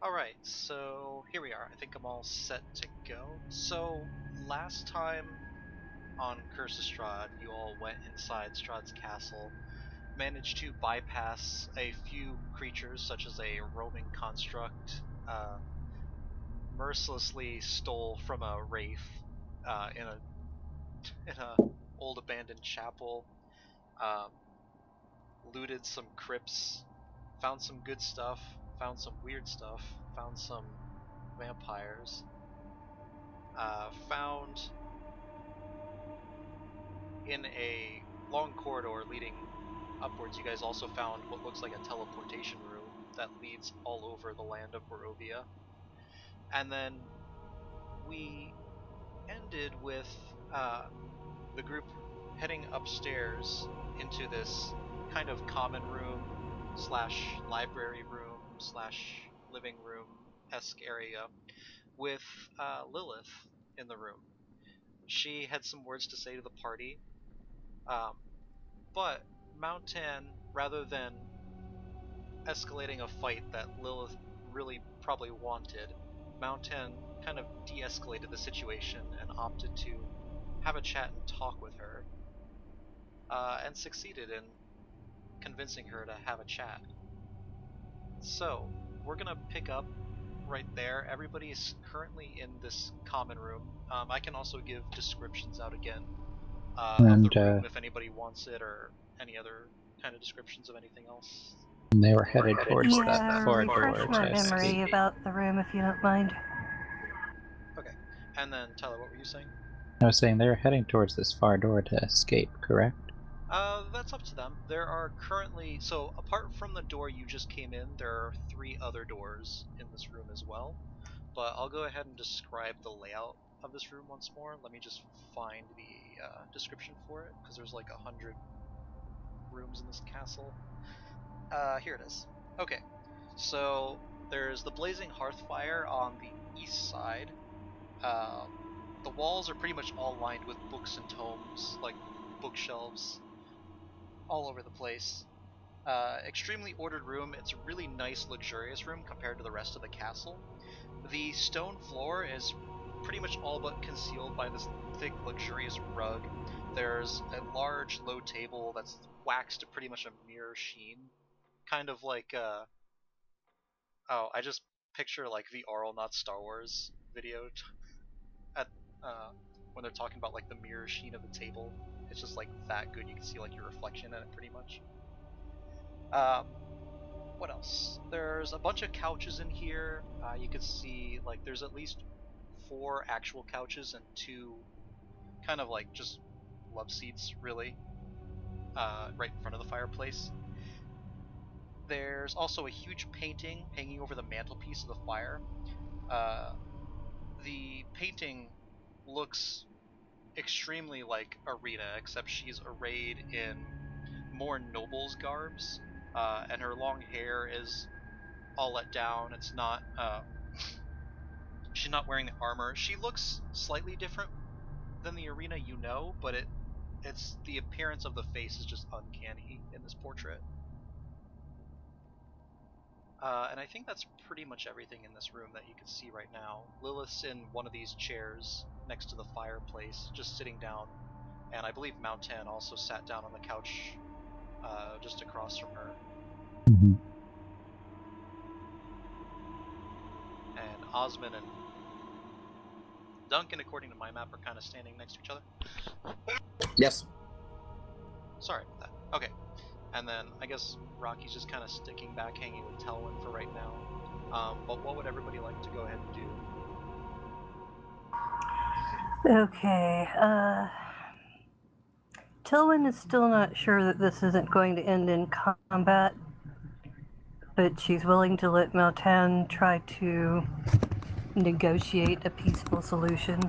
Alright, so here we are. I think I'm all set to go. So, last time on Curse of Strahd, you all went inside Strahd's castle, managed to bypass a few creatures such as a roaming construct, mercilessly stole from a wraith in a old abandoned chapel, um, looted some crypts, found some good stuff, found some weird stuff, found some vampires, found in a long corridor leading upwards, you guys also found what looks like a teleportation room that leads all over the land of Barovia. And then we ended with the group heading upstairs into this kind of common room slash library room slash living room-esque area with Lilith in the room. She had some words to say to the party, but Maoh'tann, rather than escalating a fight that Lilith really probably wanted, Maoh'tann kind of de-escalated the situation and opted to have a chat and talk with her, and succeeded in convincing her to have a chat. So, we're gonna pick up right there. Everybody is currently in this common room. I can also give descriptions out again of the room if anybody wants it, or any other kind of descriptions of anything else. And they were headed towards that far refresh door my to memory escape. about the room, if you don't mind. Okay. And then, Tyler, what were you saying? I was saying they were heading towards this far door to escape, correct? That's up to them. There are currently, so apart from the door you just came in, there are 3 other doors in this room as well. But I'll go ahead and describe the layout of this room once more. Let me just find the description for it, because there's like 100 rooms in this castle. Here it is. Okay, so there's the blazing hearth fire on the east side. The walls are pretty much all lined with books and tomes, like bookshelves, all over the place. Extremely ordered room. It's a really nice, luxurious room compared to the rest of the castle. The stone floor is pretty much all but concealed by this thick, luxurious rug. There's a large, low table that's waxed to pretty much a mirror sheen. Kind of like, oh, I just picture like the Oral Not Star Wars video at when they're talking about like the mirror sheen of the table. It's just like that good. You can see like your reflection in it pretty much. What else? There's a bunch of couches in here. You can see like there's at least 4 actual couches and 2 kind of like just love seats, really, right in front of the fireplace. There's also a huge painting hanging over the mantelpiece of the fire. The painting looks extremely like Ireena, except she's arrayed in more noble's garbs, and her long hair is all let down. It's not, she's not wearing the armor. She looks slightly different than the Ireena you know, but it's the appearance of the face is just uncanny in this portrait. And I think that's pretty much everything in this room that you can see right now. Lilith's in one of these chairs next to the fireplace, just sitting down, and I believe Maoh'tann also sat down on the couch just across from her. Mm-hmm. And Osman and Duncan, according to my map, are kind of standing next to each other. Yes. Sorry about that. Okay. And then I guess Rocky's just kind of sticking back, hanging with Telwyn for right now. But what would everybody like to go ahead and do? Okay, Tilwyn is still not sure that this isn't going to end in combat, but she's willing to let Maoh'tann try to negotiate a peaceful solution.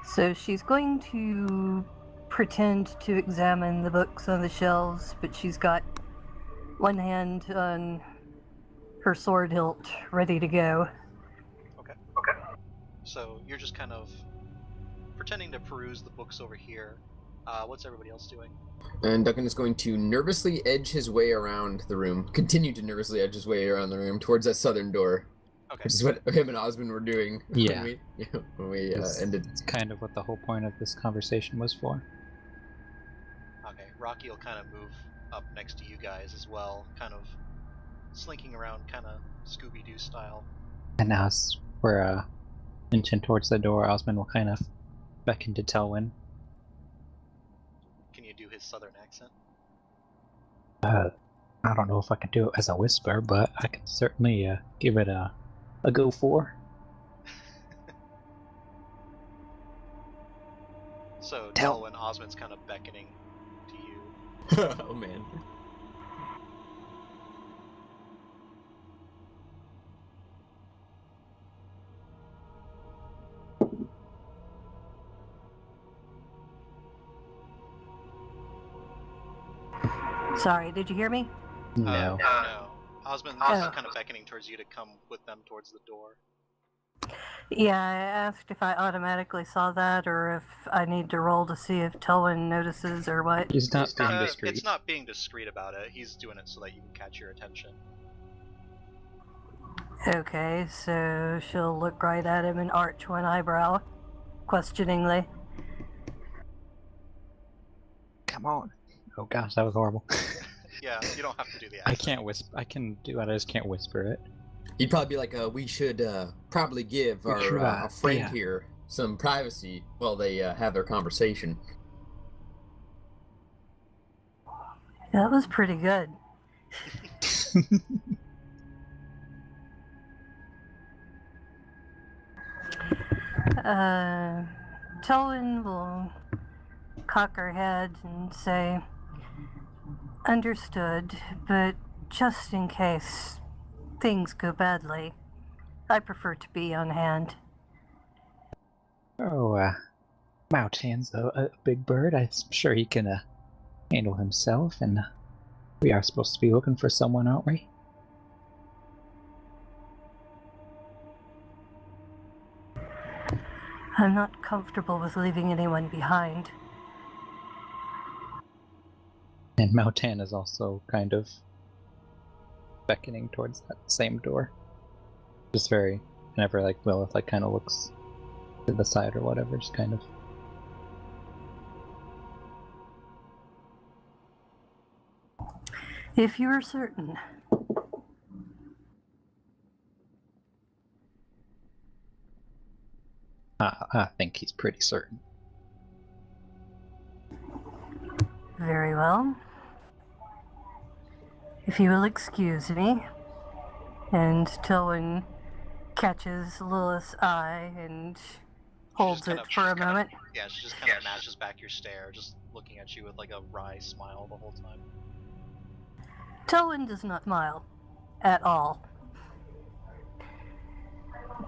So she's going to pretend to examine the books on the shelves, but she's got one hand on her sword hilt ready to go. Okay. So you're just kind of pretending to peruse the books over here. What's everybody else doing? And Duncan is going to nervously edge his way around the room, continue to nervously edge his way around the room towards that southern door. Okay. Which is what him and Osmond were doing Yeah. when we ended. It's kind of what the whole point of this conversation was for. Okay, Rocky will kind of move up next to you guys as well, kind of slinking around, kind of Scooby-Doo style. And as we're inching towards the door, Osmond will kind of beckon to Telwyn. Can you do his southern accent? I don't know if I can do it as a whisper, but I can certainly give it a go for. So Telwyn Osmond's kind of beckoning to you. Oh man. Sorry, did you hear me? No. No. Osmond's kind of beckoning towards you to come with them towards the door. Yeah, I asked if I automatically saw that or if I need to roll to see if Telwyn notices or what. He's not being discreet. It's not being discreet about it. He's doing it so that you can catch your attention. Okay, so she'll look right at him and arch one eyebrow, questioningly. Come on. Oh gosh, that was horrible. Yeah, you don't have to do the I accent. can't whisper. I can do it, I just can't whisper it. He'd probably be like, we should probably give our friend here some privacy while they have their conversation. That was pretty good. Telwyn will cock her head and say, "Understood, but just in case things go badly, I prefer to be on hand." Oh, Maoh'tann's a big bird. I'm sure he can handle himself, and we are supposed to be looking for someone, aren't we? I'm not comfortable with leaving anyone behind. And Maoh'tann is also kind of beckoning towards that same door. Just very, whenever like Lilith like kind of looks to the side or whatever, just kind of. If you are certain. I think he's pretty certain. Very well. If you will excuse me. And Telwyn catches Lilith's eye and holds it for a moment. Yeah, she just kind of matches back your stare, just looking at you with like a wry smile the whole time. Telwyn does not smile at all.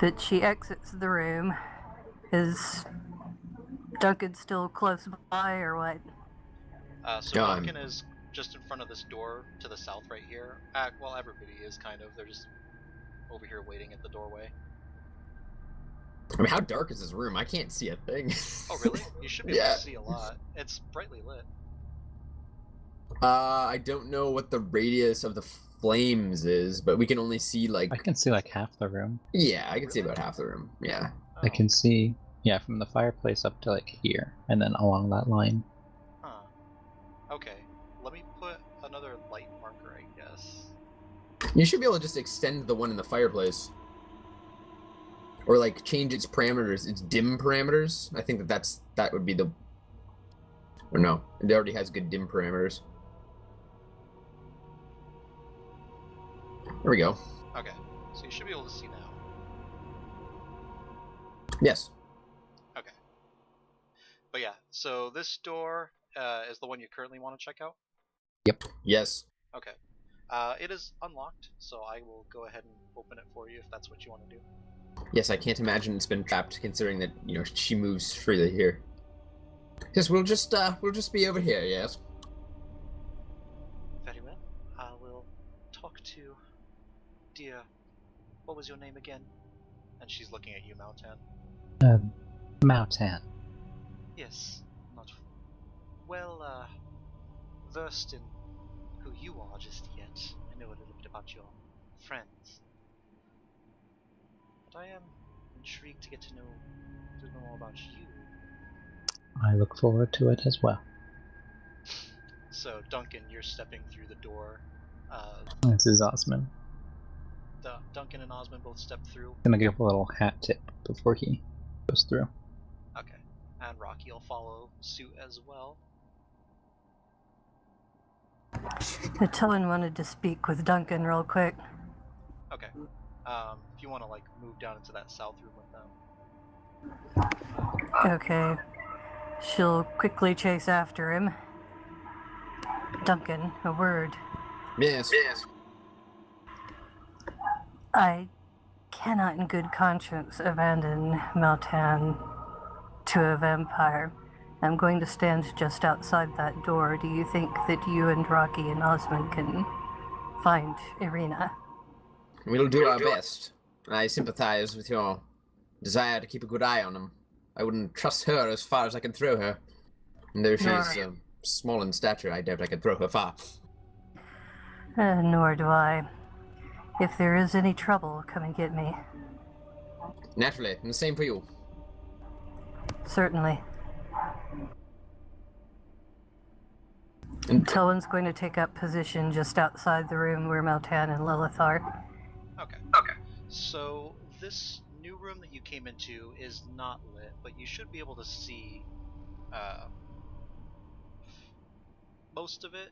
But she exits the room. Is Duncan still close by or what? So Duncan is just in front of this door to the south right here. Well, everybody is kind of. They're just over here waiting at the doorway. I mean, how dark is this room? I can't see a thing. Oh, really? You should be able to see a lot. It's brightly lit. I don't know what the radius of the flames is, but we can only see like... I can see like half the room. Yeah, I can see about half the room, yeah. I can see, from the fireplace up to like here, and then along that line. Huh. Okay, let me put another light marker, I guess. You should be able to just extend the one in the fireplace. Or like change its parameters, its dim parameters. I think that would be the... Or no, it already has good dim parameters. There we go. Okay, so you should be able to see now. Yes. Okay. But yeah, so this door is the one you currently want to check out? Yep. Yes. Okay. It is unlocked, so I will go ahead and open it for you if that's what you want to do. Yes, I can't imagine it's been trapped, considering that, she moves freely here. Yes, we'll just be over here, yes. Very well. I will talk to dear... What was your name again? And she's looking at you, Maoh'tann. Maoh'tann. Yes, not well versed in who you are just yet. I know a little bit about your friends, but I am intrigued to get to know more about you. I look forward to it as well. So Duncan, you're stepping through the door. This is Osmond. Duncan and Osmond both step through. Gonna give a little hat tip before he goes through. Okay, and Rocky will follow suit as well. Tillin wanted to speak with Duncan real quick. Okay. If you want to like move down into that south room with them. Okay. She'll quickly chase after him. Duncan, a word. Yes. I cannot in good conscience abandon Maoh'tann to a vampire. I'm going to stand just outside that door. Do you think that you and Rocky and Osmond can find Ireena? We'll do our best. I sympathize with your desire to keep a good eye on him. I wouldn't trust her as far as I can throw her. And though she is small in stature, I doubt I could throw her far. Nor do I. If there is any trouble, come and get me. Naturally, and the same for you. Certainly. And Tillin's going to take up position just outside the room where Maoh'tann and Lilith are. Okay. So this new room that you came into is not lit, but you should be able to see most of it.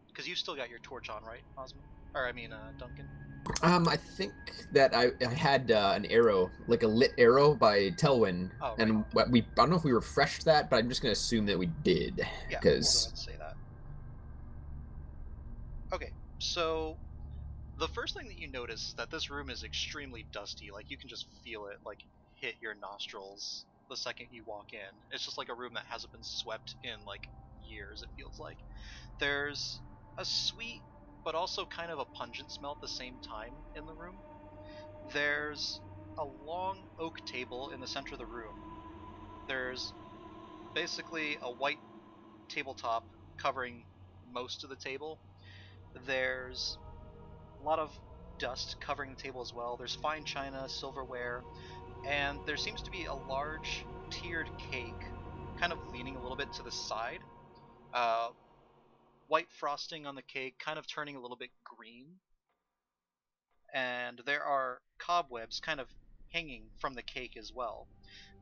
Because you still got your torch on, right, Osmond? Or I mean, Duncan. I think that I had an arrow, like a lit arrow by Telwyn, Oh, right. and I don't know if we refreshed that, but I'm just gonna assume that we did. Yeah, because we'll go ahead and say that. Okay, so the first thing that you notice is that this room is extremely dusty. Like you can just feel it, like hit your nostrils the second you walk in. It's just like a room that hasn't been swept in like years. It feels like there's a sweet but also kind of a pungent smell at the same time in the room. There's a long oak table in the center of the room. There's basically a white tabletop covering most of the table. There's a lot of dust covering the table as well. There's fine china, silverware, and there seems to be a large tiered cake kind of leaning a little bit to the side. White frosting on the cake, kind of turning a little bit green. And there are cobwebs kind of hanging from the cake as well.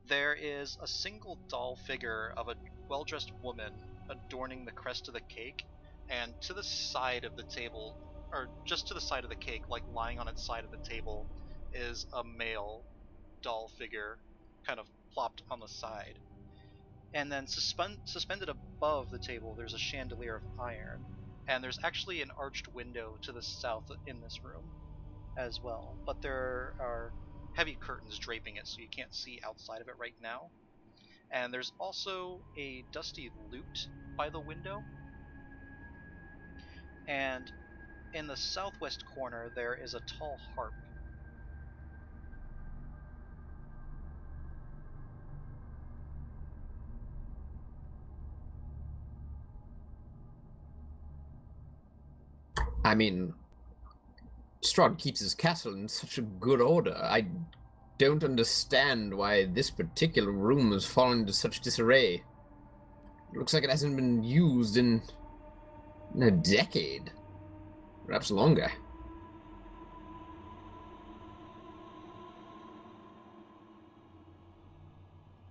There is a single doll figure of a well-dressed woman adorning the crest of the cake, and to the side of the table, or just to the side of the cake, like lying on its side of the table, is a male doll figure kind of plopped on the side. And then suspended above the table, there's a chandelier of iron, and there's actually an arched window to the south in this room as well, but there are heavy curtains draping it, so you can't see outside of it right now. And there's also a dusty lute by the window. And in the southwest corner, there is a tall harp. I mean, Strahd keeps his castle in such a good order. I don't understand why this particular room has fallen into such disarray. It looks like it hasn't been used in a decade, perhaps longer.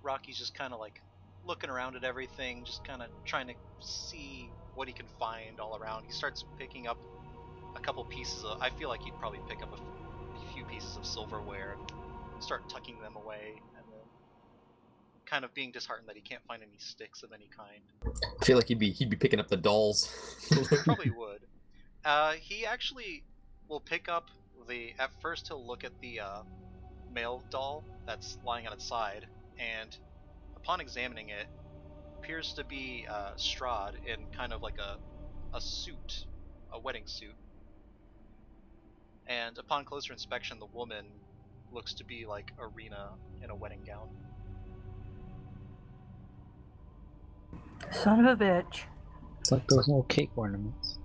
Rocky's just kind of like looking around at everything, just kind of trying to see what he can find all around. He starts picking up a couple pieces of, I feel like he'd probably pick up a few pieces of silverware and start tucking them away, and then kind of being disheartened that he can't find any sticks of any kind. I feel like he'd be picking up the dolls. Probably would. He actually will pick up at first he'll look at the male doll that's lying on its side, and upon examining it, appears to be Strahd in kind of like a suit, a wedding suit. And upon closer inspection, the woman looks to be like Ireena in a wedding gown. Son of a bitch. It's like those little cake ornaments.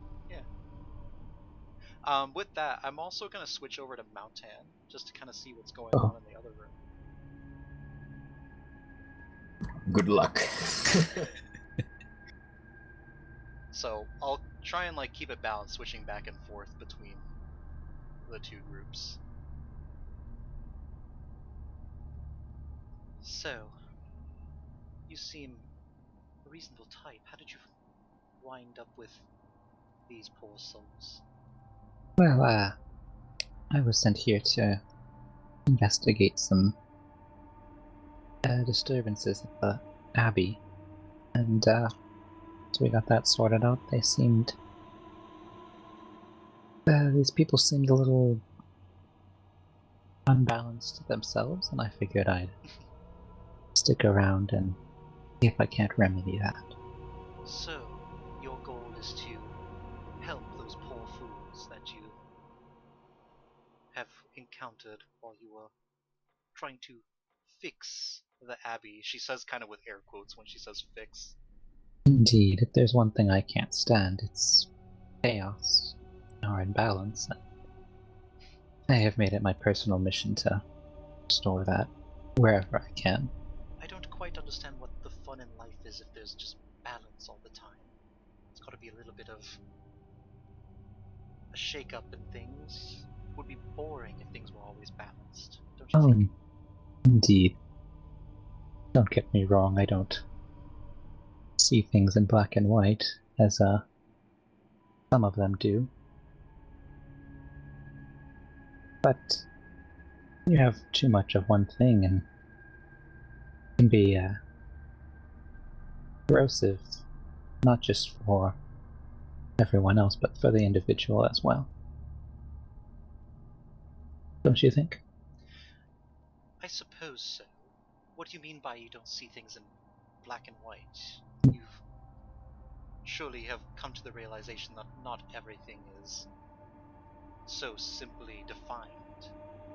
With that, I'm also gonna switch over to Maoh'tann just to kind of see what's going Oh. on in the other room. Good luck. So I'll try and like keep it balanced, switching back and forth between the two groups. So, you seem a reasonable type. How did you wind up with these poor souls? Well, I was sent here to investigate some disturbances at the Abbey, and so we got that sorted out. They seemed... these people seemed a little unbalanced themselves, and I figured I'd stick around and see if I can't remedy that. So, your goal is to help those poor fools that you have encountered while you were trying to fix the Abbey. She says kind of with air quotes when she says fix. Indeed, if there's one thing I can't stand, it's chaos or imbalance. I have made it my personal mission to restore that wherever I can. I don't quite understand what the fun in life is if there's just balance all the time. It's got to be a little bit of a shake-up in things. It would be boring if things were always balanced, don't you think? Indeed. Don't get me wrong, I don't see things in black and white, as some of them do. But you have too much of one thing, and it can be corrosive, not just for everyone else, but for the individual as well. Don't you think? I suppose so. What do you mean by you don't see things in black and white? You surely have come to the realization that not everything is so simply defined.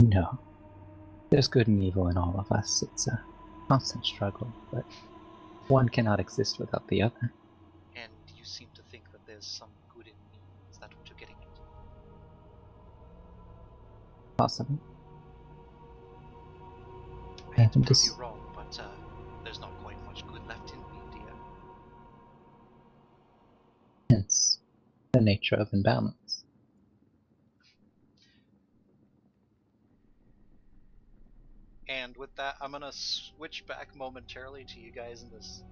No. There's good and evil in all of us. It's a constant struggle, but one cannot exist without the other. And you seem to think that there's some good in me. Is that what you're getting at? Possibly. I hate to prove you wrong, but there's not quite much good left in me, dear. Hence the nature of imbalance. And with that, I'm gonna switch back momentarily to you guys in this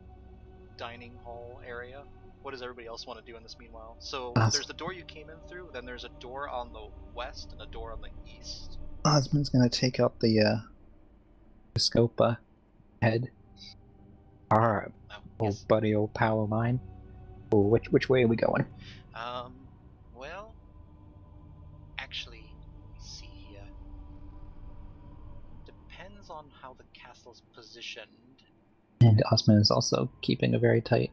dining hall area. What does everybody else want to do in this meanwhile? So there's the door you came in through, then there's a door on the west and a door on the east. Osmond's gonna take out the Scopa head. Our Yes. buddy, old pal of mine. Oh, which way are we going? Well, actually, let me see here. Depends on how the castle's positioned. And Osmond is also keeping very tightly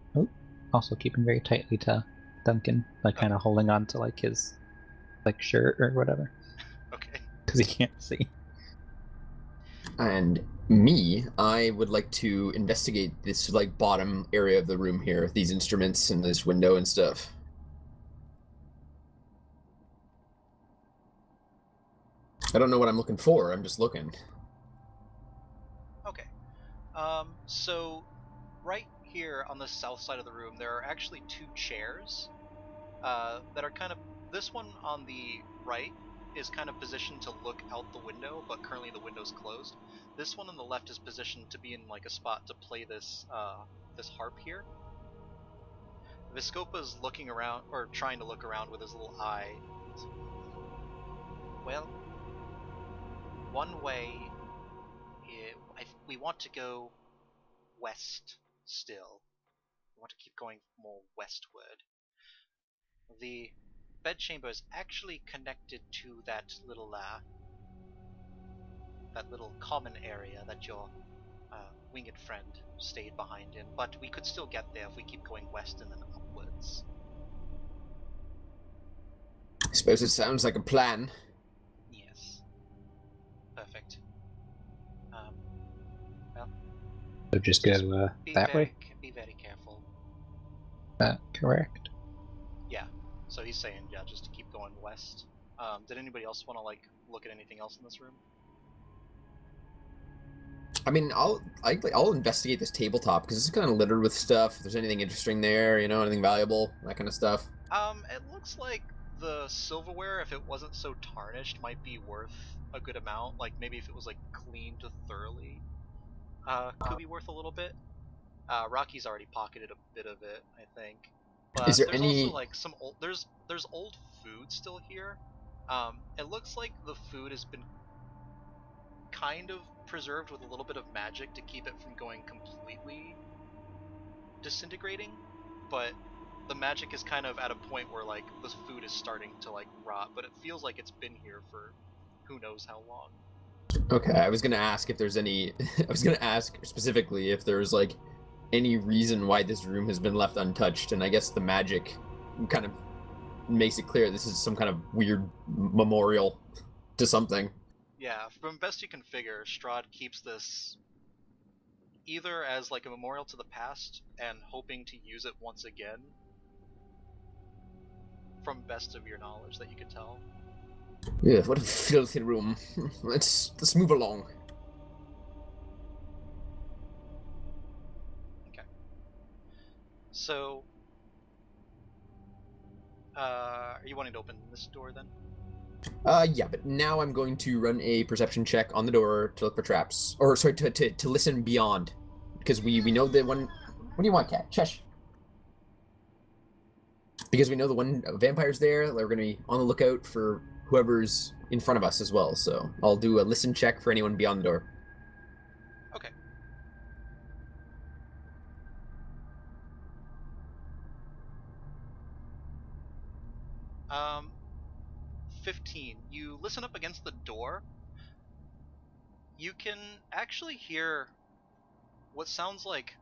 to Duncan, like kind of holding on to like his shirt or whatever. Okay. Because he can't see. And me, I would like to investigate this bottom area of the room here, these instruments and this window and stuff. I don't know what I'm looking for. I'm just looking. Okay. So right here on the south side of the room, there are actually two chairs that are kind of. This one on the right is kind of positioned to look out the window, but currently the window's closed. This one on the left is positioned to be in like a spot to play this this harp here. Viscopa's looking around, or trying to look around with his little eye. Well, one way, we want to go west still. We want to keep going more westward. The bedchamber is actually connected to that little common area that your winged friend stayed behind in, but we could still get there if we keep going west and then upwards. I suppose it sounds like a plan. Yes. Perfect. Well, So just go that way? Be very careful. That correct? Yeah. So he's saying, yeah, just to keep going west. Did anybody else want to like look at anything else in this room? I mean, I'll investigate this tabletop because it's kind of littered with stuff. If there's anything interesting there, you know, anything valuable, that kind of stuff. It looks like the silverware, if it wasn't so tarnished, might be worth a good amount. Like maybe if it was like cleaned thoroughly, could be worth a little bit. Rocky's already pocketed a bit of it, I think. Is But there there's also any? like some old there's old food still here. It looks like the food has been kind of preserved with a little bit of magic to keep it from going completely disintegrating, but the magic is kind of at a point where like the food is starting to like rot, but it feels like it's been here for who knows how long. Okay, I was gonna ask if there's any. I was gonna ask specifically if there's like any reason why this room has been left untouched, and I guess the magic kind of makes it clear this is some kind of weird memorial to something. Yeah, from best you can figure, Strahd keeps this either as like a memorial to the past and hoping to use it once again, from best of your knowledge that you can tell. Yeah, what a filthy room. Let's move along. Okay. So, are you wanting to open this door then? Yeah, but now I'm going to run a perception check on the door to look for traps, or sorry, to listen beyond, because we know the one. What do you want, cat? Shush. Because we know the one vampire's there. We're going to be on the lookout for whoever's in front of us as well. So I'll do a listen check for anyone beyond the door. Okay. 15. You listen up against the door. You can actually hear what sounds like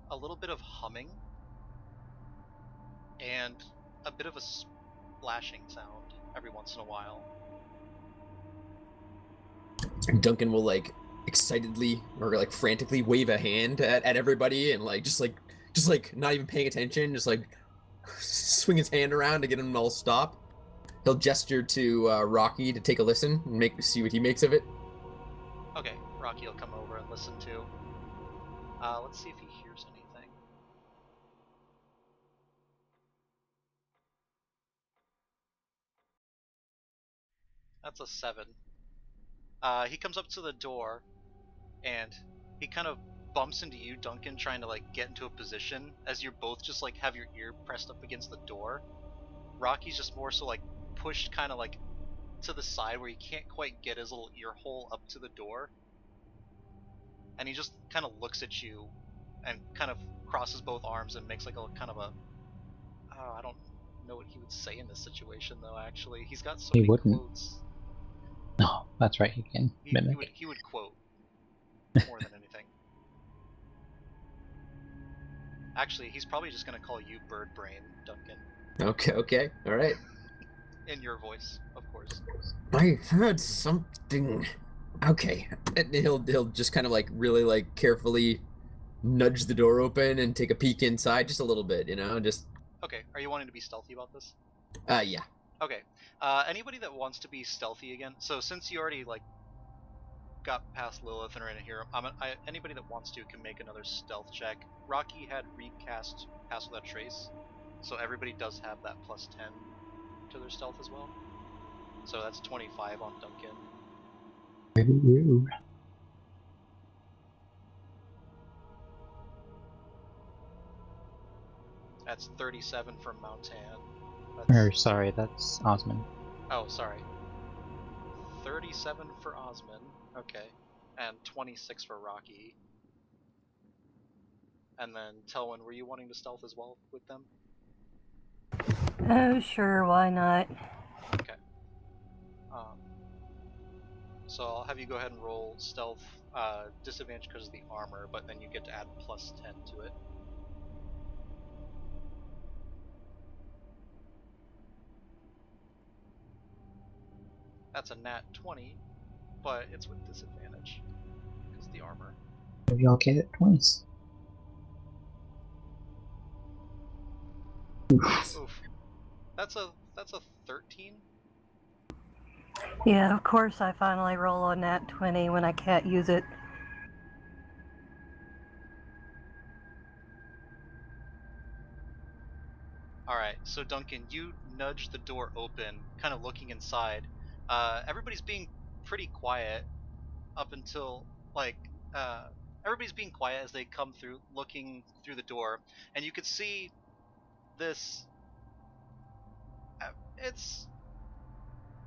a little bit of humming and a bit of a splashing sound every once in a while. Duncan will like excitedly or like frantically wave a hand at everybody and like just like not even paying attention, just like swing his hand around to get them all stop. He'll gesture to Rocky to take a listen and see what he makes of it. Okay, Rocky will come over and listen too. Let's see if he hears anything. That's a 7. He comes up to the door and he kind of bumps into you, Duncan, trying to like get into a position as you're both just like have your ear pressed up against the door. Rocky's just more so like pushed kind of like to the side where he can't quite get his little ear hole up to the door. And he just kind of looks at you and kind of crosses both arms and makes like a kind of a I don't know what he would say in this situation though. Actually, he's got so He many wouldn't. quotes. No, that's right. He can mimic. He would quote more than anything. Actually, he's probably just gonna call you Bird Brain, Duncan, Okay, all right. in your voice, of course. I heard something. Okay, and he'll just kind of like really like carefully nudge the door open and take a peek inside just a little bit, you know, just Okay, are you wanting to be stealthy about this? yeah. Okay. Anybody that wants to be stealthy again. So since you already like got past Lilith and are in here, anybody that wants to can make another stealth check. Rocky had recast Pass Without Trace, so everybody does have that plus 10 to their stealth as well. So that's 25 on Duncan. Ooh. That's 37 for Maoh'tann. Or sorry, that's Osmond. Oh, sorry. 37 for Osmond. Okay. And 26 for Rocky. And then Telwyn, were you wanting to stealth as well with them? Oh, sure, why not? Okay. So I'll have you go ahead and roll stealth, disadvantage because of the armor, but then you get to add plus 10 to it. That's a nat 20, but it's with disadvantage because of the armor. Maybe I'll get it twice. Oof. That's a 13. Yeah, of course I finally roll on that 20 when I can't use it. Alright, so Duncan, you nudge the door open, kind of looking inside. Everybody's being pretty quiet up until, like, uh, everybody's being quiet as they come through, looking through the door, and you could see this. It's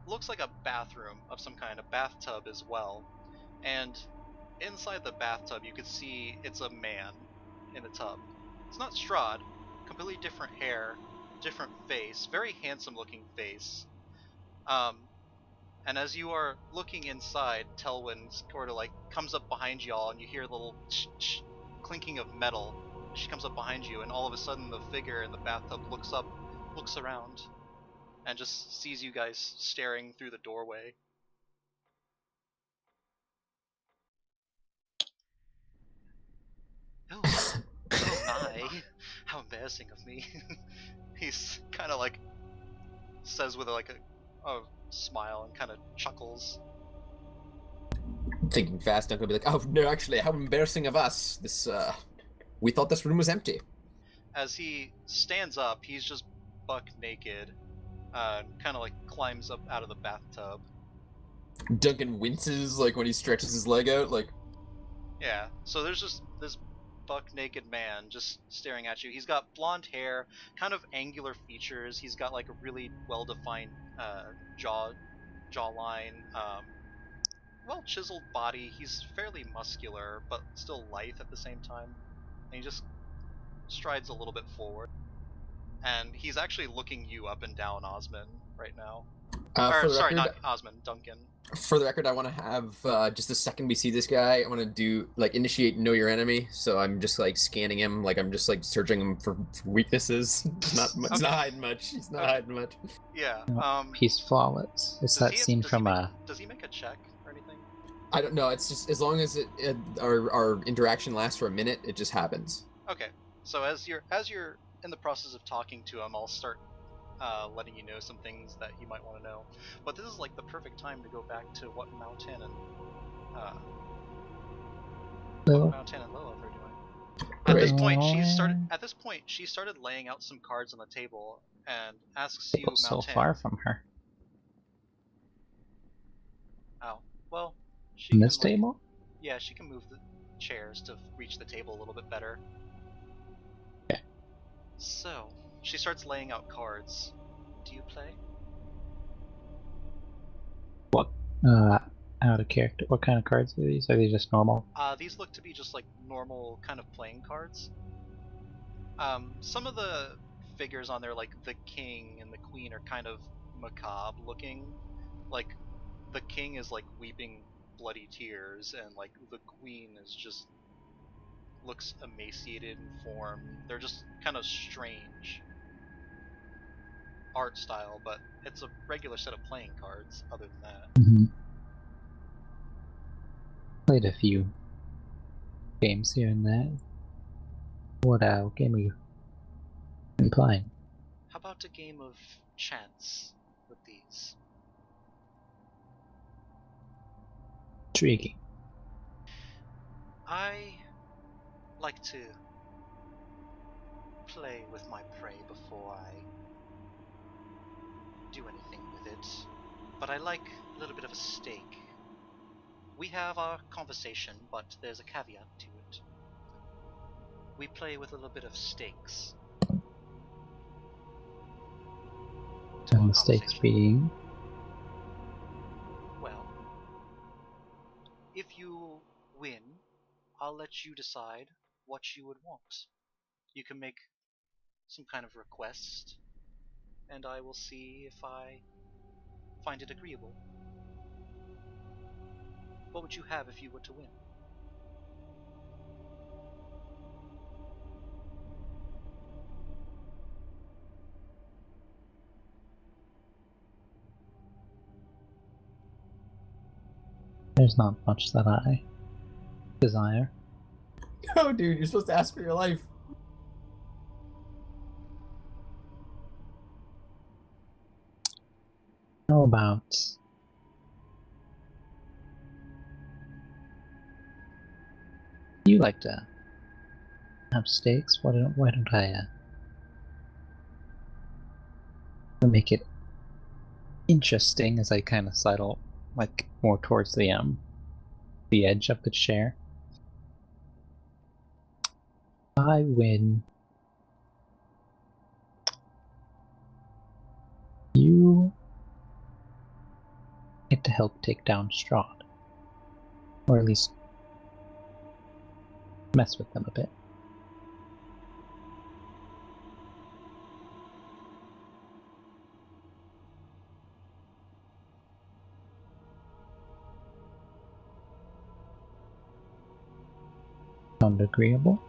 looks like a bathroom of some kind, a bathtub as well, and inside the bathtub you could see it's a man in a tub. It's not Strahd, completely different hair, different face, very handsome looking face. Um, and as you are looking inside, Telwyn sort of like comes up behind y'all, and you hear the little clinking of metal. She comes up behind you, and all of a sudden the figure in the bathtub looks up, looks around, and just sees you guys staring through the doorway. Oh, oh my, how embarrassing of me. He's kind of like says with like a smile and kind of chuckles. Thinking fast, I'm gonna be like, oh no, actually, how embarrassing of us. We thought this room was empty. As he stands up, he's just buck naked, kind of like climbs up out of the bathtub. Duncan winces, like, when he stretches his leg out, like... Yeah, so there's just this buck naked man just staring at you. He's got blonde hair, kind of angular features. He's got like a really well-defined jawline, well chiseled body. He's fairly muscular, but still lithe at the same time. And he just strides a little bit forward. And he's actually looking you up and down, Osmond, right now. Or, sorry, not Osmond, Duncan. For the record, I want to have, just the second we see this guy, I want to do, like, initiate Know Your Enemy, so I'm just, like, scanning him, like, I'm just, like, searching him for weaknesses. It's not hiding much. He's not hiding much. Yeah, He's flawless. It's that scene from, Does he make a check or anything? I don't know, it's just, as long as our interaction lasts for a minute, it just happens. Okay, so as you're in the process of talking to him, I'll start letting you know some things that you might want to know. But this is like the perfect time to go back to what Maoh'tann and Lilith are doing. At this point, she started laying out some cards on the table and asks you, Maoh'tann. So far from her. Oh, well, she In can this table? Yeah, she can move the chairs to reach the table a little bit better. Okay. So, she starts laying out cards. Do you play? What? Out of character. What kind of cards are these? Are they just normal? These look to be just like normal kind of playing cards. Some of the figures on there, like the king and the queen, are kind of macabre looking. Like, the king is like weeping bloody tears, and like the queen is just looks emaciated in form. They're just kind of strange art style, but it's a regular set of playing cards other than that. Mm-hmm. Played a few games here and there. What game are you been playing? How about a game of chance with these? Intriguing. I like to play with my prey before I do anything with it, but I like a little bit of a stake. We have our conversation, but there's a caveat to it. We play with a little bit of stakes. And the stakes being? Well, if you win, I'll let you decide what you would want. You can make some kind of request, and I will see if I find it agreeable. What would you have if you were to win? There's not much that I desire. Oh, dude, you're supposed to ask for your life. about you like to have steaks? Why don't I make it interesting as I kind of sidle like more towards the edge of the chair. I win. You get to help take down Strahd. Or at least mess with them a bit. Sound agreeable?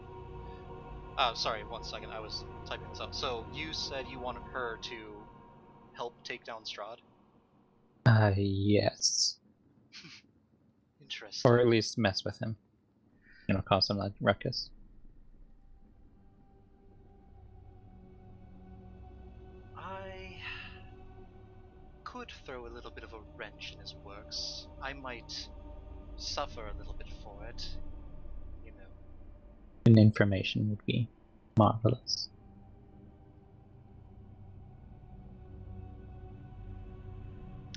Sorry, 1 second. I was typing this out. So you said you wanted her to help take down Strahd? Yes. Interesting. Or at least mess with him. Cause some like ruckus. I could throw a little bit of a wrench in his works. I might suffer a little bit for it, you know. And information would be marvelous.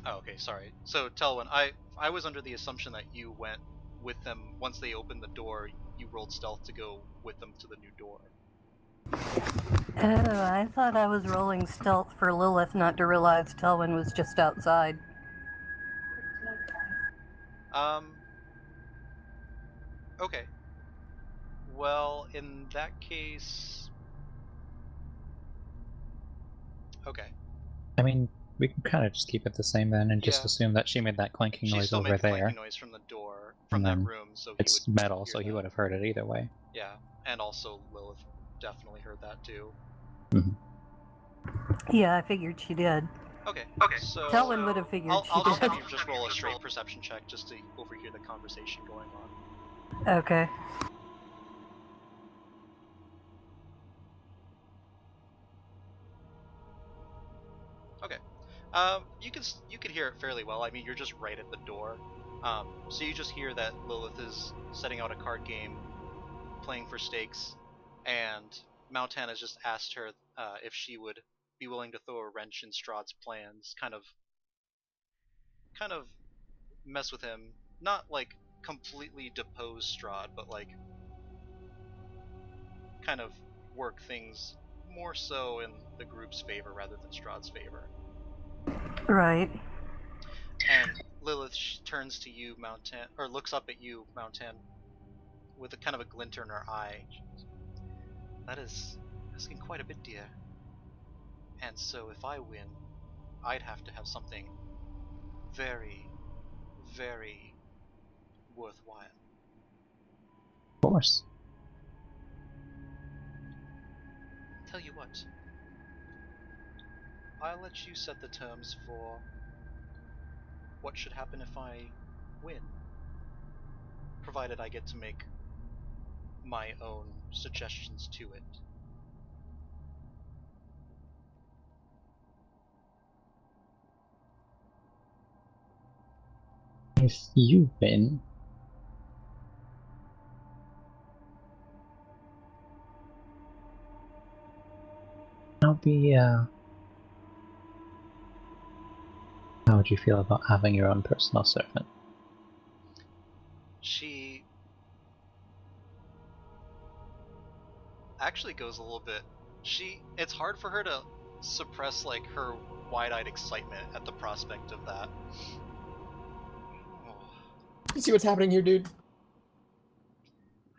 Oh, okay, sorry. So, Telwyn, I was under the assumption that you went with them once they opened the door. You rolled stealth to go with them to the new door. Oh, I thought I was rolling stealth for Lilith, not to realize Telwyn was just outside. Okay. Well, in that case... Okay. I mean, we can kind of just keep it the same then and just Yeah. assume that she made that clanking She noise still over made the there. clanking noise from the door, from And that then room, so he it's would metal, hear so he that. would have heard it either way. Yeah, and also Lilith definitely heard that too. Yeah, I figured she did. Okay, so Telwyn would have figured I'll she just did. have you just roll a straight perception check just to overhear the conversation going on. Okay. Okay. You can hear it fairly well. I mean, you're just right at the door. So you just hear that Lilith is setting out a card game, playing for stakes, and Maoh'tann has just asked her if she would be willing to throw a wrench in Strahd's plans, kind of mess with him, not like completely depose Strahd, but like kind of work things more so in the group's favor rather than Strahd's favor. Right. And Lilith turns to you, Maoh'tann, or looks up at you, Maoh'tann, with a kind of a glint in her eye. That is asking quite a bit, dear. And so if I win, I'd have to have something very, very worthwhile. Of course. Tell you what, I'll let you set the terms for what should happen if I win, provided I get to make my own suggestions to it. If you win, I'll be, how would you feel about having your own personal servant? She actually goes a little bit. It's hard for her to suppress like her wide-eyed excitement at the prospect of that. Oh, You see what's happening here, dude?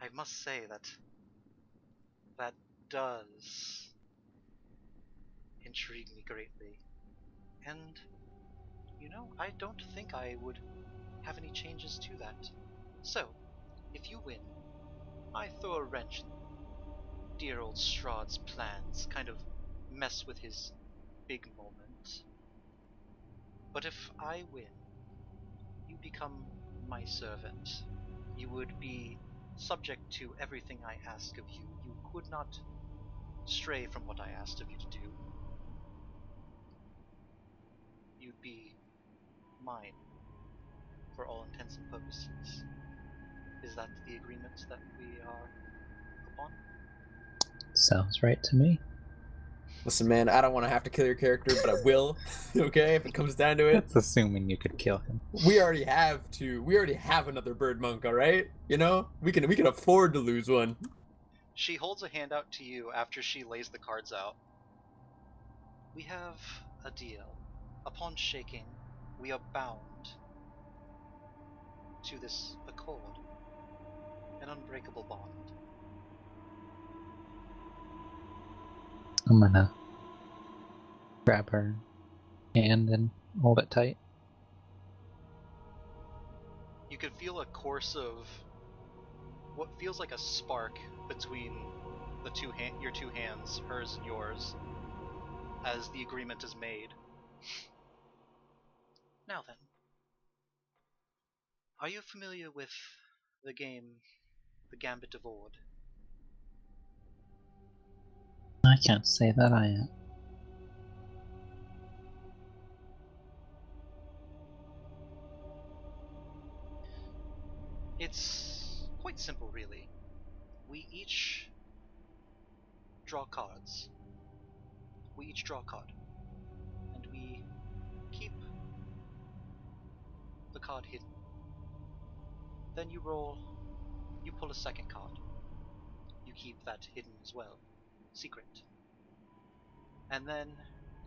I must say that does intrigue me greatly. And I don't think I would have any changes to that. So, if you win, I throw a wrench in dear old Strahd's plans, kind of mess with his big moment. But if I win, you become my servant. You would be subject to everything I ask of you. You could not stray from what I asked of you to do. You'd be mine, for all intents and purposes. Is that the agreement that we are upon? Sounds right to me. Listen, man, I don't want to have to kill your character, but I will. Okay, if it comes down to it. That's assuming you could kill him. We already have another bird monk, all right? You know, we can afford to lose one. She holds a hand out to you after she lays the cards out. We have a deal. Upon shaking, we are bound to this accord, an unbreakable bond. I'm gonna grab her hand and hold it tight. You can feel a course of what feels like a spark between your two hands, hers and yours, as the agreement is made. Now then, are you familiar with the game, The Gambit of Ord? I can't say that I am. It's quite simple, really. We each draw cards. We each draw a card, and we keep the card hidden. Then you pull a second card. You keep that hidden as well, secret. And then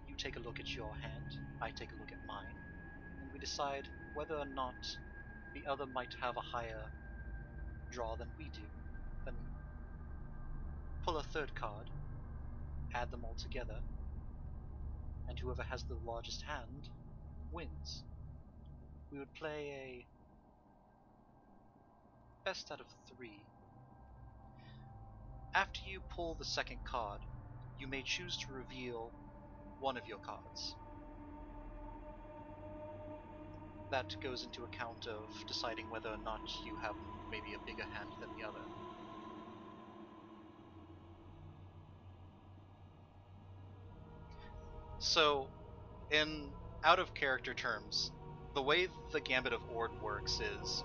you take a look at your hand, I take a look at mine, and we decide whether or not the other might have a higher draw than we do. Then pull a third card, add them all together, and whoever has the largest hand wins. We would play a best out of 3. After you pull the second card, you may choose to reveal one of your cards. That goes into account of deciding whether or not you have maybe a bigger hand than the other. So, in out of character terms, the way the Gambit of Ord works is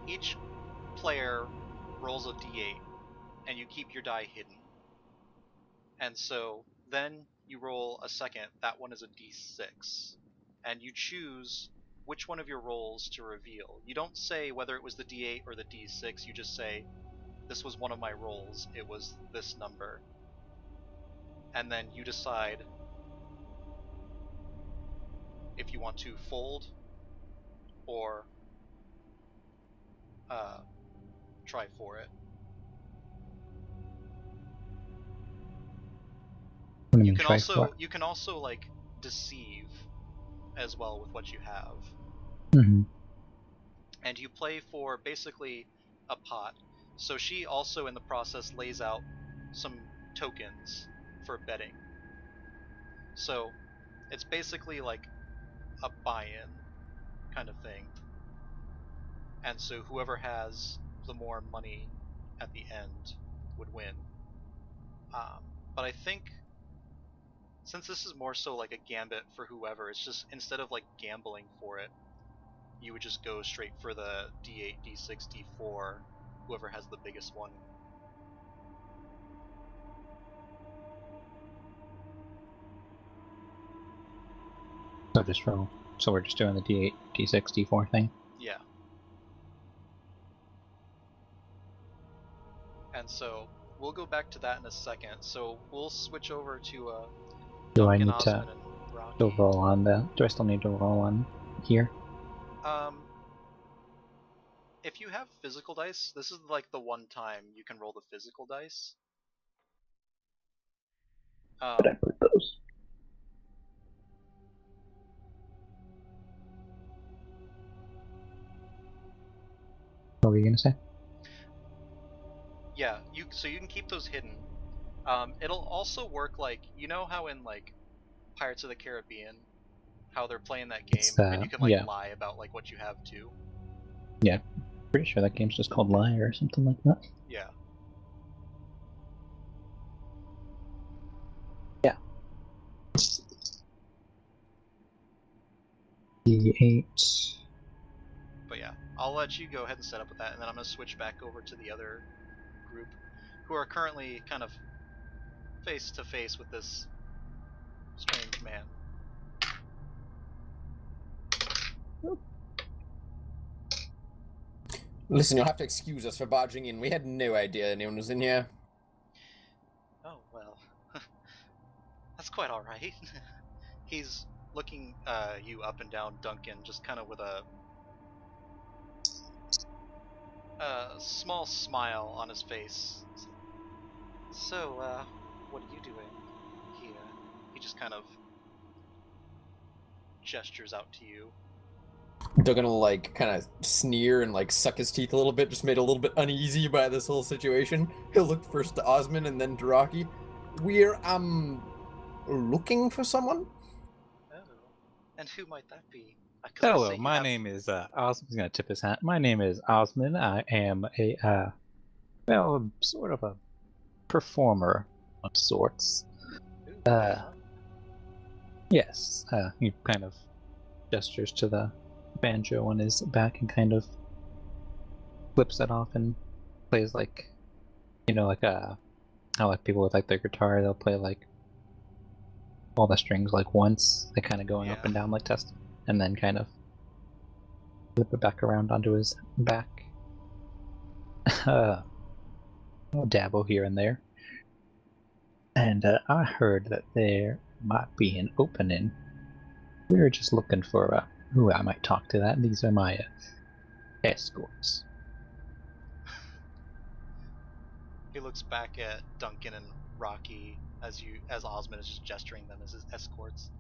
each player rolls a d8 and you keep your die hidden. And so then you roll a second, that one is a d6. And you choose which one of your rolls to reveal. You don't say whether it was the d8 or the d6, you just say, this was one of my rolls, it was this number. And then you decide if you want to fold or try for it. What do You mean, can try also for? you can also like deceive as well with what you have. Mm-hmm. And you play for basically a pot. So she also in the process lays out some tokens for betting. So it's basically like a buy-in kind of thing. And so whoever has the more money at the end would win. But I think since this is more so like a gambit for whoever, it's just instead of like gambling for it, you would just go straight for the D8, D6, D4, whoever has the biggest one. So just roll. So we're just doing the D8, D6, D4 thing. Yeah. And so we'll go back to that in a second. So we'll switch over to Do I Duncan, need to Osmond, and Rocky. still roll on that? Do I still need to roll on here? If you have physical dice, this is like the one time you can roll the physical dice. Did I put those? What were you gonna say? Yeah, so you can keep those hidden. It'll also work like, you know how in like Pirates of the Caribbean, how they're playing that game, It's, and you can like yeah. lie about like what you have too. Yeah. Pretty sure that game's just called Liar or something like that. Yeah. Yeah. 1d8. But yeah, I'll let you go ahead and set up with that, and then I'm gonna switch back over to the other group, who are currently kind of face to face with this strange man. Listen, you'll have to excuse us for barging in. We had no idea anyone was in here. Oh well, that's quite all right. He's looking you up and down, Duncan, just kind of with a small smile on his face. So, what are you doing here? He just kind of gestures out to you. Duncan will like kind of sneer and like suck his teeth a little bit, just made a little bit uneasy by this whole situation. He'll look first to Osmond and then to Rocky. We're looking for someone? Oh, and who might that be? Hello, my name is Osmond. He's gonna tip his hat. My name is Osmond. I am a well, sort of a performer of sorts. Yes. He kind of gestures to the banjo on his back and kind of flips it off and plays like, like how like people with like their guitar, they'll play like all the strings like once, they kind of going up and down like test, and then kind of flip it back around onto his back. I'll dabble here and there. And I heard that there might be an opening. We were just looking for who I might talk to that. These are my escorts. He looks back at Duncan and Rocky as Osmond is just gesturing them as his escorts.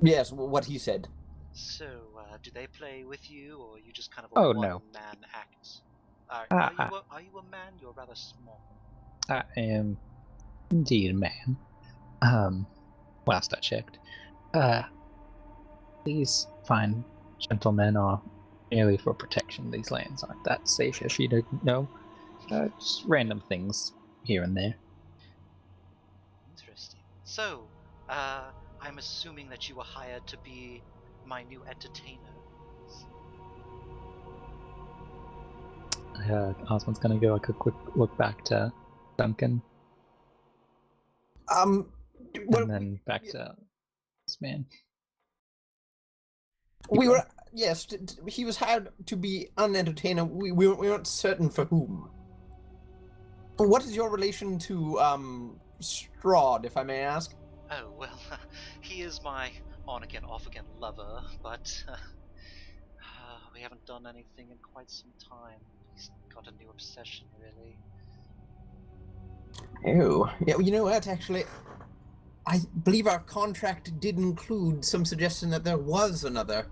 Yes, what he said. So, do they play with you, or are you just kind of a no. one-man act? Are you a man? You're rather small. I am indeed a man. Last I checked. These fine gentlemen are merely for protection. These lands aren't that safe, if you didn't know. Just random things here and there. Interesting. So, I'm assuming that you were hired to be my new entertainer. Osmond's gonna go like a quick look back to Duncan. And then back to this man. Yes, he was hired to be an entertainer. We weren't certain for whom. What is your relation to Strahd, if I may ask? Oh, well, he is my on-again, off-again lover, but we haven't done anything in quite some time. He's got a new obsession, really. Oh, yeah, you know what, actually, I believe our contract did include some suggestion that there was another.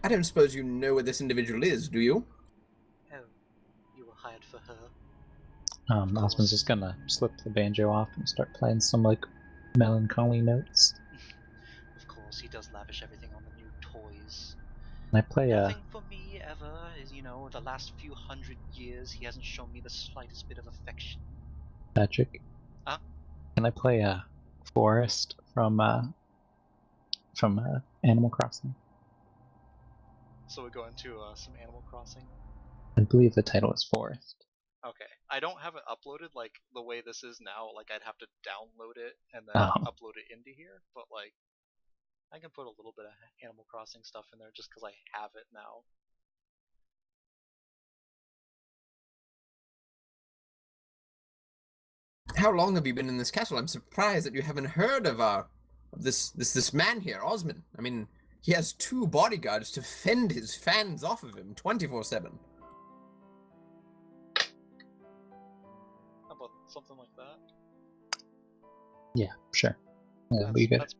I don't suppose you know where this individual is, do you? Oh, you were hired for her? Osmond's just gonna slip the banjo off and start playing some, like, melancholy notes. Of course, he does lavish everything on the new toys. And I play Nothing for me ever is, the last few hundred years he hasn't shown me the slightest bit of affection. Patrick. Huh? Can I play Forest from Animal Crossing? So we go into some Animal Crossing? I believe the title is Forest. Okay. I don't have it uploaded like the way this is now. Like, I'd have to download it and then upload it into here. But, like, I can put a little bit of Animal Crossing stuff in there just because I have it now. How long have you been in this castle? I'm surprised that you haven't heard of this man here, Osmond. I mean, he has 2 bodyguards to fend his fans off of him 24/7. How about something like that? Yeah, sure. Yeah, be good.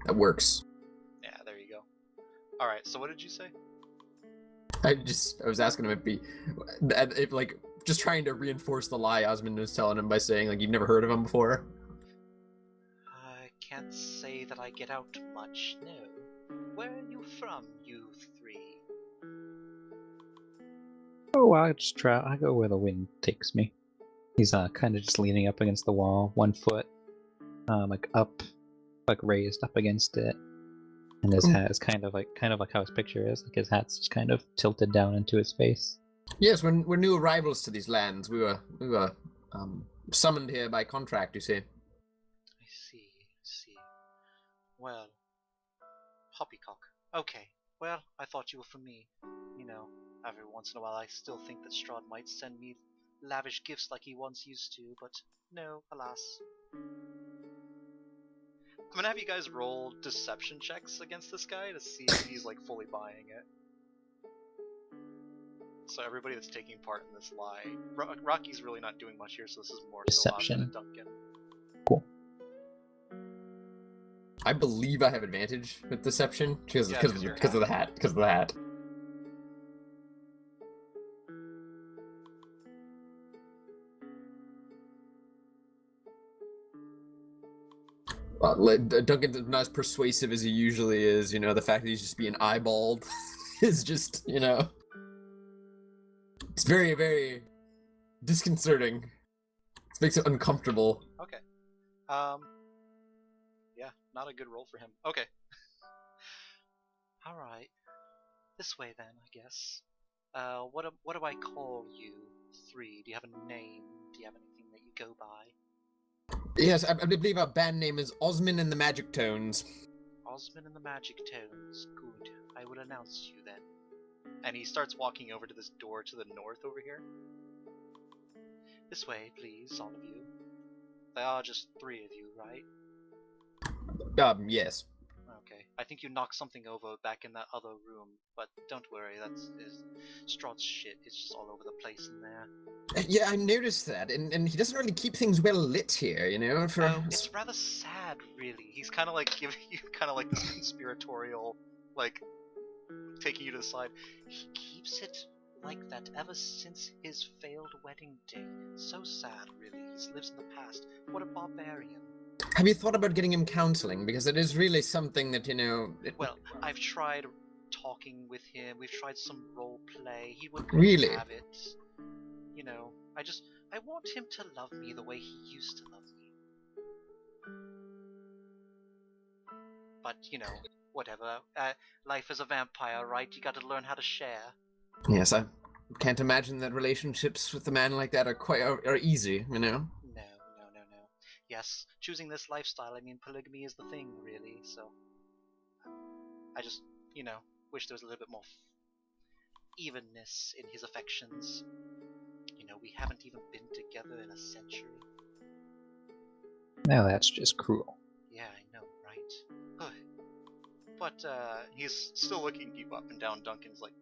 That works. Yeah, there you go. Alright, so what did you say? I was asking him if like, just trying to reinforce the lie Osmond was telling him by saying, like, you've never heard of him before. I can't say that I get out much, no. Where are you from, you 3? Oh, I just try. I go where the wind takes me. He's kind of just leaning up against the wall, one foot like up, like raised up against it, and his hat is kind of like how his picture is. Like his hat's just kind of tilted down into his face. Yes, we're new arrivals to these lands. We were summoned here by contract, you see. I see. Well, poppycock. Okay. Well, I thought you were for me. You know, every once in a while I still think that Strahd might send me lavish gifts like he once used to, but no, alas. I'm gonna have you guys roll deception checks against this guy to see if he's like fully buying it. So everybody that's taking part in this lie, Rocky's really not doing much here, so this is more Deception. so Duncan. Cool. I believe I have advantage with deception because Yeah, of the hat. Because of the hat. Duncan's not as persuasive as he usually is. You know, the fact that he's just being eyeballed is just, you know, it's very, very disconcerting. It makes it uncomfortable. Okay. Yeah, not a good roll for him. Okay. Alright. This way then, I guess. What do I call you? 3. Do you have a name? Do you have anything that you go by? Yes, I believe our band name is Osman and the Magic Tones. Osman and the Magic Tones. Good. I will announce you then. And he starts walking over to this door to the north over here. This way, please, all of you. There are just 3 of you, right? Yes. Okay. I think you knocked something over back in that other room, but don't worry, that's Strahd's shit. It's just all over the place in there. Yeah, I noticed that, and he doesn't really keep things well lit here, you know. It's rather sad, really. He's kind of like giving you kind of like this conspiratorial, like taking you to the side. He keeps it like that ever since his failed wedding day. So sad, really. He lives in the past. What a barbarian. Have you thought about getting him counseling? Because it is really something that, you know... Well, I've tried talking with him. We've tried some role play. He wouldn't Really? have it. You know, I want him to love me the way he used to love me. But, you know, whatever. Life as a vampire, right? You gotta learn how to share. Yes, I can't imagine that relationships with a man like that are easy, you know? No. Yes, choosing this lifestyle, I mean, polygamy is the thing, really, so... I just, you know, wish there was a little bit more evenness in his affections. You know, we haven't even been together in a century. Now that's just cruel. Yeah, I know, right? But, he's still looking you up and down. Duncan's like,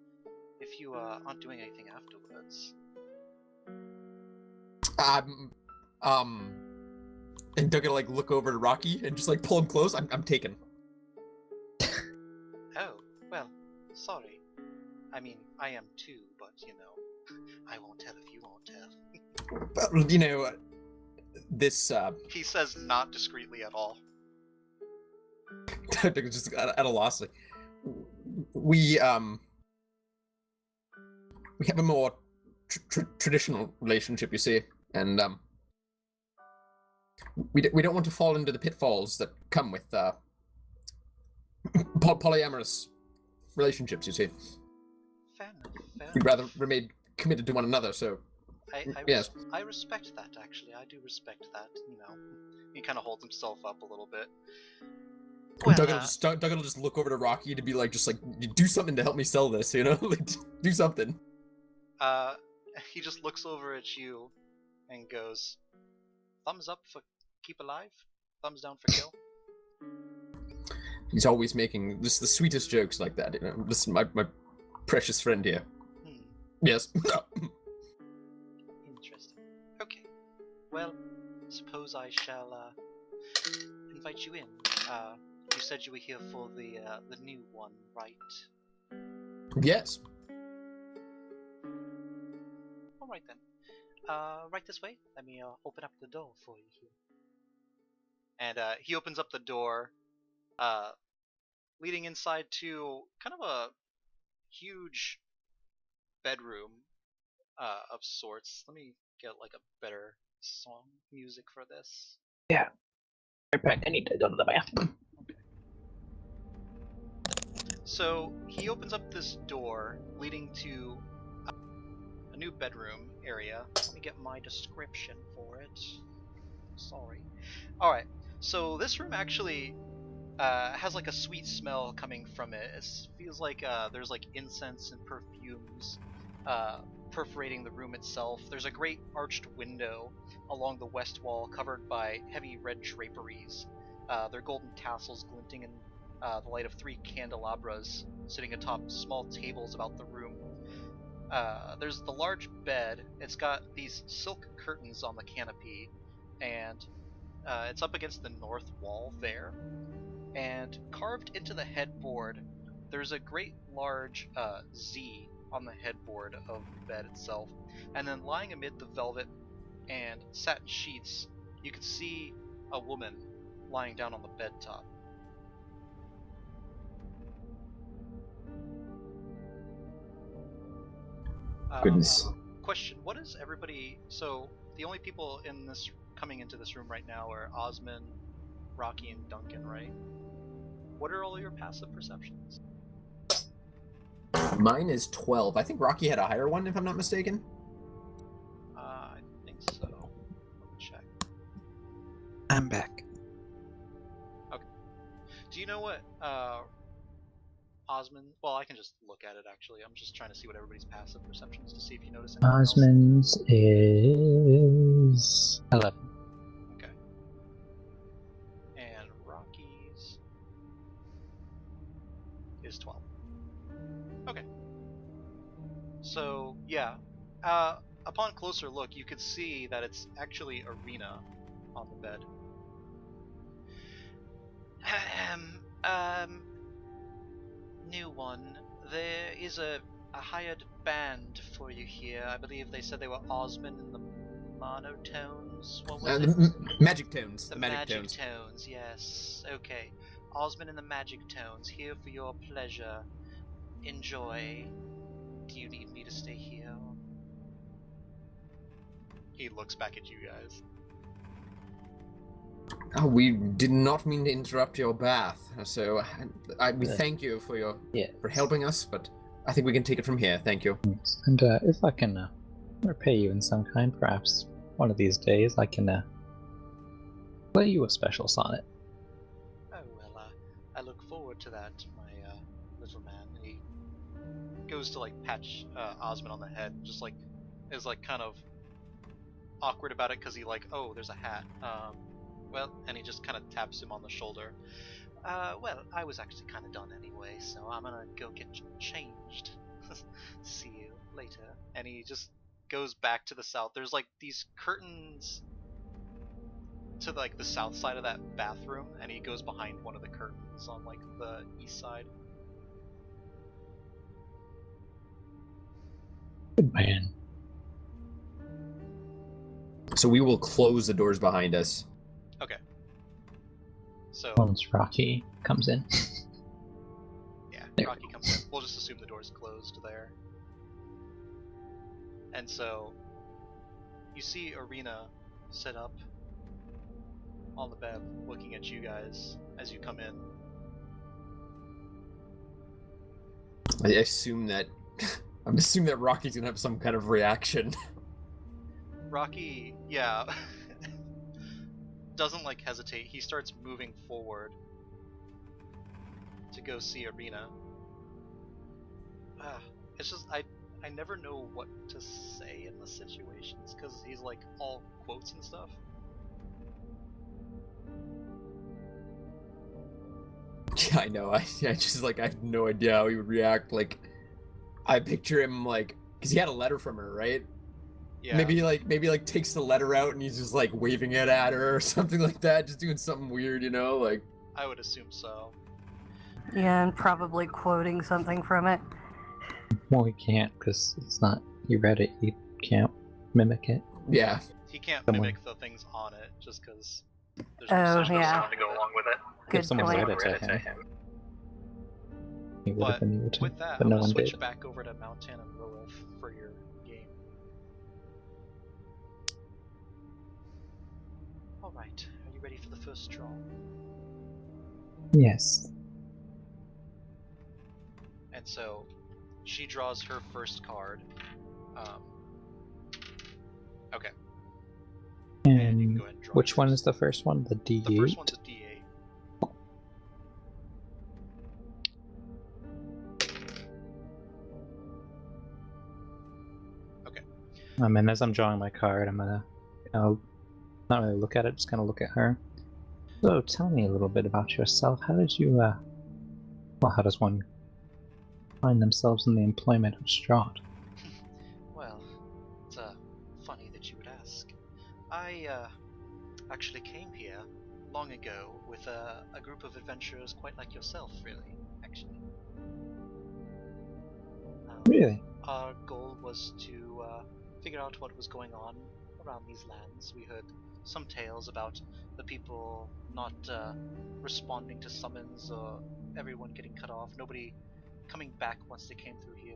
if you, aren't doing anything afterwards... And Doug gonna, like, look over to Rocky and just, like, pull him close. I'm taken. Oh, well, sorry. I mean, I am too, but, you know, I won't tell if you won't tell. Well, you know, this, He says not discreetly at all. Doug is just at a loss. Like, we have a more traditional relationship, you see, and, we don't want to fall into the pitfalls that come with polyamorous relationships, you see. Fair enough. We'd rather remain committed to one another, so... yes. I respect that, actually. I do respect that, you know. He kind of holds himself up a little bit. Well, Doug will just look over to Rocky to be like, just like, do something to help me sell this, you know? Like, do something. He just looks over at you and goes, thumbs up for keep alive, thumbs down for kill. He's always making the sweetest jokes like that, you know? This is my precious friend here. Yes. Interesting. Okay. Well, suppose I shall invite you in. You said you were here for the new one, right? Yes. All right then. Right this way. Let me open up the door for you here. And he opens up the door, leading inside to kind of a huge bedroom of sorts. Let me get like a better song music for this. Yeah. Right back. I need to go to the bathroom. So he opens up this door leading to a new bedroom area. Let me get my description for it. Sorry. Alright, so this room actually has like a sweet smell coming from it. It feels like there's like incense and perfumes perforating the room itself. There's a great arched window along the west wall covered by heavy red draperies. Their golden tassels glinting in the light of 3 candelabras sitting atop small tables about the room. There's the large bed. It's got these silk curtains on the canopy, and it's up against the north wall there. And carved into the headboard, there's a great large Z on the headboard of the bed itself. And then lying amid the velvet and satin sheets, you can see a woman lying down on the bed top. Goodness. Question: what is everybody? So the only people in this coming into this room right now are Osman, Rocky, and Duncan, right? What are all your passive perceptions? Mine is 12. I think Rocky had a higher one, if I'm not mistaken. I think so. Let me check. I'm back. Do you know what Osman? Well, I can just look at it actually. I'm just trying to see what everybody's passive perception is to see if you notice anything else. Osman's is 11. Okay. And Rocky's is 12. Okay. So yeah, upon closer look, you could see that it's actually Ireena on the bed. New one. There is a hired band for you here. I believe they said they were Osman and the monotones. What was it? The magic tones. The magic tones, yes. Okay. Osman and the magic tones, here for your pleasure. Enjoy. Do you need me to stay here? He looks back at you guys. Oh, we did not mean to interrupt your bath, so we thank you for for helping us, but I think we can take it from here. Thank you. Yes. And if I can repay you in some kind, perhaps one of these days I can play you a special sonnet. Oh, well, I look forward to that, my little man. And he goes to like patch Osman on the head, and just like is like kind of awkward about it because he like, oh, there's a hat. Well, and he just kind of taps him on the shoulder. Well, I was actually kind of done anyway, so I'm gonna go get changed. See you later. And he just goes back to the south. There's like these curtains to like the south side of that bathroom, and he goes behind one of the curtains on like the east side. Good man. So we will close the doors behind us. Okay. So Once Rocky comes in. yeah, There. Rocky comes in. We'll just assume the door's closed there. And so you see Ireena sit up on the bed looking at you guys as you come in. I assume that I'm assuming that Rocky's gonna have some kind of reaction. Rocky, yeah, doesn't like hesitate. He starts moving forward to go see Ireena. It's just I never know what to say in the situations because he's like all quotes and stuff. Yeah, I know. I just like I have no idea how he would react. Like, I picture him like because he had a letter from her, right? Yeah. Maybe like takes the letter out and he's just like waving it at her or something like that, just doing something weird, you know? Like I would assume so. Yeah, and probably quoting something from it. Well, he can't because it's not. You read it. You can't mimic it. yeah. He can't Someone- mimic the things on it just because there's Oh, no yeah. sound to go along with it. Good if someone point. read it to him, he would have But been able to. with that, but I'm no gonna one switch did. back over to Maoh'tann and Lilith for your game. Alright, are you ready for the first draw? Yes. And so she draws her first card. Okay. And you can And go ahead and draw which one yours. is the first one? The D8? The first one's a D8. Okay. And as I'm drawing my card, I'm gonna not really look at it, just kind of look at her. So, tell me a little bit about yourself. How did you, well, how does one find themselves in the employment of Strahd? Well, it's funny that you would ask. I actually came here long ago with a group of adventurers quite like yourself, really, actually. Really? Our goal was to figure out what was going on around these lands. We heard some tales about the people not responding to summons, or everyone getting cut off, nobody coming back once they came through here.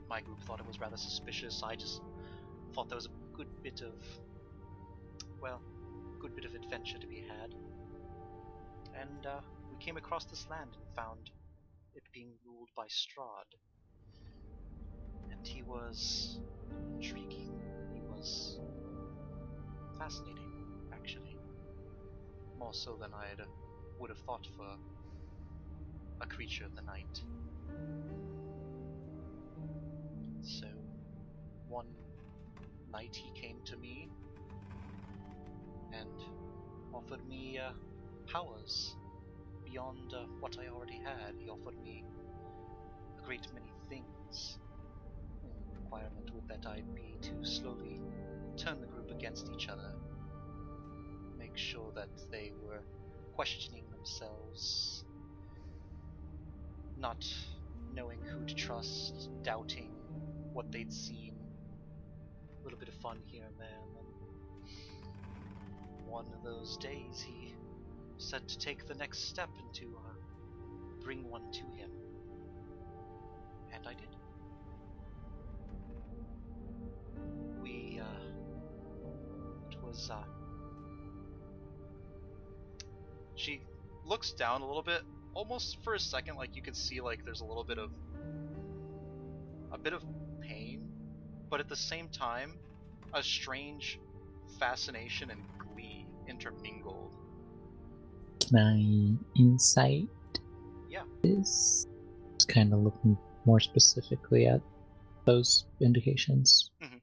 My group thought it was rather suspicious. I just thought there was a good bit of adventure to be had. And we came across this land and found it being ruled by Strahd. And he was intriguing. He was fascinating, actually. More so than I would have thought for a creature of the night. So, one night he came to me and offered me powers beyond what I already had. He offered me a great many things. And the requirement would that I be to slowly turn the group against each other. Make sure that they were questioning themselves, not knowing who to trust, doubting what they'd seen. A little bit of fun here and there, and then one of those days he said to take the next step and to bring one to him. And I did. It was, she looks down a little bit, almost for a second, like you could see like there's a bit of pain, but at the same time, a strange fascination and glee intermingled. My insight Yeah. is just kind of looking more specifically at those indications. Mm-hmm.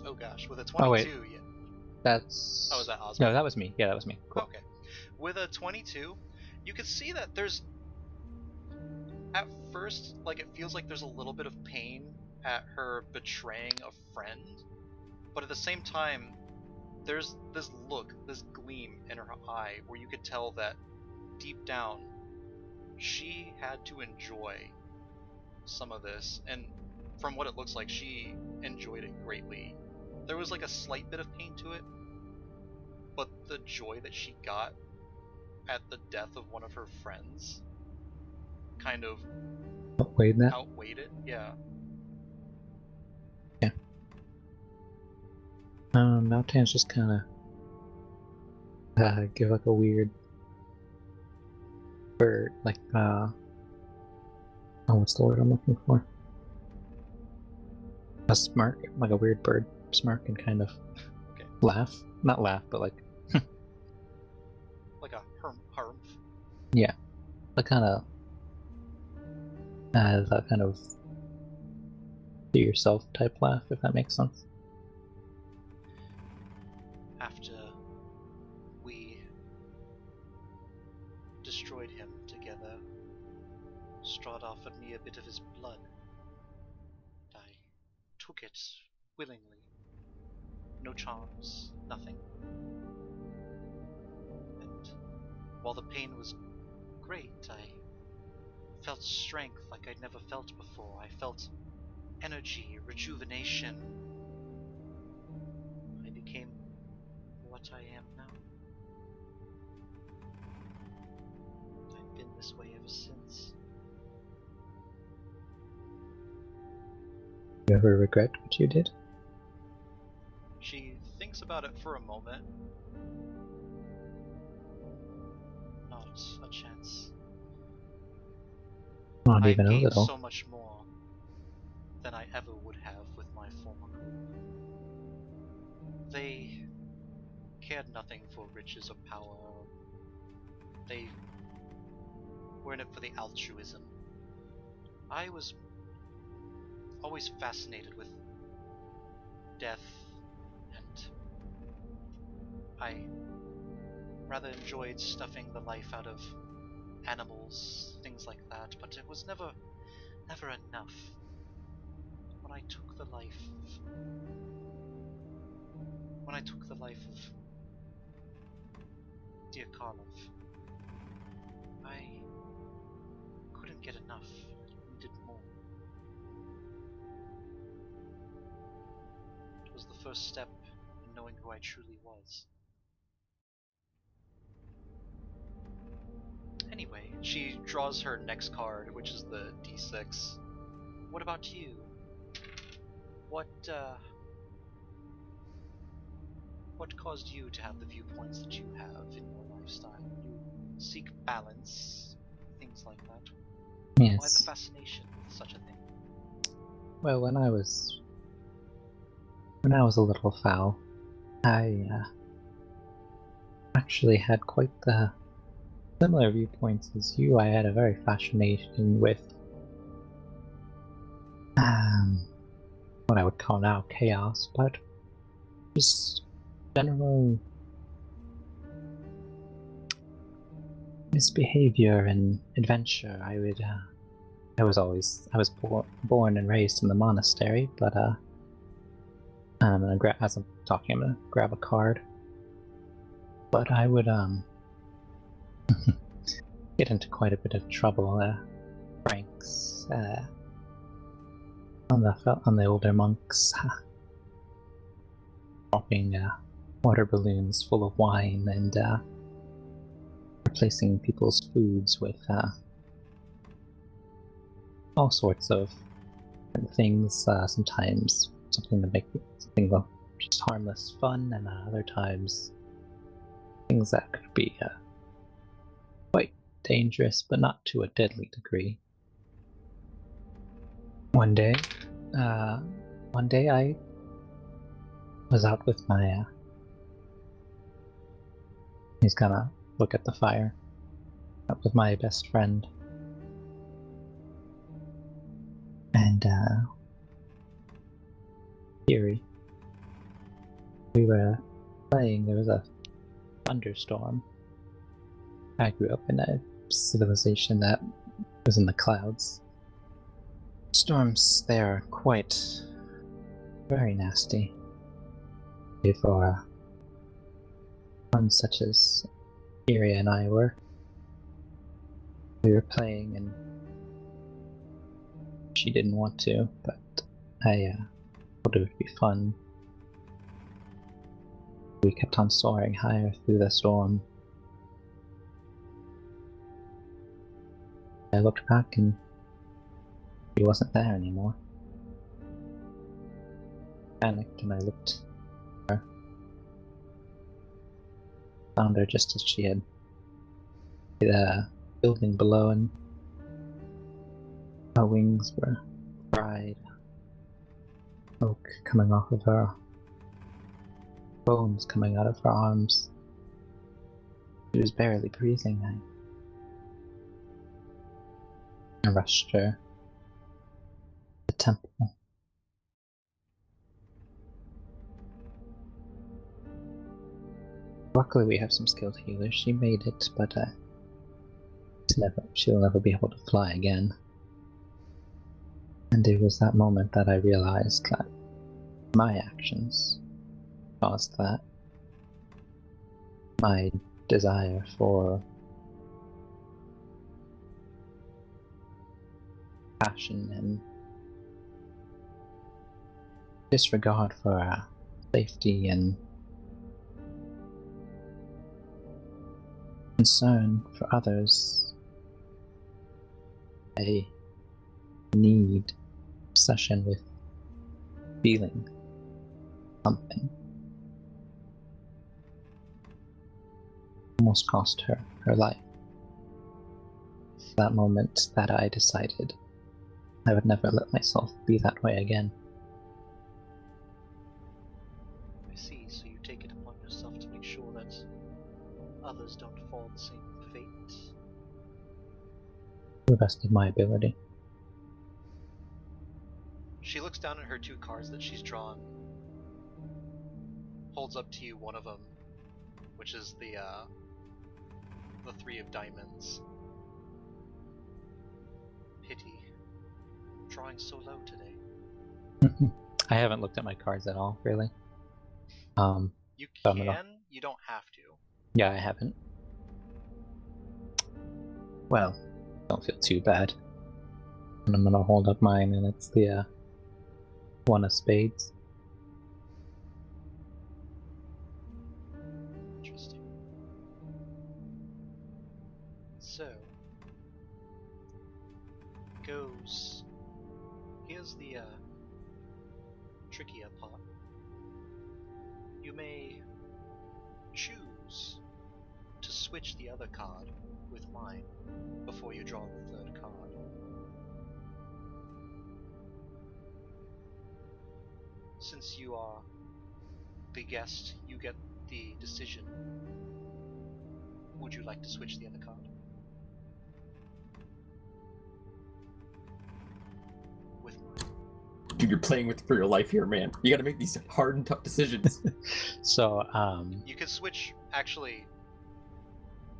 Oh gosh, with a 22, Oh wait, yeah. that's... Oh, is that Osmond? No, that was me. Yeah, that was me. Cool. Okay. With a 22, you can see that there's, at first, like it feels like there's a little bit of pain at her betraying a friend, but at the same time, there's this look, this gleam in her eye where you could tell that deep down, she had to enjoy some of this, and from what it looks like, she enjoyed it greatly. There was like a slight bit of pain to it, but the joy that she got at the death of one of her friends kind of Outweighed that? outweighed it. Yeah. Yeah. Maoh'tann's just kind of give like a weird bird, like oh, what's the word I'm looking for? A smirk, like a weird bird smirk, and kind of Okay. laugh. Not laugh, but like Like a harmf. yeah, like kind of that kind of to yourself type laugh, if that makes sense. After we destroyed him together, Strahd offered me a bit of his blood, and I took it willingly. No charms, nothing. And while the pain was great, I felt strength like I'd never felt before. I felt energy, rejuvenation. I became what I am now. I've been this way ever since. You ever regret what you did? She thinks about it for a moment. Not a chance. Not I even a gained little. so much more than I ever would have with my former group. They cared nothing for riches or power. They were in it for the altruism. I was always fascinated with death, and I rather enjoyed stuffing the life out of animals, things like that, but it was never enough. When I took the life of dear Karlov, I couldn't get enough. I needed more. It was the first step in knowing who I truly was. Anyway, she draws her next card, which is the D6. What about you? What caused you to have the viewpoints that you have in your lifestyle? You seek balance, things like that. Why the Yes. fascination with such a thing? Well, when I was a little fowl, I actually had quite the similar viewpoints as you. I had a very fascination with what I would call now chaos, but just general misbehavior and adventure. I was born and raised in the monastery, but as I'm talking, I'm gonna grab a card. But I would get into quite a bit of trouble. Pranks on the older monks, popping water balloons full of wine and replacing people's foods with all sorts of things. Sometimes something just harmless fun, and other times things that could be quite dangerous, but not to a deadly degree. One day I was out with my. He's gonna look at the fire. Out with my best friend, and Fury. We were playing. There was a thunderstorm. I grew up in a civilization that was in the clouds. Storms there are quite very nasty. For ones such as Ireena and I were. We were playing and she didn't want to, but I thought it would be fun. We kept on soaring higher through the storm. I looked back and she wasn't there anymore. I panicked and I looked at her. Found her just as she had hit a building below, and her wings were fried. Smoke coming off of her. Bones coming out of her arms. She was barely breathing. I rushed her to the temple. Luckily we have some skilled healers. She made it, but she'll never be able to fly again. And it was that moment that I realized that my actions caused that. My desire for passion and disregard for safety and concern for others. I need obsession with feeling something. Almost cost her her life. That moment that I decided I would never let myself be that way again. I see, so you take it upon yourself to make sure that others don't fall the same fate. To the best of my ability. She looks down at her 2 cards that she's drawn, holds up to you one of them, which is the 3 of diamonds. Pity. Drawing so low today. I haven't looked at my cards at all, really. You So can, you don't have to. Yeah, I haven't. Well, don't feel too bad. And I'm gonna hold up mine, and it's the 1 of spades. Interesting. So, goes. Here's the trickier part. You may choose to switch the other card with mine before you draw the 3rd card. Since you are the guest, you get the decision. Would you like to switch the other card? With mine. Dude, you're playing with for your life here, man. You gotta make these hard and tough decisions. So, You can switch, actually,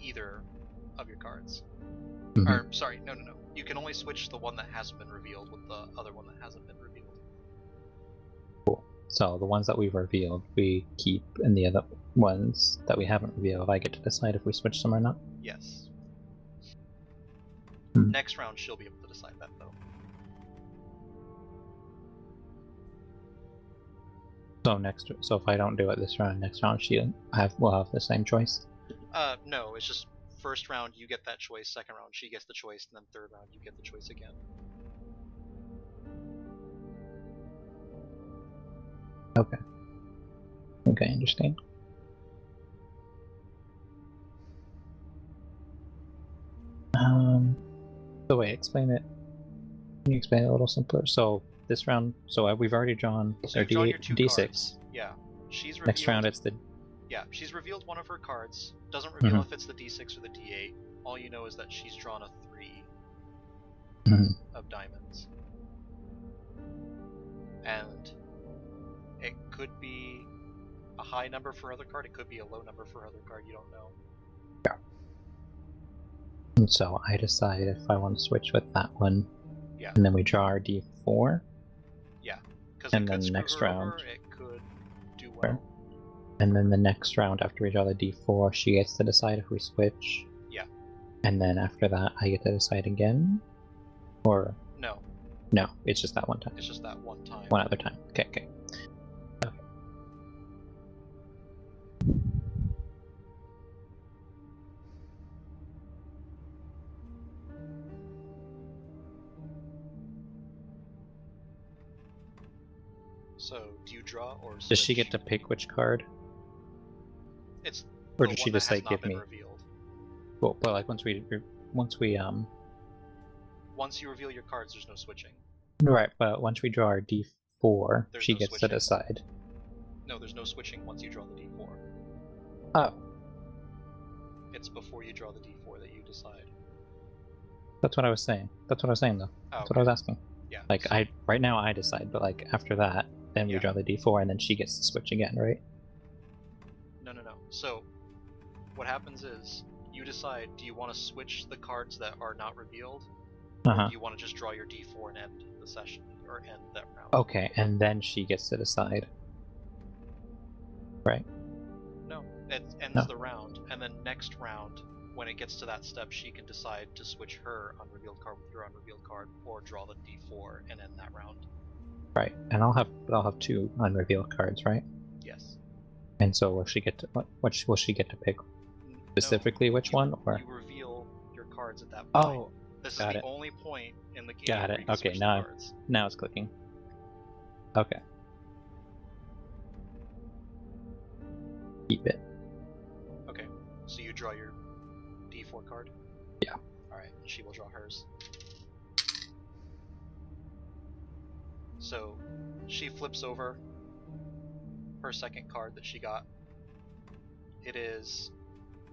either of your cards. Mhm. Or, sorry, no. You can only switch the one that hasn't been revealed with the other one that hasn't been revealed. So the ones that we've revealed, we keep, and the other ones that we haven't revealed, I get to decide if we switch them or not. Yes. Hmm. Next round, she'll be able to decide that, though. So if I don't do it this round, next round we'll have the same choice. No, it's just first round you get that choice, second round she gets the choice, and then third round you get the choice again. Okay. Okay, I understand. So wait, explain it. Can you explain it a little simpler? So this round, we've already drawn So our you've drawn D8 your 2 D6. cards. Yeah. She's revealed. Next round it's the Yeah, she's revealed one of her cards. Doesn't reveal Mhm. if it's the D6 or the D8. All you know is that she's drawn a 3 Mhm. of diamonds. And it could be a high number for her other card, it could be a low number for her other card, you don't know. And so I decide if I want to switch with that one. Yeah. And then we draw our D4. Yeah. Because it And could then screw next her round. over, it could do well. And then the next round, after we draw the D4, she gets to decide if we switch. Yeah. And then after that, I get to decide again? Or No, no, it's just that one time. it's just that one time. One other time. Okay. So, do you draw or switch? Does she get to pick which card? It's Or the does one she that just has say not give been me? revealed. Well, but like once we Once you reveal your cards, there's no switching. right, but once we draw our D4, There's she no gets switching. to decide. No, there's no switching once you draw the D4. Oh, It's before you draw the D4 that you decide. that's what I was saying. That's what I was saying though. Oh, That's what I was asking. Yeah. Like so- right now I decide, but like after that, then we Yeah. draw the D4 and then she gets to switch again, right? No. So, what happens is, you decide, do you want to switch the cards that are not revealed? Or do you want to just draw your D4 and end the session, or end that round? Okay, and then she gets to decide. Right? No, it ends No. the round, and then next round, when it gets to that step, she can decide to switch her unrevealed card with your unrevealed card, or draw the D4 and end that round. Right. And I'll have 2 unrevealed cards, right? Yes. And so will she get to which will she get to pick specifically which one, or? You reveal your cards at that point. Oh, This is got the it. only point in the game Got where it. you can Okay, switch now the cards. now it's clicking. Okay. keep it. Okay, so you draw your D4 card? Yeah. Alright, and she will draw hers. So, she flips over her second card that she got. It is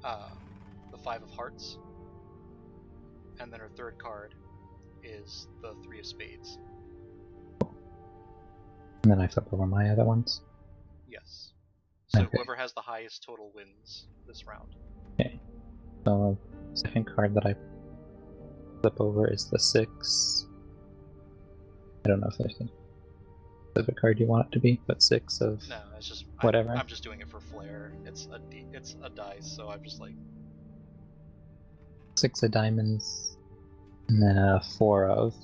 the 5 of Hearts. And then her third card is the 3 of Spades. And then I flip over my other ones. Yes. So Okay. whoever has the highest total wins this round. Okay. So the second card that I flip over is the 6. I don't know if there's a specific card you want it to be, but 6 of No, it's just whatever. I'm just doing it for flair. It's a dice, so I'm just like 6 of diamonds, and then a 4 of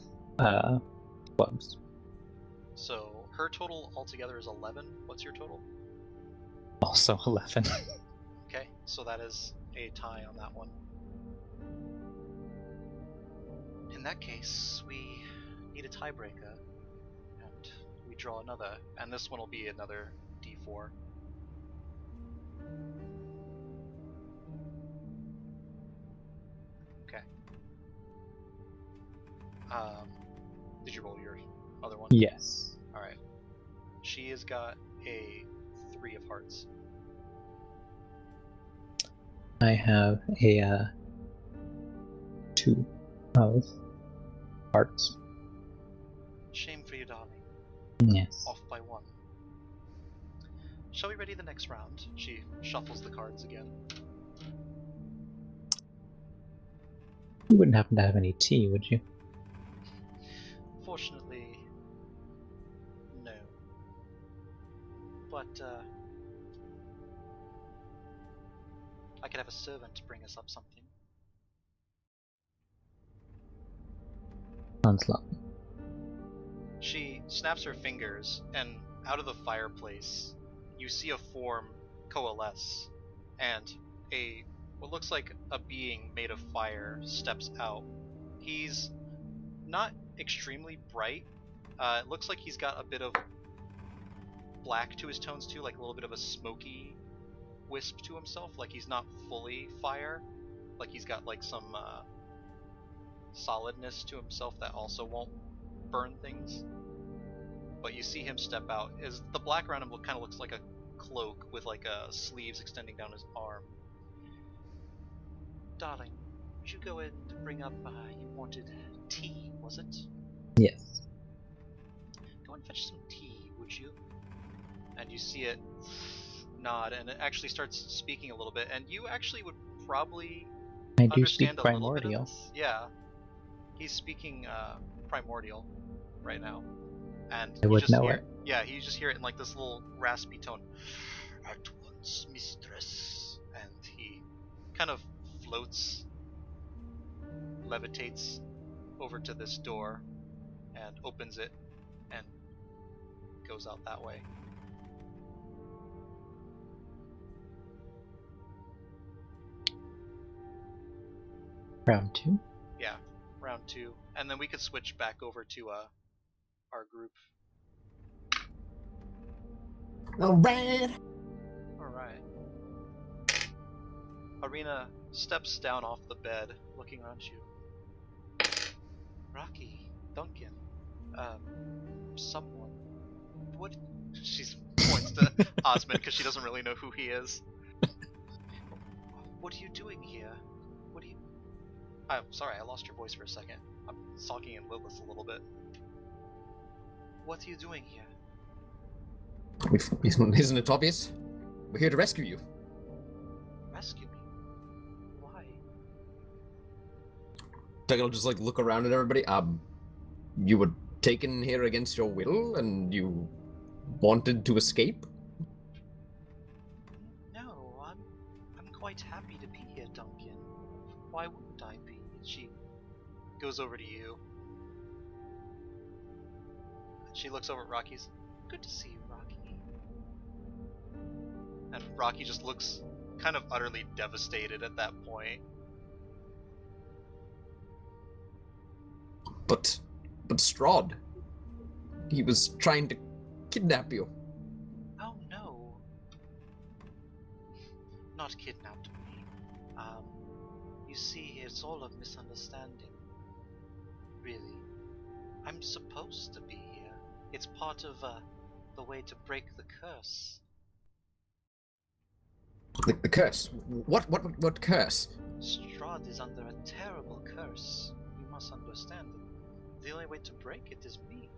clubs. so her total altogether is 11. What's your total? Also 11. Okay, so that is a tie on that one. In that case, we need a tiebreaker, and we draw another, and this one will be another D4. Okay. Did you roll your other one? Yes. Alright. She has got a 3 of Hearts. I have a 2 of hearts. Shame for you, darling. Yes. Off by 1. Shall we ready the next round? She shuffles the cards again. You wouldn't happen to have any tea, would you? Fortunately, no. But, I could have a servant to bring us up something. Sounds lovely. She snaps her fingers, and out of the fireplace, you see a form coalesce, and what looks like a being made of fire steps out. He's not extremely bright. It looks like he's got a bit of black to his tones too, like a little bit of a smoky wisp to himself. Like he's not fully fire. Like he's got like some solidness to himself that also won't burn things. But you see him step out. Is the black around him kind of looks like a cloak with like sleeves extending down his arm. Darling, would you go in and bring up? You wanted tea, was it? Yes. Go and fetch some tea, would you? And you see it nod, and it actually starts speaking a little bit. And you actually would probably I do understand speak a little bit of primordial. this. Yeah, he's speaking primordial right now, and I you would just know hear, it. yeah, you just hear it in like this little raspy tone. At once, mistress, and he kind of floats, levitates over to this door, and opens it, and goes out that way. Round 2? Yeah, round 2, and then we could switch back over to our group. Alright. Alright. Ireena steps down off the bed, looking around you. Rocky, Duncan, someone. What? She points to Osmond because she doesn't really know who he is. What are you doing here? What are you... I'm sorry, I lost your voice for a second. I'm talking in Lilith a little bit. What are you doing here? Isn't it obvious? We're here to rescue you. Rescue me? Why? Duncan will just like look around at everybody. You were taken here against your will, and you wanted to escape? No, I'm quite happy to be here, Duncan. Why wouldn't I be? She goes over to you. She looks over at Rocky's. Good to see you, Rocky. And Rocky just looks kind of utterly devastated at that point. But Strahd, he was trying to kidnap you. Oh no. not kidnapped me. You see, it's all a misunderstanding. Really. I'm supposed to be here. It's part of, the way to break the curse. The curse? What curse? Strahd is under a terrible curse. You must understand it. The only way to break it is me.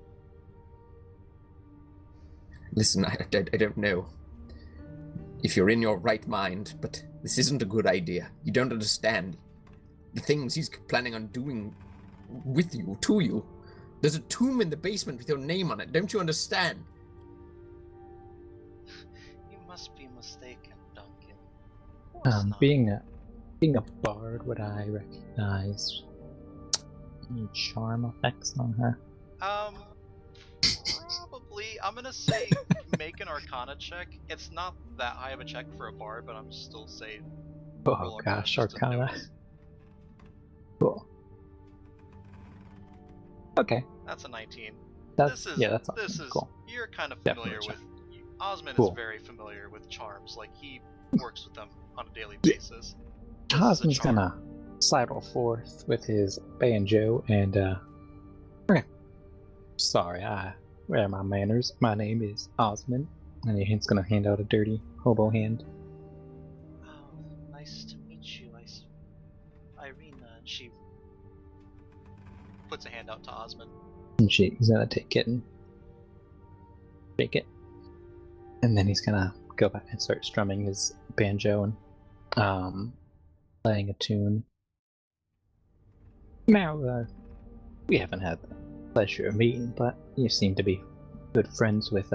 Listen, I don't know if you're in your right mind, but this isn't a good idea. You don't understand the things he's planning on doing with you, to you. There's a tomb in the basement with your name on it. Don't you understand? You must be mistaken, Duncan. Of course not. Being a bard, would I recognize any charm effects on her? Probably. I'm gonna say make an Arcana check. It's not that high of a check for a bard, but I'm still saying. Oh gosh, Arcana. Cool. Okay. That's a 19. That's this is cool. You're kind of Definitely familiar with. Osmond cool. is very familiar with charms. Like he works with them on a daily basis. Osmond's gonna sidle forth with his banjo and okay. Sorry, where are my manners? My name is Osmond, and he's gonna hand out a dirty hobo hand. Oh, nice to meet you, Ireena. And she puts a hand out to Osmond. And she's gonna take it and shake it. And then he's gonna go back and start strumming his banjo and playing a tune. Now, we haven't had the pleasure of meeting, but you seem to be good friends with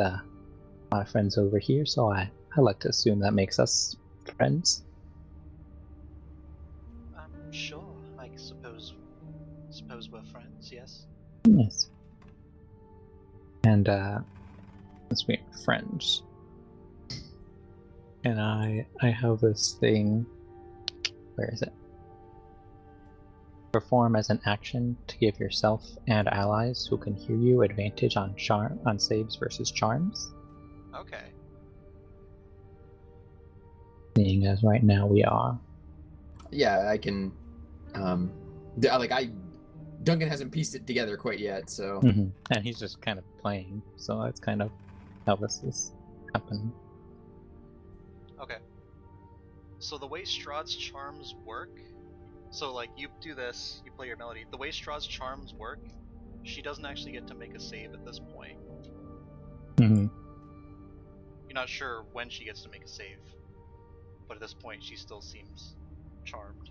my friends over here, so I like to assume that makes us friends. Sure. I suppose we're friends. Yes. Yes. And since we're friends, and I have this thing. Where is it? Perform as an action to give yourself and allies who can hear you advantage on saves versus charms. Okay. Seeing as right now we are. Yeah, I can. Duncan hasn't pieced it together quite yet, so. Mm-hmm. And he's just kind of playing, so that's kind of how this is happening. Okay. So the way Strahd's charms work, so like you do this, you play your melody. The way Strahd's charms work, she doesn't actually get to make a save at this point. Mm-hmm. You're not sure when she gets to make a save, but at this point she still seems charmed.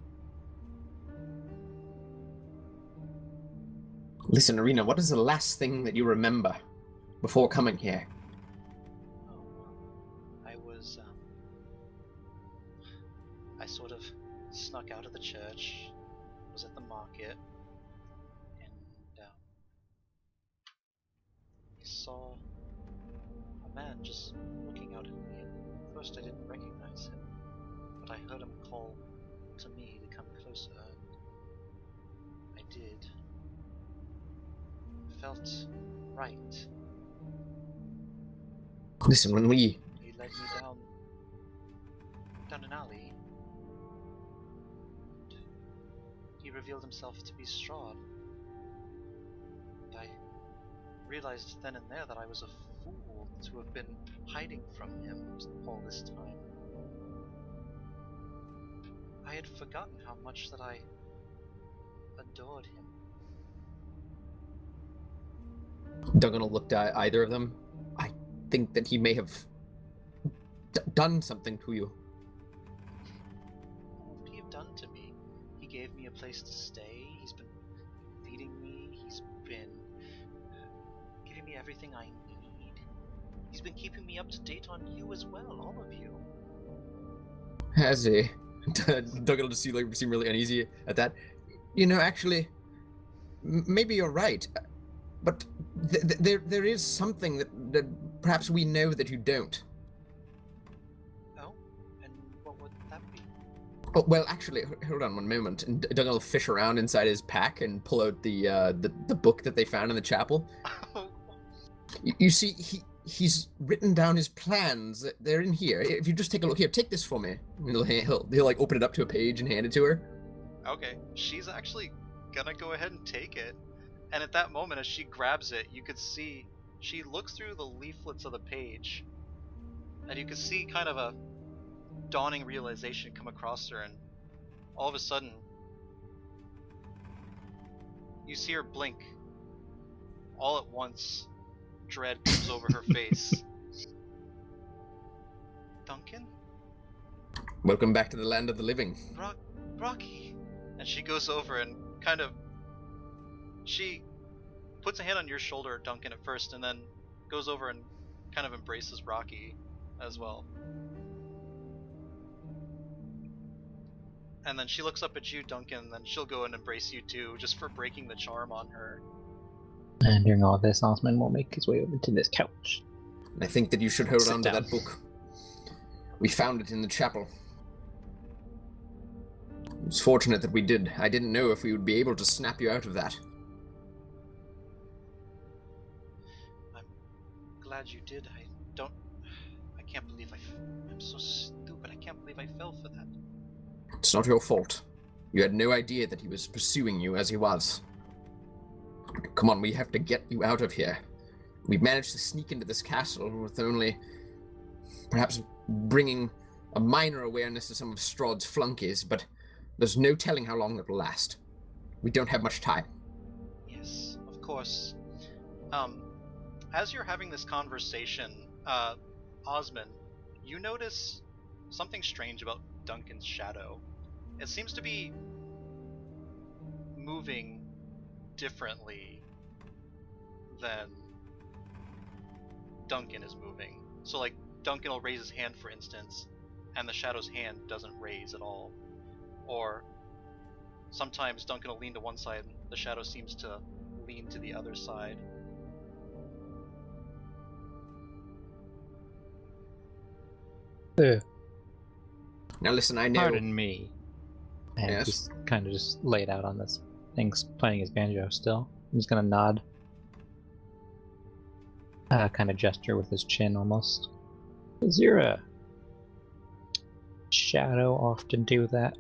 Listen, Ireena, what is the last thing that you remember before coming here? I sort of snuck out of the church, was at the market, and I saw a man just looking out at me, and at first I didn't recognize him, but I heard him call to me to come closer, and I did. It felt right. Listen, when He led me down an alley. He revealed himself to be Strahd. And I realized then and there that I was a fool to have been hiding from him all this time. I had forgotten how much that I adored him. Duncan looked at either of them. I think that he may have done something to you. What would he have done to me? He gave me a place to stay, he's been feeding me, he's been giving me everything I need. He's been keeping me up to date on you as well, all of you. Has he? Duncan will just seem really uneasy at that. You know, actually, maybe you're right. But there is something that perhaps we know that you don't. Oh? And what would that be? Oh, well, actually, hold on one moment. And Duncan will fish around inside his pack and pull out the book that they found in the chapel. You see, he's written down his plans. They're in here. If you just take a look here, take this for me. And he'll like open it up to a page and hand it to her. Okay, she's actually gonna go ahead and take it. And at that moment, as she grabs it, you could see she looks through the leaflets of the page, and you could see kind of a dawning realization come across her, and all of a sudden, you see her blink. All at once, dread comes over her face. Duncan? Welcome back to the land of the living. Rocky! And she goes over and kind of... She puts a hand on your shoulder, Duncan, at first, and then goes over and kind of embraces Rocky as well. And then she looks up at you, Duncan, and then she'll go and embrace you too, just for breaking the charm on her. And during all this, Osman will make his way over to this couch. I think that you should hold Sit on down. to that book. We found it in the chapel. It's fortunate that we did. I didn't know if we would be able to snap you out of that. I'm glad you did. I can't believe I'm so stupid. I can't believe I fell for that. It's not your fault. You had no idea that he was pursuing you as he was. Come on, we have to get you out of here. We've managed to sneak into this castle with only perhaps bringing a minor awareness to some of Strahd's flunkies, but there's no telling how long that will last. We don't have much time. Yes, of course. As you're having this conversation, Osman, you notice something strange about Duncan's shadow. It seems to be moving differently than Duncan is moving. So, like, Duncan will raise his hand, for instance, and the shadow's hand doesn't raise at all. Or sometimes Duncan will lean to one side and the shadow seems to lean to the other side. Now listen, I know... Pardon me. And Yes? he's kind of just laid out on this thing, playing his banjo still. He's gonna nod. Kind of gesture with his chin almost. Does your shadow often do that?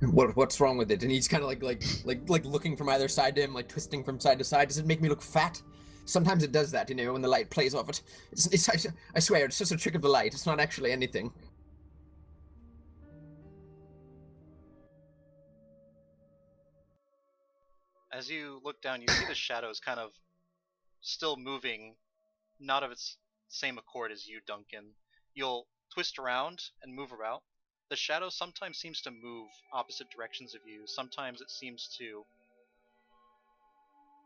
What's wrong with it? And he's kind of like looking from either side to him, like twisting from side to side. Does it make me look fat? Sometimes it does that, you know, when the light plays off it. I swear, it's just a trick of the light. It's not actually anything. As you look down, you see the shadows kind of still moving, not of its same accord as you, Duncan. You'll twist around and move about. The shadow sometimes seems to move opposite directions of you. Sometimes it seems to...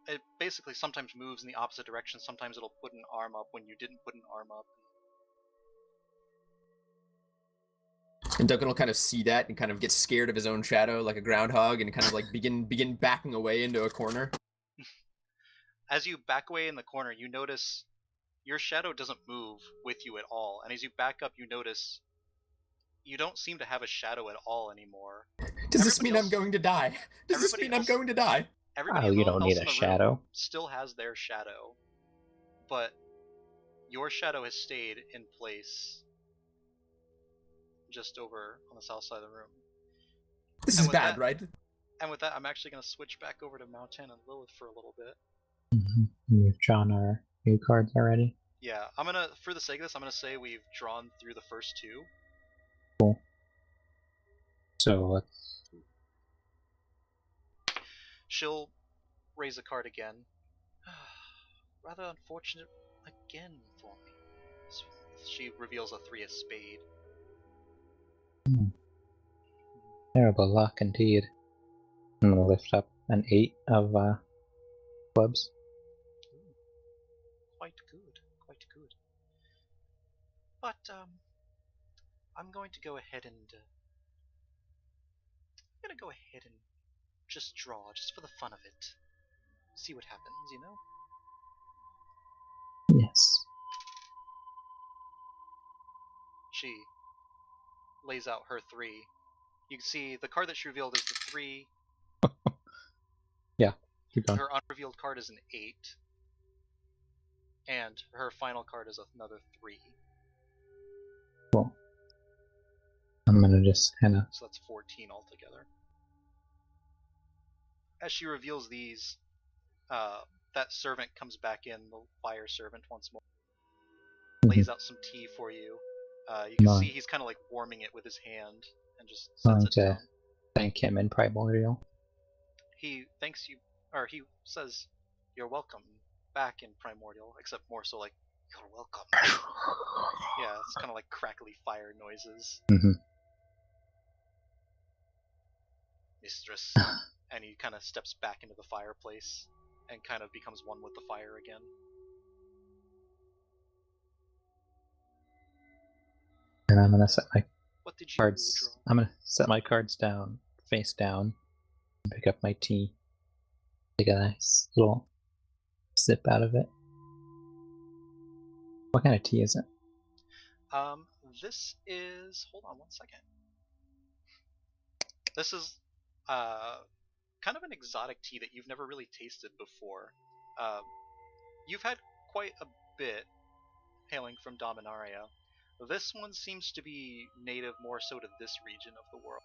It basically sometimes moves in the opposite direction. Sometimes it'll put an arm up when you didn't put an arm up. And Duncan will kind of see that and kind of get scared of his own shadow like a groundhog and kind of like begin backing away into a corner. As you back away in the corner, you notice your shadow doesn't move with you at all. And as you back up, you notice you don't seem to have a shadow at all anymore. Does this mean I'm going to die? Does this mean I'm going to die? Everybody you don't else need in a the shadow. room still has their shadow, but your shadow has stayed in place just over on the south side of the room. This And is with bad, that- right? And with that, I'm actually going to switch back over to Maoh'tann and Lilith for a little bit. We've drawn our new cards already. Yeah, I'm gonna, for the sake of this, I'm gonna say we've drawn through the first two. Cool. So let's... She'll raise a card again. Rather unfortunate again for me. She reveals a 3 of spade. Terrible luck indeed. I'm gonna lift up an 8 of clubs. Quite good, quite good. But I'm going to go ahead and just draw, just for the fun of it. See what happens, you know? Yes. She lays out her 3. You can see the card that she revealed is the 3. Yeah, keep going. Her unrevealed card is an 8. And her final card is another 3. Cool. I'm gonna just kind of. So that's 14 altogether. As she reveals these, that servant comes back in, the fire servant once more. Lays out some tea for you. You can see he's kind of like warming it with his hand and just sets it down. Thank him in Primordial. He thanks you, or he says, "You're welcome back in Primordial," except more so like, "You're welcome." Yeah, it's kind of like crackly fire noises. Mm-hmm. Mistress. And he kind of steps back into the fireplace and kind of becomes one with the fire again. And I'm gonna set my What did you cards. draw? I'm gonna set my cards down, face down, and pick up my tea. Take a nice little sip out of it. What kind of tea is it? This is. Hold on one second. This is kind of an exotic tea that you've never really tasted before. You've had quite a bit hailing from Dominaria. This one seems to be native more so to this region of the world.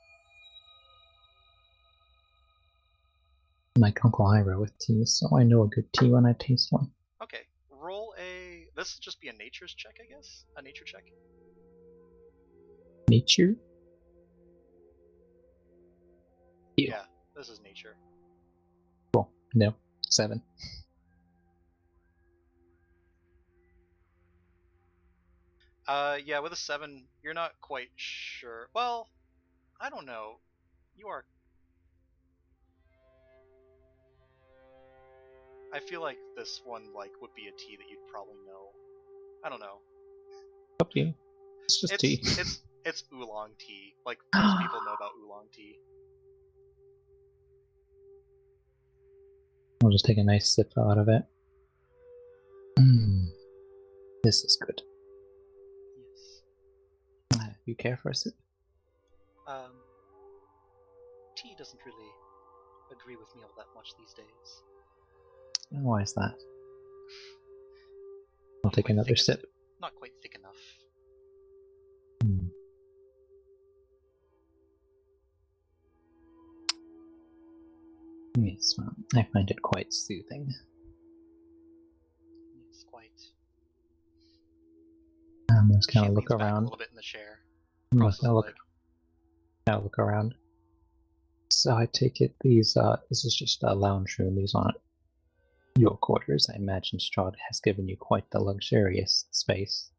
My Uncle Ira with tea, so I know a good tea when I taste one. Okay, roll a. This would just be a nature's check, I guess? A nature check? Nature? Ew. Yeah, this is nature. Cool. No. 7. Yeah, with a 7, you're not quite sure. Well, I don't know. You are. I feel like this one would be a tea that you'd probably know. I don't know. Up to you. It's just tea. It's oolong tea. Like most people know about oolong tea. I'll just take a nice sip out of it. This is good. Yes. You care for a sip? Tea doesn't really agree with me all that much these days. Why is that? I'll take another sip. Not quite thick enough. Yes, well, I find it quite soothing. It's quite. I'm just kind of look back around. A little bit in the chair. Look around. So I take it this is just a lounge room. These aren't your quarters. I imagine Strahd has given you quite the luxurious space.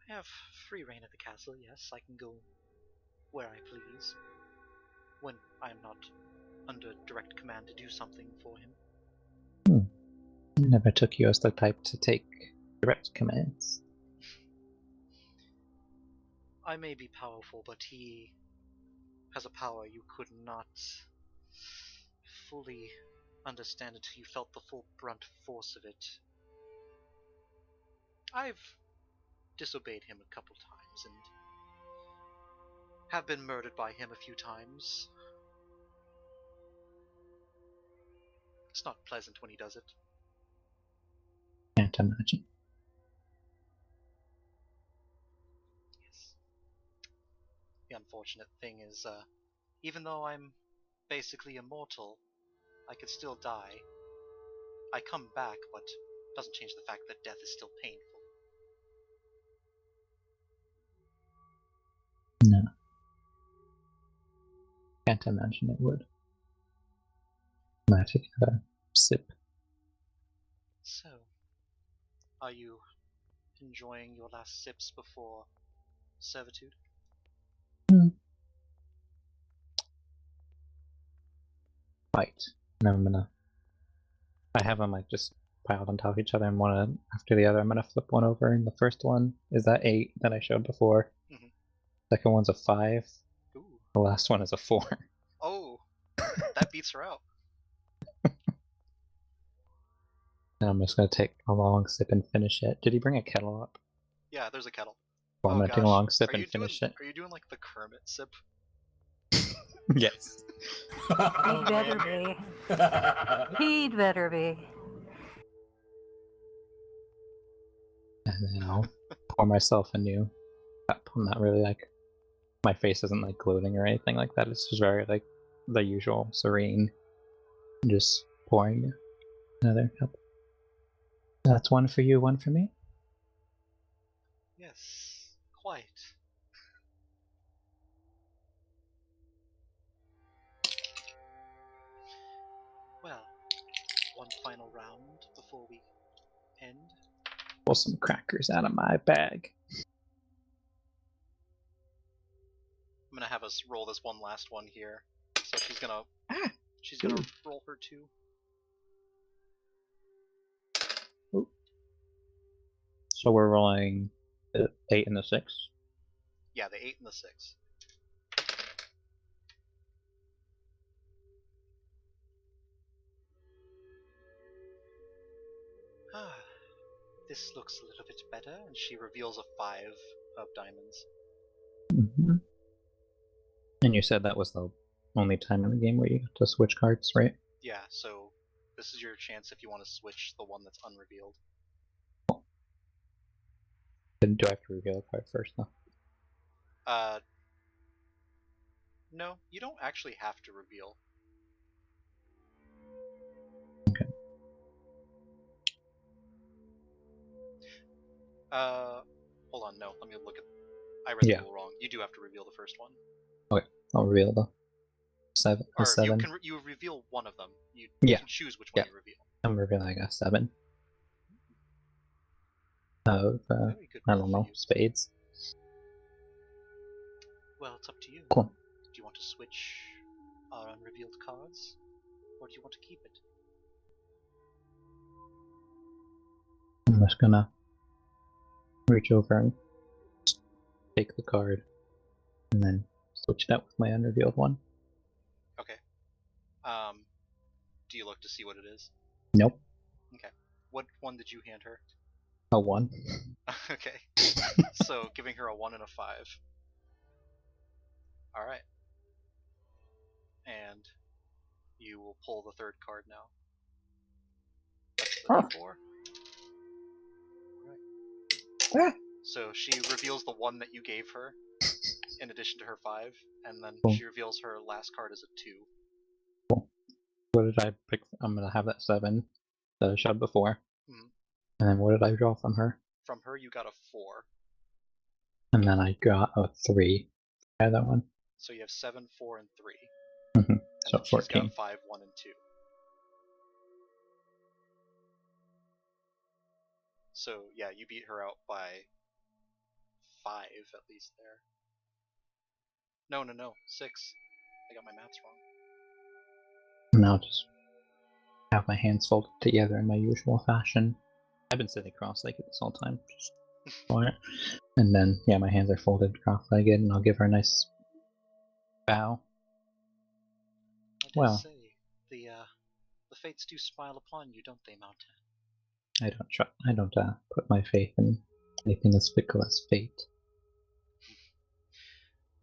I have free reign at the castle, yes. I can go where I please. When I am not under direct command to do something for him. I never took you as the type to take direct commands. I may be powerful, but he has a power you could not fully understand until you felt the full brunt force of it. I've disobeyed him a couple times and have been murdered by him a few times. It's not pleasant when he does it. Can't imagine. Yes. The unfortunate thing is, even though I'm basically immortal, I could still die. I come back, but it doesn't change the fact that death is still painful. No. Can't imagine it would. I'm gonna take a sip. So, are you enjoying your last sips before servitude? Right. And I have them just piled on top of each other, and one after the other. I'm gonna flip one over, and the first one is that 8 that I showed before. Mm-hmm. Second one's a 5. Ooh. The last one is a 4. Oh, that beats her out. And I'm just gonna take a long sip and finish it. Did he bring a kettle up? Yeah, there's a kettle. Well, I'm gonna take a long sip and finish it. Are you doing like the Kermit sip? Yes. He'd better be. He'd better be. And then I'll pour myself a new cup. I'm not really like, my face isn't like gloating or anything like that. It's just very like the usual serene. Just pouring another cup. That's one for you, one for me. Yes, quite. Well, one final round before we end. Pull some crackers out of my bag. I'm gonna have us roll this one last one here. So she's gonna Ooh. roll her 2. Ooh. So we're rolling the 8 and the 6. Yeah, the 8 and the 6. This looks a little bit better, and she reveals a 5 of diamonds. Mm-hmm. And you said that was the only time in the game where you get to switch cards, right? Yeah, so this is your chance if you want to switch the one that's unrevealed. Then do I have to reveal a card first, though? No, you don't actually have to reveal. Okay. Hold on, no, let me look at... I read the Yeah. rule wrong. You do have to reveal the first one. Okay, I'll reveal the 7. Or The 7. you reveal one of them. You Yeah. can choose which one Yeah. you reveal. I'm revealing a 7. Of, Very good I roll don't for know, you. spades. Well, it's up to you. Cool. Do you want to switch our unrevealed cards? Or do you want to keep it? I'm just gonna reach over and take the card, and then switch it out with my unrevealed one. Okay. Do you look to see what it is? Nope. Okay. What one did you hand her? A 1. Okay. So, giving her a 1 and a 5. Alright. And you will pull the third card now. That's the D4. Alright. So she reveals the 1 that you gave her, in addition to her 5, and then Cool. she reveals her last card as a 2. What did I pick? I'm gonna have that 7 that I showed before. Mhm. And then what did I draw from her? From her, you got a 4. And then I got a 3. Yeah, that one. So you have 7, 4, and 3. Mm-hmm. And So then she's 14. got 5, 1, and 2. So yeah, you beat her out by 5 at least there. No, 6. I got my maths wrong. And I'll just have my hands folded together in my usual fashion. I've been sitting cross-legged this whole time. Just quiet. And then, yeah, my hands are folded cross-legged, and I'll give her a nice bow. I dare Well, say, the fates do smile upon you, don't they, Maoh'tann? I don't put my faith in anything as fickle as fate.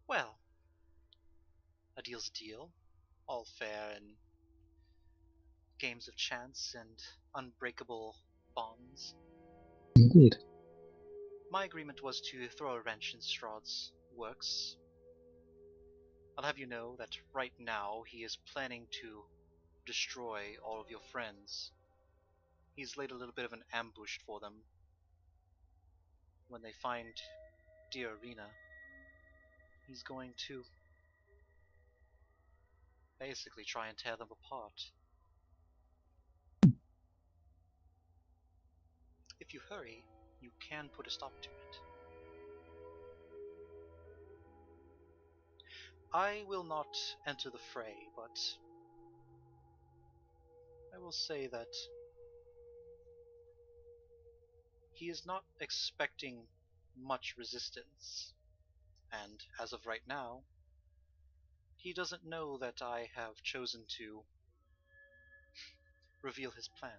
Well, a deal's a deal. All fair in games of chance and unbreakable bonds. Indeed. My agreement was to throw a wrench in Strahd's works. I'll have you know that right now he is planning to destroy all of your friends. He's laid a little bit of an ambush for them. When they find dear Ireena, he's going to basically try and tear them apart. If you hurry, you can put a stop to it. I will not enter the fray, but I will say that he is not expecting much resistance, and as of right now, he doesn't know that I have chosen to reveal his plans.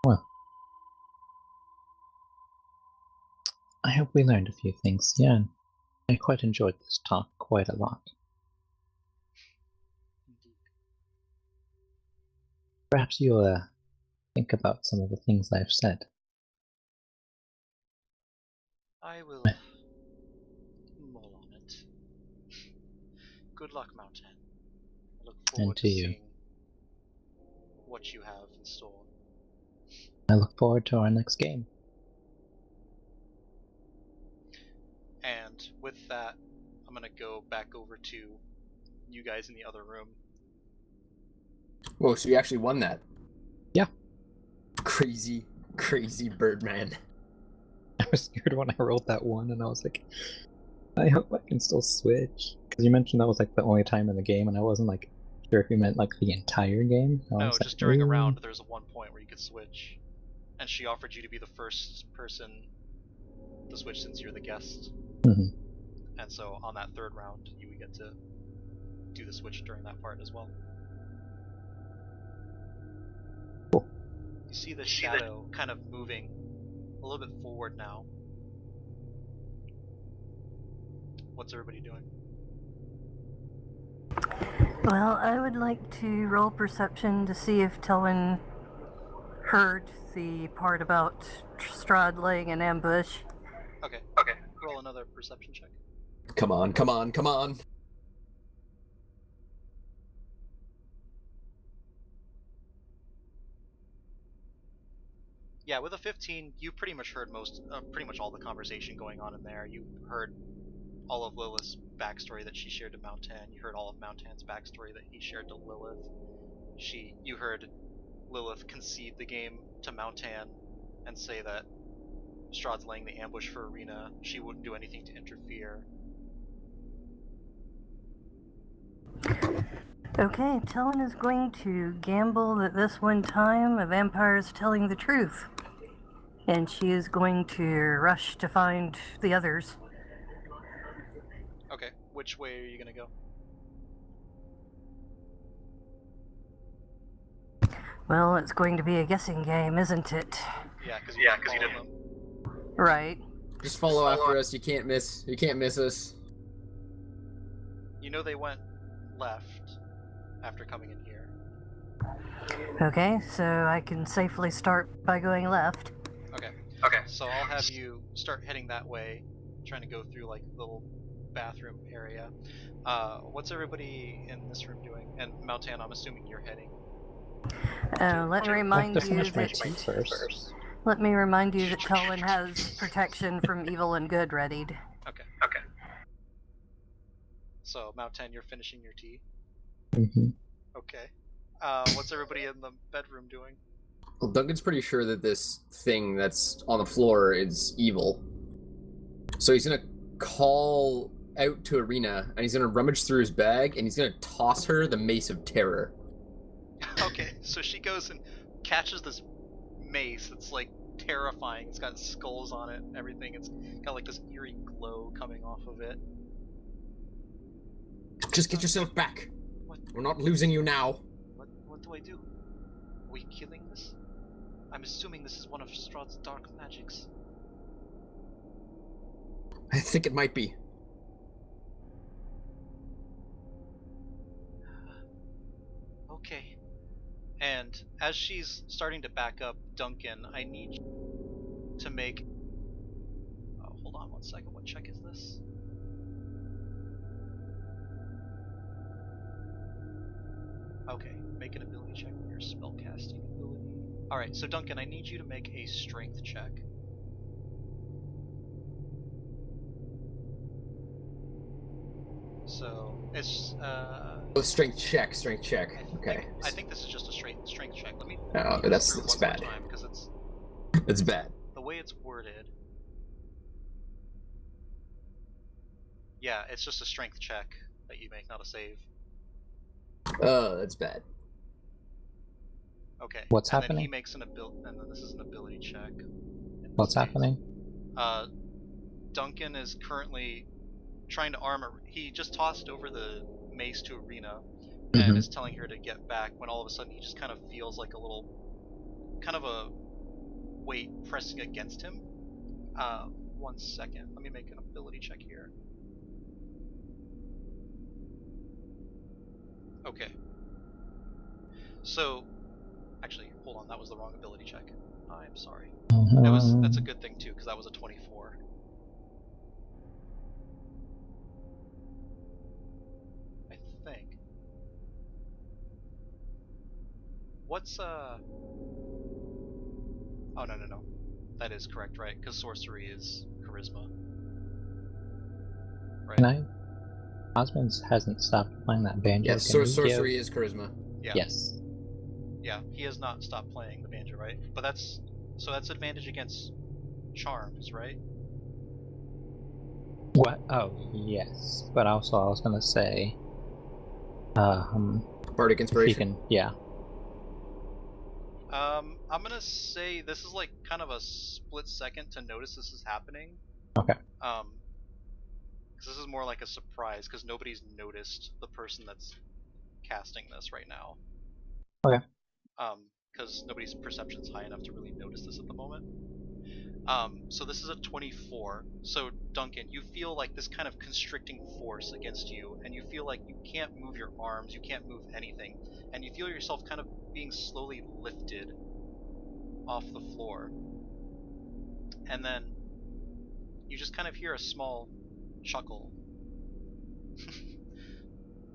Well, I hope we learned a few things, yeah, and I quite enjoyed this talk quite a lot. Indeed. Perhaps you'll think about some of the things I've said. I will mull on it. Good luck, Maoh'tann. I look forward to to you. seeing what you have in store. I look forward to our next game. And with that, I'm gonna go back over to you guys in the other room. Whoa, so you actually won that? Yeah. Crazy, crazy Birdman. I was scared when I rolled that 1, and I was like, I hope I can still switch. Because you mentioned that was like the only time in the game, and I wasn't like sure if you meant like the entire game. I No, was just like, during a "Ooh." round, there's one point where you could switch. And she offered you to be the first person to switch since you're the guest. Mhm. And so on that third round, you would get to do the switch during that part as well. Cool. You see the shadow kind of moving a little bit forward now. What's everybody doing? Well, I would like to roll perception to see if Telwyn heard the part about Strahd laying in ambush. Okay. Roll another perception check. Come on, come on, come on. Yeah, with a 15, you pretty much heard pretty much all the conversation going on in there. You heard all of Lilith's backstory that she shared to Maoh'tann. You heard all of Maoh'tann's backstory that he shared to Lilith. You heard Lilith concede the game to Maoh'tann and say that Strahd's laying the ambush for Ireena. She wouldn't do anything to interfere. Okay, Telwyn is going to gamble that this one time a vampire is telling the truth. And she is going to rush to find the others. Okay, which way are you gonna go? Well, it's going to be a guessing game, isn't it? Yeah, because you didn't follow them. Right. Just follow after us. You can't miss. You can't miss us. You know they went left after coming in here. Okay, so I can safely start by going left. Okay. So I'll have you start heading that way, trying to go through like the little bathroom area. What's everybody in this room doing? And Maoh'tann, I'm assuming you're heading. Let me I remind have to you finish my that tea first. let me remind you that Telwyn has protection from evil and good readied. Okay. So Maoh'tann, you're finishing your tea. Mm-hmm. Okay. What's everybody in the bedroom doing? Well, Duncan's pretty sure that this thing that's on the floor is evil. So he's gonna call out to Ireena, and he's gonna rummage through his bag, and he's gonna toss her the Mace of Terror. Okay, so she goes and catches this mace that's like terrifying. It's got skulls on it and everything. It's got like this eerie glow coming off of it. Just get yourself back. What? We're not losing you now. What do I do? Are we killing this? I'm assuming this is one of Strahd's dark magics. I think it might be. Okay. And as she's starting to back up Duncan, I need you to make... Oh, hold on one second. What check is this? Okay, make an ability check with your spellcasting ability. Alright, so Duncan, I need you to make a strength check. So, it's, Oh, strength check. Okay. I think this is just a strength check. Let me Oh, read this that's through one bad. more time, because it's... That's bad. The way it's worded... Yeah, it's just a strength check that you make, not a save. Oh, that's bad. Okay. What's and happening? Then he makes an ability, and then this is an ability check. What's happening? Duncan is currently trying to armor. He just tossed over the mace to Ireena, and is telling her to get back. When all of a sudden he just kind of feels like a little, kind of a weight pressing against him. 1 second. Let me make an ability check here. Okay. So Actually, hold on, that was the wrong ability check. I'm sorry. Uh-huh. That's a good thing too, because that was a 24. I think. What's Oh no. That is correct, right? Because sorcery is charisma. Right? Can I? Osmond hasn't stopped playing that banjo. Yes, Can you sorcery give... is charisma. Yeah. Yes. Yeah, he has not stopped playing the banjo, right? But that's advantage against charms, right? What? Oh, yes. But also, I was gonna say, Bardic if you inspiration. can, yeah. I'm gonna say this is like kind of a split second to notice this is happening. Okay. Because this is more like a surprise, because nobody's noticed the person that's casting this right now. Okay. Because nobody's perception's high enough to really notice this at the moment. So this is a 24. So Duncan, you feel like this kind of constricting force against you, and you feel like you can't move your arms, you can't move anything, and you feel yourself kind of being slowly lifted off the floor. And then you just kind of hear a small chuckle.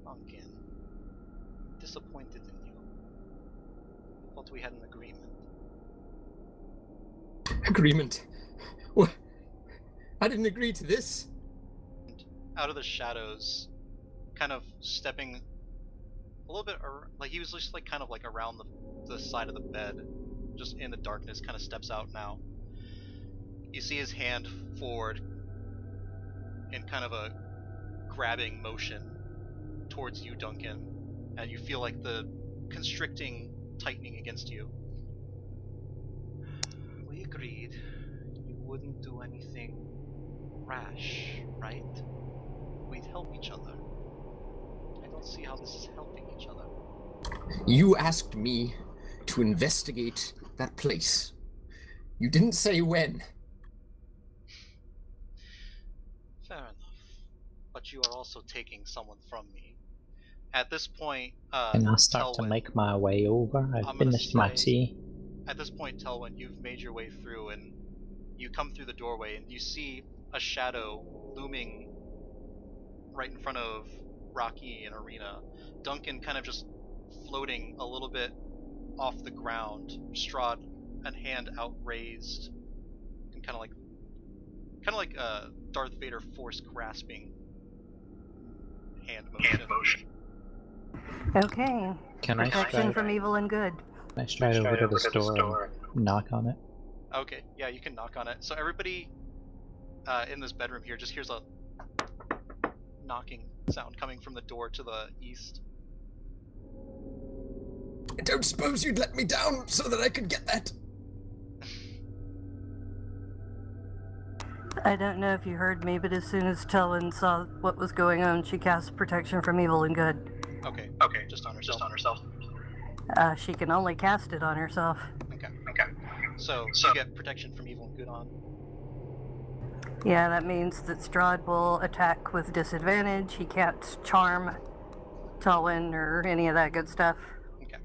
Duncan, I'm disappointed in you. I thought we had an agreement. Agreement. What? I didn't agree to this. Out of the shadows, kind of stepping a little bit, like he was just like kind of like around the side of the bed, just in the darkness, kind of steps out now. You see his hand forward in kind of a grabbing motion towards you, Duncan, and you feel like the constricting tightening against you. We agreed you wouldn't do anything rash, right? We'd help each other. I don't see how this is helping each other. You asked me to investigate that place. You didn't say when. Fair enough. But you are also taking someone from me. At this point, And I'll start to Telwyn, make my way over. I've I'm gonna finished my say- tea. At this point, Telwyn, you've made your way through, and you come through the doorway, and you see a shadow looming right in front of Rocky and Ireena. Duncan kind of just floating a little bit off the ground. Strahd, a hand outraised, and kind of like Darth Vader force grasping hand motion. Okay. Can I Protection stride? from evil and good. Can I stride over to this door and knock on it? Okay, yeah, you can knock on it. So everybody in this bedroom here just hears a knocking sound coming from the door to the east. I don't suppose you'd let me down so that I could get that. I don't know if you heard me, but as soon as Telwyn saw what was going on, she cast protection from evil and good. Okay, just on herself. She can only cast it on herself. Okay. So you get protection from evil and good on. Yeah, that means that Strahd will attack with disadvantage. He can't charm Telwyn or any of that good stuff. Okay.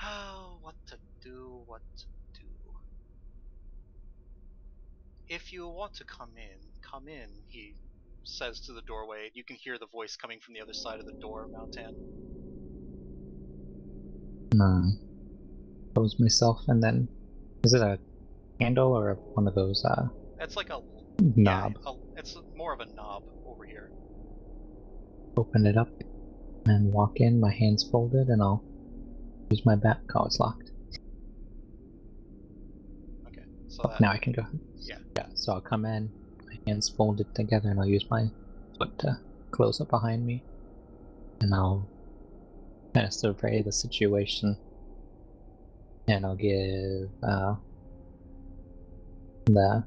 Oh, what to do. If you want to come in, he says to the doorway. You can hear the voice coming from the other side of the door, Maoh'tann. Pose myself, and then... Is it a handle or one of those, It's like a knob? Yeah, it's more of a knob over here. Open it up, and walk in, my hands folded, and I'll use my bat. Oh, it's locked. Okay, so Now I can go. Yeah. So I'll come in, my hands folded together, and I'll use my foot to close up behind me. And I'll kind of survey the situation. And I'll give the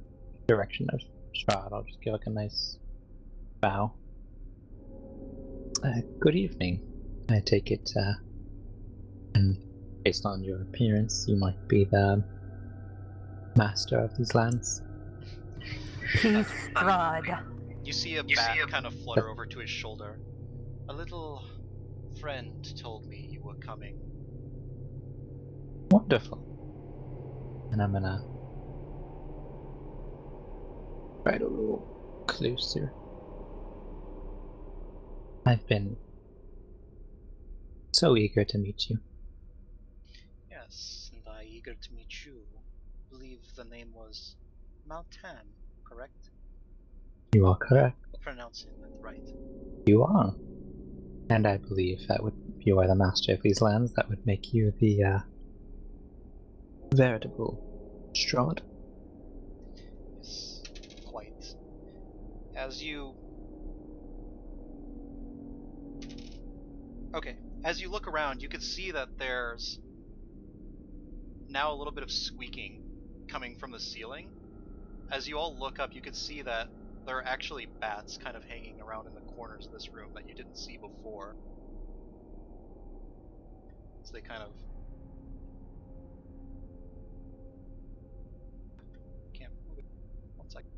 direction of Strahd. I'll just give like a nice bow. Good evening. I take it, and based on your appearance, you might be the master of these lands. He's Strahd. You see a bat kind of flutter over to his shoulder. A little friend told me you were coming. Wonderful. And I'm gonna try to roll closer. I've been so eager to meet you. Yes, and I eager to meet you. Believe the name was Maoh'tann, correct? You are correct. Pronouncing it right. You are. And I believe that if you are the master of these lands, that would make you the veritable Strahd. Yes, quite. As you... Okay, as you look around, you can see that there's now a little bit of squeaking coming from the ceiling. As you all look up, you can see that there are actually bats kind of hanging around in the corners of this room that you didn't see before. So they kind of... Can't move it. One second.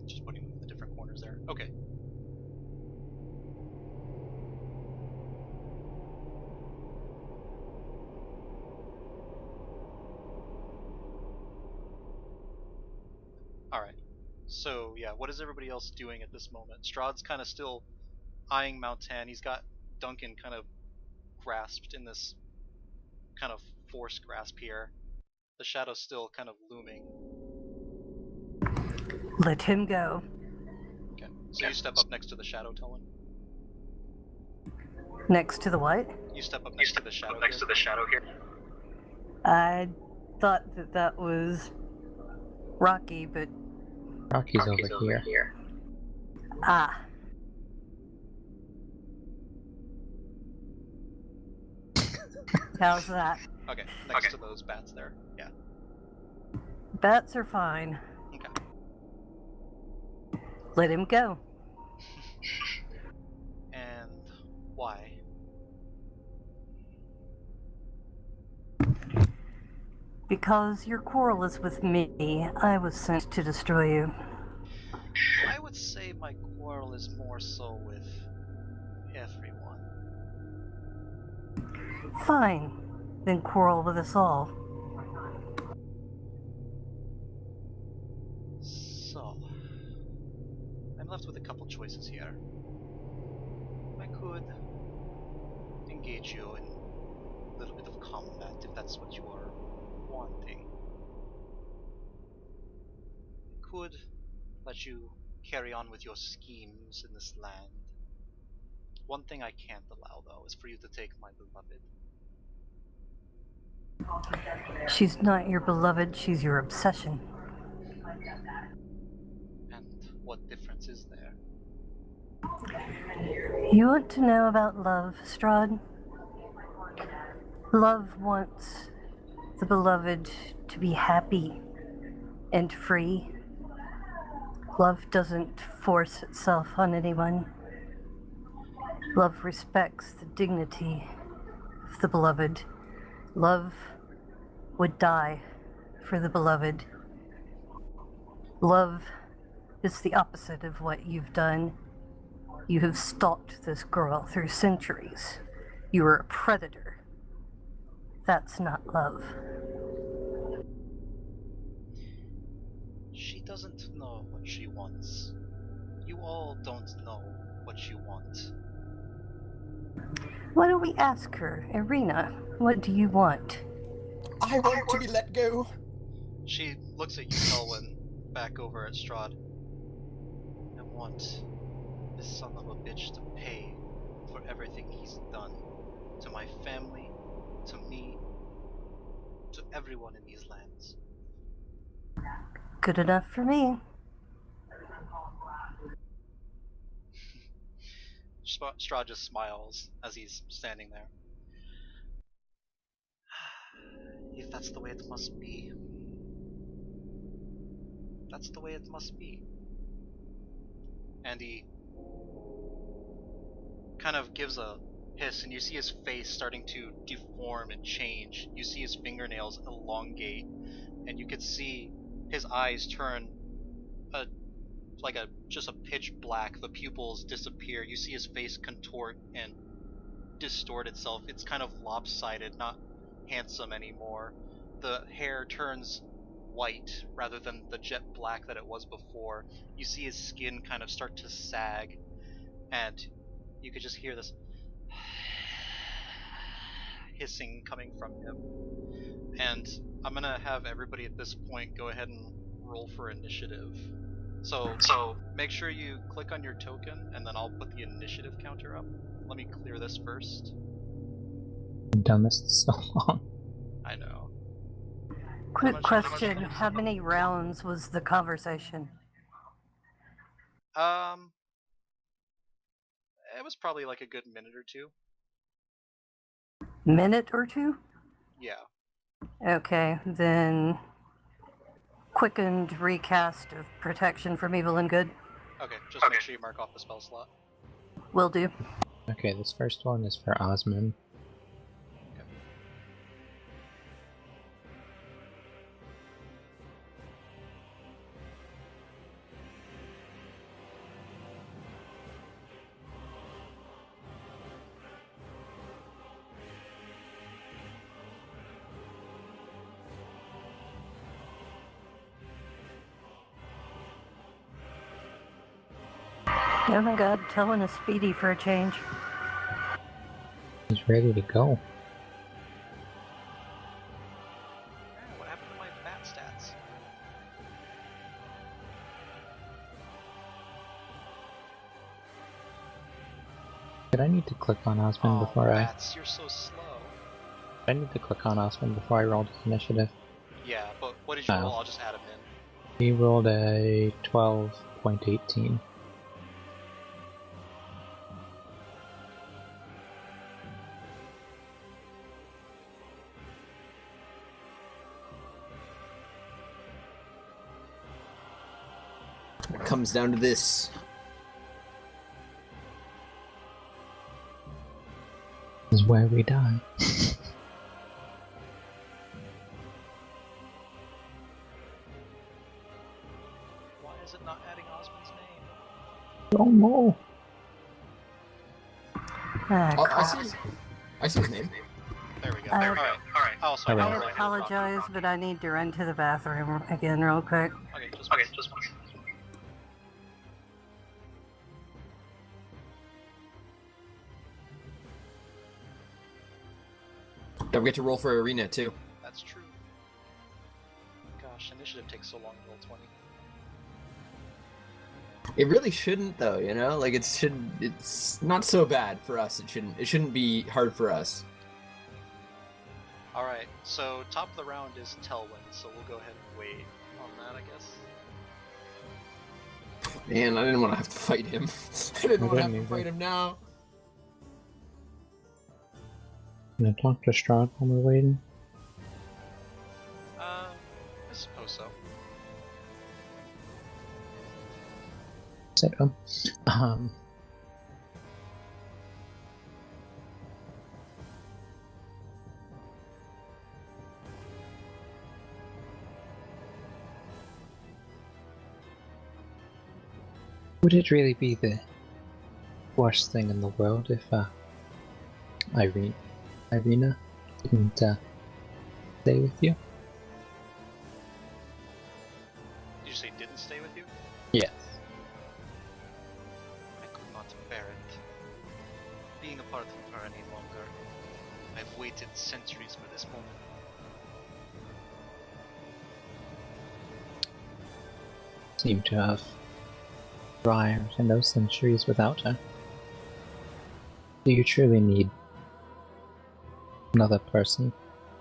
Just putting them in the different corners there. Okay. Alright. So, yeah, what is everybody else doing at this moment? Strahd's kind of still eyeing Maoh'tann. He's got Duncan kind of grasped in this kind of forced grasp here. The shadow's still kind of looming. Let him go. Okay. So you step up next to the shadow, Tulin. Next to the what? You step up next to the shadow. Next to the shadow here. I thought that was Rocky, but Rocky's over here. ah. How's that? Okay, next to those bats there. Yeah. Bats are fine. Okay. Let him go. And why? Because your quarrel is with me, I was sent to destroy you. I would say my quarrel is more so with everyone. Fine. Then quarrel with us all. So, I'm left with a couple choices here. I could engage you in a little bit of combat if that's what you are wanting. I could let you carry on with your schemes in this land. One thing I can't allow, though, is for you to take my beloved. She's not your beloved, she's your obsession. And what difference is there? You want to know about love, Strahd? Love wants the beloved to be happy and free. Love doesn't force itself on anyone. Love respects the dignity of the beloved. Love would die for the beloved. Love is the opposite of what you've done. You have stalked this girl through centuries. You are a predator. That's not love. She doesn't know what she wants. You all don't know what you want. Why don't we ask her, Ireena, what do you want? I want to be let go. She looks at you, Selwyn, back over at Strahd. I want this son of a bitch to pay for everything he's done. To my family, to me, to everyone in these lands. Good enough for me. Strahd just smiles as he's standing there. If that's the way it must be, that's the way it must be. and he kind of gives a hiss, and you see his face starting to deform and change. You see his fingernails elongate, and you could see his eyes turn just a pitch black. The pupils disappear. You see his face contort and distort itself. It's kind of lopsided, not handsome anymore. The hair turns white rather than the jet black that it was before. You see his skin kind of start to sag, and you could just hear this hissing coming from him. And I'm gonna have everybody at this point go ahead and roll for initiative. So make sure you click on your token, and then I'll put the initiative counter up. Let me clear this first. I've done this so long. I know. Quick question: how many rounds was the conversation? It was probably like a good minute or two. Minute or two? Yeah. Okay, then quickened recast of protection from evil and good. Okay, just make sure you mark off the spell slot. Will do. Okay, this first one is for Osman. Oh my god, telling a speedy for a change. He's ready to go. What happened to my bat stats? Did I need to click on Osman before bats, you're so slow. I need to click on Osman before I rolled his initiative. Yeah, but what did you roll? I'll just add him in. He rolled a 12.18. It comes down to this. This is where we die. Why is it not adding Osman's name? Oh no! I see his name. There we go. Alright. Oh, sorry. Alright. I apologize, but I need to run to the bathroom again real quick. Okay, just one. Don't forget to roll for Ireena too. That's true. Gosh, initiative takes so long to roll 20. It really shouldn't though, you know? Like it's not so bad for us. It shouldn't be hard for us. Alright, so top of the round is Telwyn, so we'll go ahead and wait on that, I guess. Man, I didn't want to have to fight him. I didn't want to have to fight him now. Can I talk to Strahd while we're waiting? I suppose so. So, would it really be the worst thing in the world if Ireena didn't stay with you? Did you say didn't stay with you? Yes. I could not bear it. Being apart from her any longer. I've waited centuries for this moment. Seem to have thrived in those centuries without her. Do you truly need another person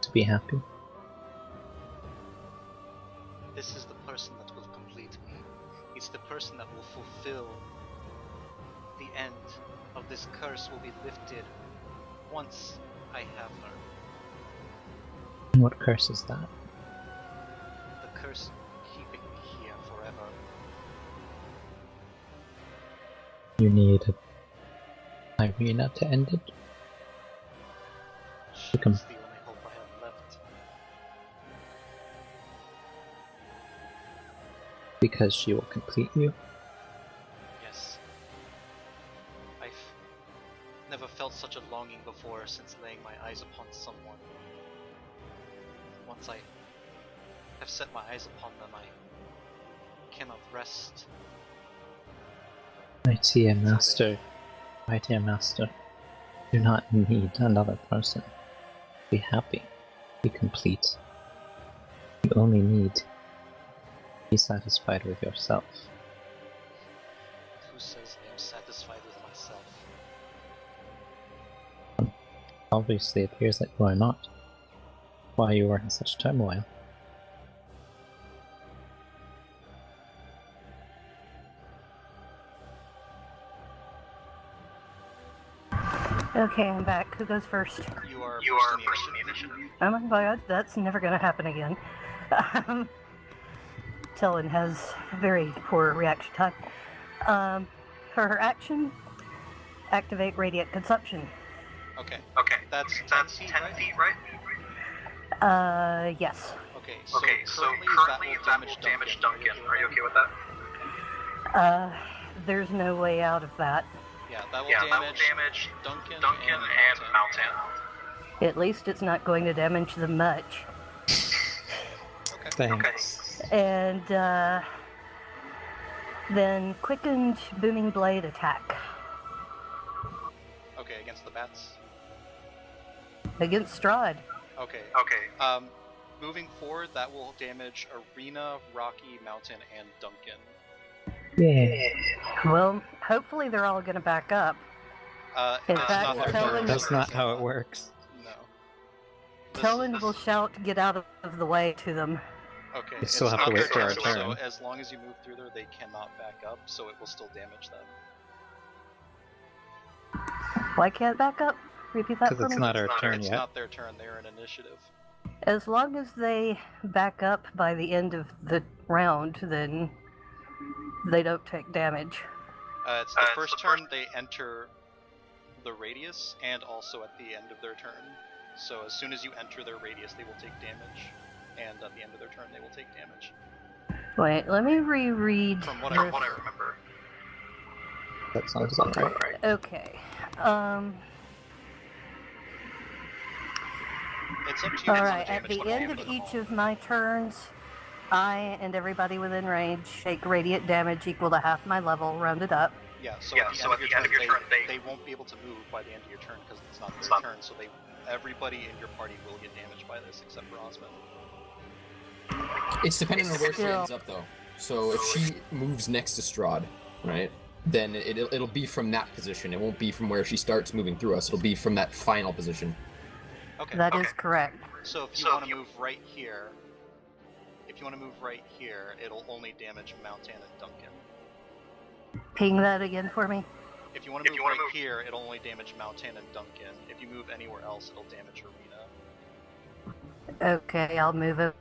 to be happy? This is the person that will complete me. It's the person that will fulfill. The end of this curse will be lifted once I have her. And what curse is that? The curse keeping me here forever. You need Ireena to end it. She's the only hope I have left. Because she will complete you. Yes. I've never felt such a longing before since laying my eyes upon someone. Once I have set my eyes upon them, I cannot rest. My dear master, do not need another person. Be happy. Be complete. You only need to be satisfied with yourself. Who says I am satisfied with myself? Obviously, it appears that you are not. Why you are in such turmoil? Okay, I'm back. Who goes first? You are first in the initiative. Oh my god, that's never gonna happen again. Tillin has very poor reaction time. For her action, activate radiant consumption. Okay. That's 10 feet, right? Yes. Okay, so currently that will damage Duncan. Are you okay with that? There's no way out of that. Yeah, that will damage Duncan and Maoh'tann. At least it's not going to damage them much. Okay. Thanks. And then quickened booming blade attack Okay, against the bats. against Strahd. Okay. Moving forward, that will damage Ireena, Rocky, Maoh'tann, and Duncan. Yeah. Well, hopefully they're all going to back up. In That's fact, not their tell turn. them- That's not how it works. No. Tillin will shout, "Get out of the way" to them. Okay. We still it's have to not wait their for our So turn. as long as you move through there, they cannot back up, so it will still damage them. Why can't back up? Repeat that Because for it's me. not our It's turn yet. not their turn. They're in initiative. As long as they back up by the end of the round, then they don't take damage. It's the first turn they enter the radius, and also at the end of their turn. So as soon as you enter their radius, they will take damage, and at the end of their turn, they will take damage. Wait, let me reread. From what I remember. That sounds about right. Okay. It's up to you. Alright, at the end of each of my turns, I and everybody within range take radiant damage equal to half my level, rounded up. Yeah, so at the end of your turn, they won't be able to move by the end of your turn because it's not their turn, so everybody in your party will get damaged by this except for Osmond. It's depending on where she Still- ends up, though. So if she moves next to Strahd, right, then it'll be from that position. It won't be from where she starts moving through us. It'll be from that final position. Okay. That is correct. So if you want to move right here, it'll only damage Maoh'tann and Duncan. Ping that again for me. If you want to move right here, it'll only damage Maoh'tann and Duncan. If you move anywhere else, it'll damage Ireena. Okay, I'll move it.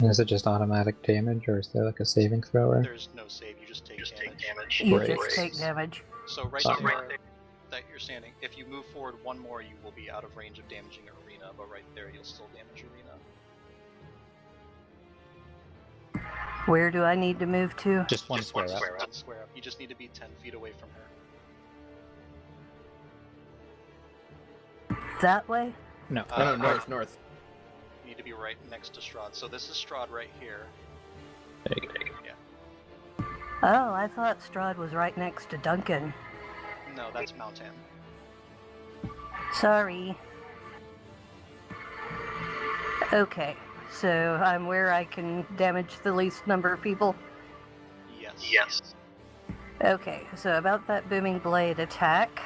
Is it just automatic damage, or is there like a saving thrower? There's no save, you just take damage. You Great. just take damage. So right there that you're standing, if you move forward one more, you will be out of range of damaging Ireena, but right there you'll still damage Ireena. Where do I need to move to? Just one square up. One square up. You just need to be 10 feet away from her. That way? No. North. You need to be right next to Strahd. So this is Strahd right here. Yeah. Oh, I thought Strahd was right next to Duncan. No, that's Maoh'tann. Sorry. Okay, so I'm where I can damage the least number of people. Yes. Okay, so about that booming blade attack.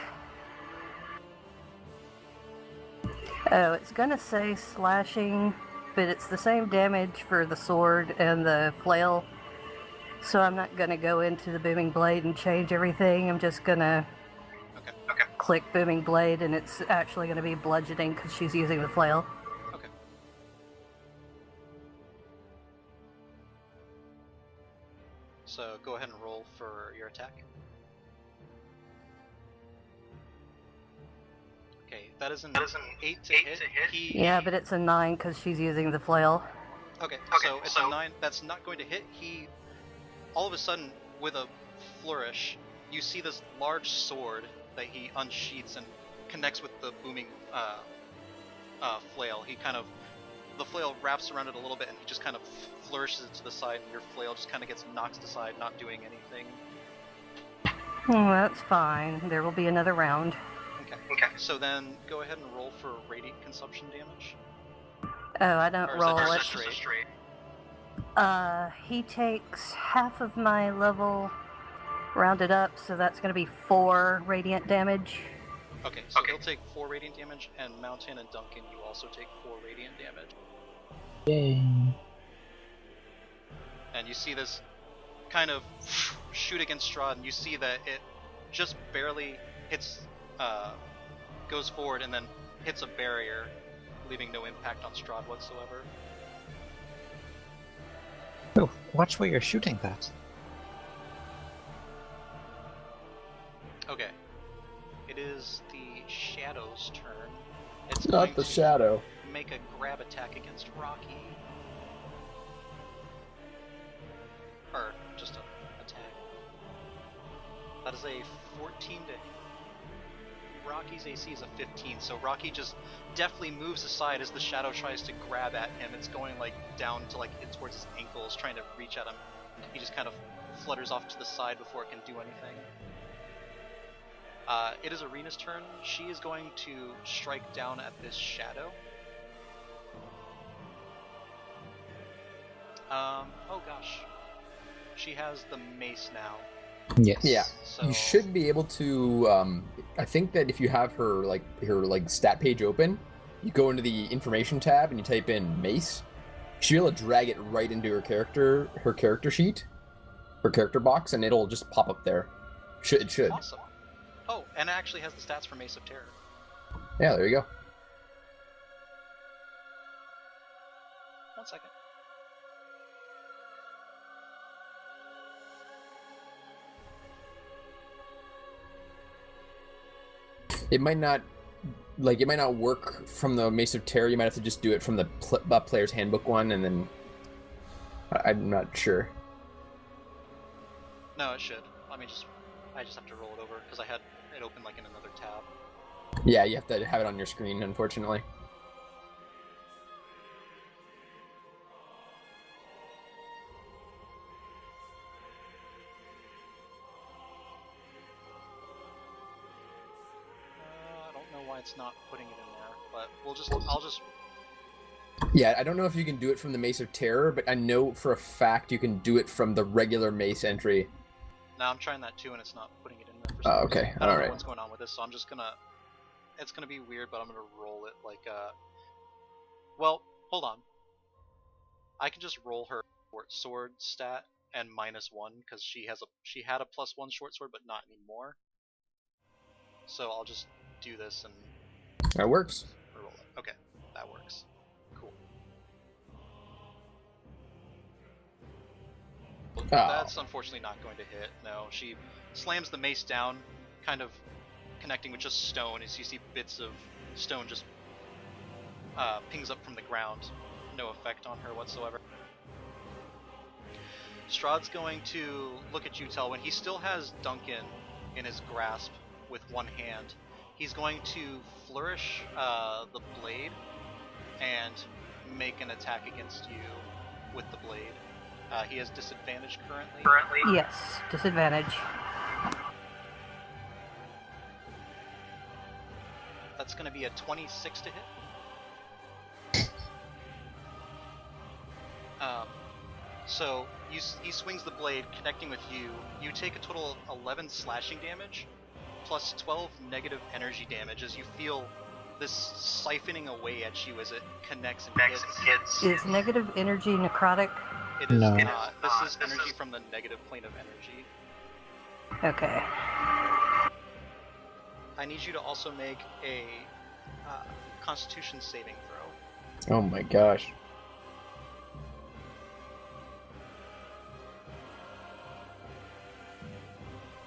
Oh, it's gonna say slashing, but it's the same damage for the sword and the flail. So I'm not gonna go into the booming blade and change everything. I'm just gonna click booming blade, and it's actually gonna be bludgeoning because she's using the flail. Okay. So go ahead and roll for your attack. Okay, that is an 8 to hit. Yeah, but it's a 9 because she's using the flail. Okay, so it's a 9. That's not going to hit. He, all of a sudden, with a flourish, you see this large sword that he unsheaths and connects with the booming flail. He kind of, the flail wraps around it a little bit, and he just kind of flourishes it to the side, and your flail just kind of gets knocked aside, not doing anything. Oh, that's fine. There will be another round. Okay. So then, go ahead and roll for radiant consumption damage. Oh, I don't Or is roll that it. just a straight? He takes half of my level rounded up, so that's going to be 4 radiant damage. Okay, so he'll take 4 radiant damage, and Maoh'tann and Duncan, you also take 4 radiant damage. Yay. And you see this kind of shoot against Strahd, and you see that it just barely hits, goes forward and then hits a barrier, leaving no impact on Strahd whatsoever. Oh, watch where you're shooting that. Okay. It is the Shadow's turn. It's Not going the to shadow. make a grab attack against Rocky. Or just an attack. That is a 14 to hit. Rocky's AC is a 15, so Rocky just deftly moves aside as the shadow tries to grab at him. It's going like down to like towards his ankles, trying to reach at him. He just kind of flutters off to the side before it can do anything. It is Ireena's turn. She is going to strike down at this shadow. Oh gosh. She has the mace now. Yes. Yeah. So You should be able to. I think that if you have her stat page open, you go into the information tab and you type in mace. She'll be able to drag it right into her character sheet, her character box, and it'll just pop up there. It should. Awesome. Oh, and it actually has the stats for Mace of Terror. Yeah, there you go. 1 second. It might not work from the Mace of Terror. You might have to just do it from the player's handbook one, and then I'm not sure. No, it should. I just have to roll it over because I had it open like in another tab. Yeah, you have to have it on your screen, unfortunately. I don't know why it's not putting it in there, but I'll just. Yeah, I don't know if you can do it from the Mace of Terror, but I know for a fact you can do it from the regular Mace entry. Now I'm trying that too, and it's not putting it in there for some Oh, reason. okay. I don't know Alright. what's going on with this, so I'm just gonna. It's gonna be weird, but I'm gonna roll it like Well, hold on. I can just roll her short sword stat and -1 because she had a +1 short sword, but not anymore. So I'll just do this and That works. roll it. Okay, that works. Cool. Oh. That's unfortunately not going to hit. No, she slams the mace down, kind of connecting with just stone, as you see bits of stone just pings up from the ground. No effect on her whatsoever. Strahd's going to look at you, Telwyn. He still has Duncan in his grasp with one hand. He's going to flourish the blade and make an attack against you with the blade. He has disadvantage currently. Yes, disadvantage. That's going to be a 26 to hit. So he swings the blade, connecting with you. You take a total of 11 slashing damage, plus 12 negative energy damage as you feel this siphoning away at you as it connects and hits. Is negative energy necrotic? It is No. not. This is energy from the negative plane of energy. Okay. I need you to also make a Constitution saving throw. Oh my gosh.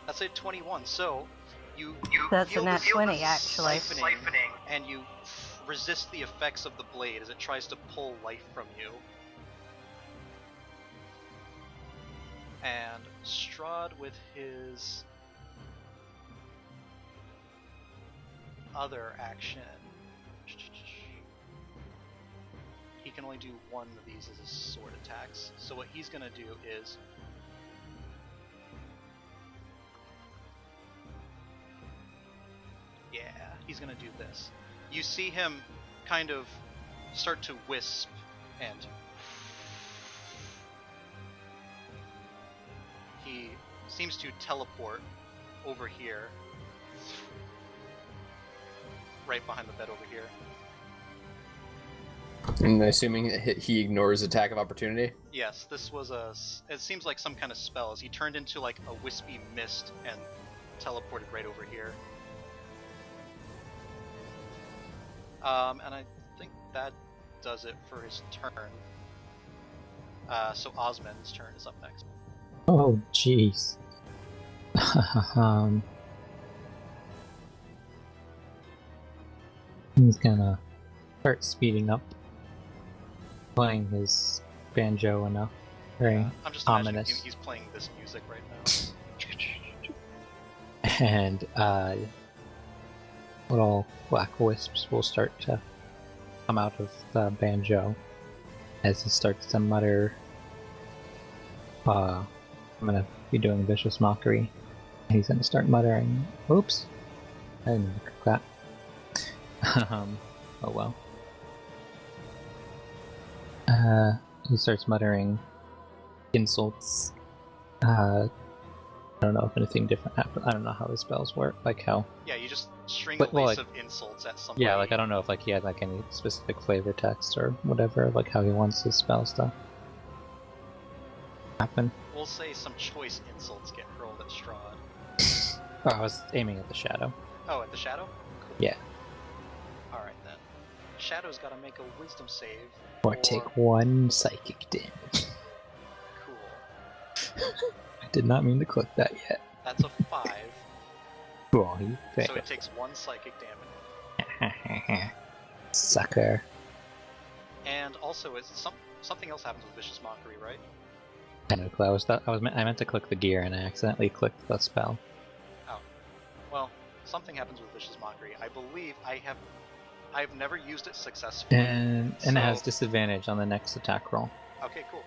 That's a 21. So you That's feel a nat this 20, actually. siphoning, and you resist the effects of the blade as it tries to pull life from you. And Strahd, with his other action, he can only do one of these as his sword attacks. So what he's gonna do is he's gonna do this. You see him kind of start to wisp, and he seems to teleport over here, right behind the bed over here. And assuming he ignores attack of opportunity? Yes, this was it seems like some kind of spell, as he turned into like a wispy mist and teleported right over here. And I think that does it for his turn. So Osmond's turn is up next. Oh, jeez. He's gonna start speeding up, playing his banjo enough. Very I'm just imagining ominous. he's playing this music right now. And little black wisps will start to come out of the banjo as he starts to mutter, I'm gonna be doing vicious mockery. He's gonna start muttering, oops, I didn't mean to click that. Oh well. He starts muttering insults. I don't know if anything different happened. I don't know how the spells work, like how... Yeah, you just string But, a well, lace like- of insults at somebody. Yeah, like I don't know if like he had like any specific flavor text or whatever, like how he wants his spell stuff happen. We'll say some choice insults get hurled at Strahd. Oh, I was aiming at the shadow. Oh, at the Shadow? Cool. Yeah. Alright then. Shadow's gotta make a wisdom save. Or take one psychic damage. Cool. I did not mean to click that yet. That's a 5. Cool, he So failed. it takes 1 psychic damage. Sucker. And also, something else happens with Vicious Mockery, right? I know, I meant to click the gear and I accidentally clicked the spell. Oh. Well, something happens with Vicious Mockery. I believe I've never used it successfully. And it has So- disadvantage on the next attack roll Okay, cool.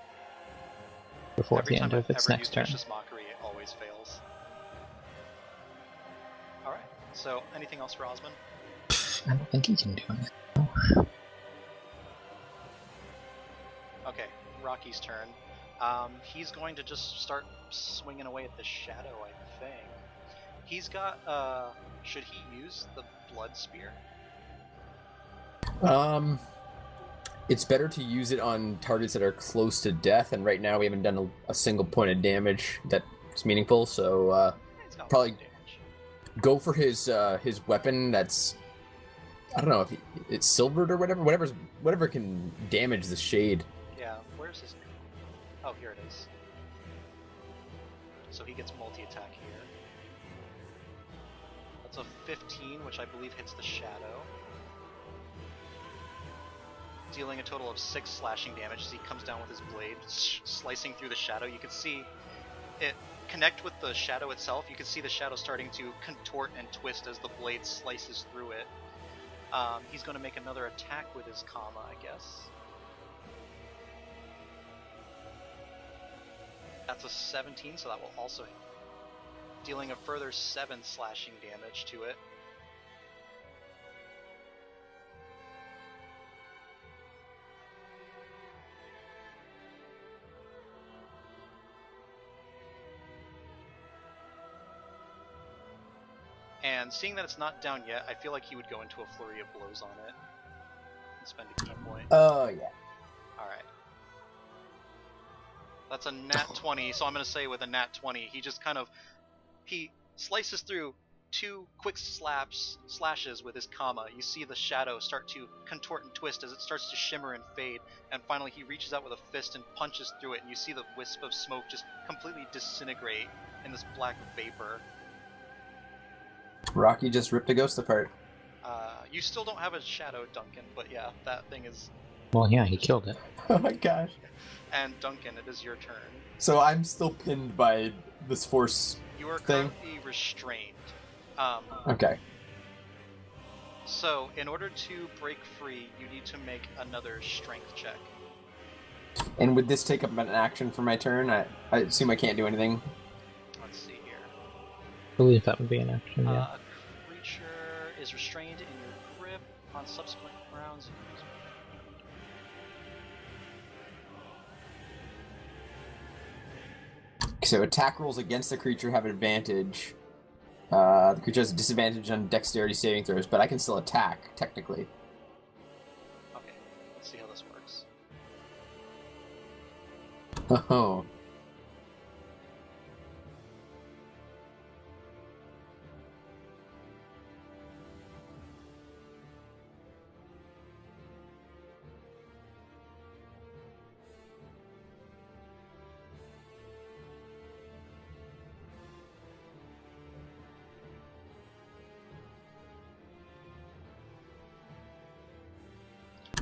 before Every the time end of I've its ever next used turn. Vicious Mockery, it always fails. Alright, so anything else for Osmond? I don't think he can do anything. Okay, Rocky's turn. He's going to just start swinging away at the shadow, I think. He's got, should he use the blood spear? It's better to use it on targets that are close to death, and right now we haven't done a single point of damage that's meaningful, so He's got Probably- lots of damage. go for his weapon that's, I don't know if it's silvered or whatever can damage the shade. Yeah, where's his... Oh, here it is. So he gets multi-attack here. That's a 15, which I believe hits the shadow. Dealing a total of 6 slashing damage as he comes down with his blade, slicing through the shadow. You can see it connect with the shadow itself. You can see the shadow starting to contort and twist as the blade slices through it. He's going to make another attack with his comma, I guess. That's a 17, so that will also hit. Dealing a further 7 slashing damage to it. And seeing that it's not down yet, I feel like he would go into a flurry of blows on it. And spend a key point. Oh yeah. Alright. That's a nat 20, so I'm going to say with a nat 20, he just kind of... He slices through, 2 quick slashes with his kama, you see the shadow start to contort and twist as it starts to shimmer and fade, and finally he reaches out with a fist and punches through it, and you see the wisp of smoke just completely disintegrate in this black vapor. Rocky just ripped a ghost apart. You still don't have a shadow, Duncan, but yeah, that thing is... Well, yeah, he killed it. Oh my gosh. And Duncan, it is your turn. So I'm still pinned by this force You are thing? currently restrained. Okay. So, in order to break free, you need to make another strength check. And would this take up an action for my turn? I assume I can't do anything. Let's see here. I believe that would be an action, yeah. A creature is restrained in your grip on subsequent rounds. So attack rolls against the creature have an advantage. The creature has a disadvantage on dexterity saving throws, but I can still attack, technically. Okay, let's see how this works. Oh.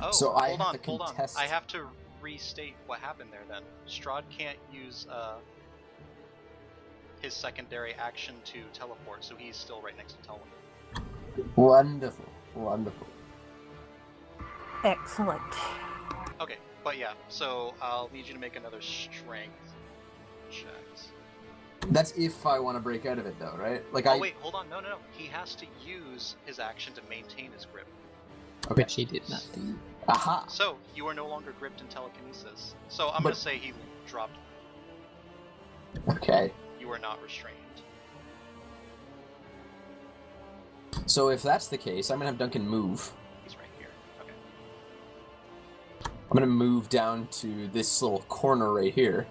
Oh, So I hold have on, to hold on. contest- I have to restate what happened there then. Strahd can't use his secondary action to teleport, so he's still right next to Telwyn. Wonderful. Wonderful. Excellent. Okay, but yeah, so I'll need you to make another strength check. That's if I want to break out of it, though, right? Like Oh wait, hold on, no. He has to use his action to maintain his grip. Okay. Which he did not do. Aha! So, you are no longer gripped in telekinesis. So I'm going to say he dropped. Okay. You are not restrained. So if that's the case, I'm gonna have Duncan move. He's right here. Okay. I'm gonna move down to this little corner right here.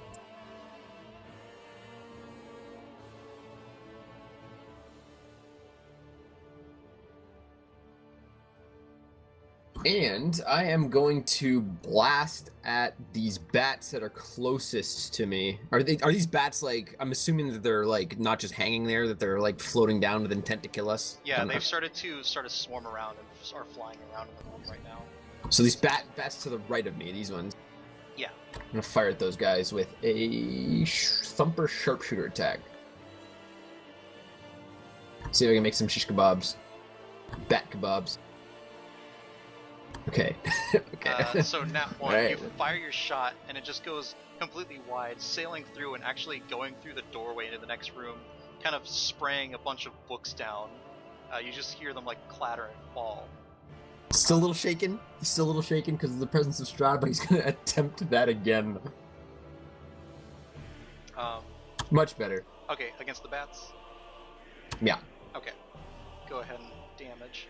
And I am going to blast at these bats that are closest to me. Are these bats like, I'm assuming that they're like not just hanging there, that they're like floating down with intent to kill us? Yeah, Okay. they've started to swarm around and are flying around in the room right now. So these bats to the right of me, these ones. Yeah. I'm gonna fire at those guys with a thumper sharpshooter attack. See if I can make some shish kebabs. Bat kebabs. Okay. Okay. So nat one, Right. you fire your shot, and it just goes completely wide, sailing through and actually going through the doorway into the next room, kind of spraying a bunch of books down. You just hear them like clatter and fall. Still a little shaken. He's still a little shaken because of the presence of Strahd, but he's gonna attempt that again. Much better. Okay, against the bats? Yeah. Okay. Go ahead and damage.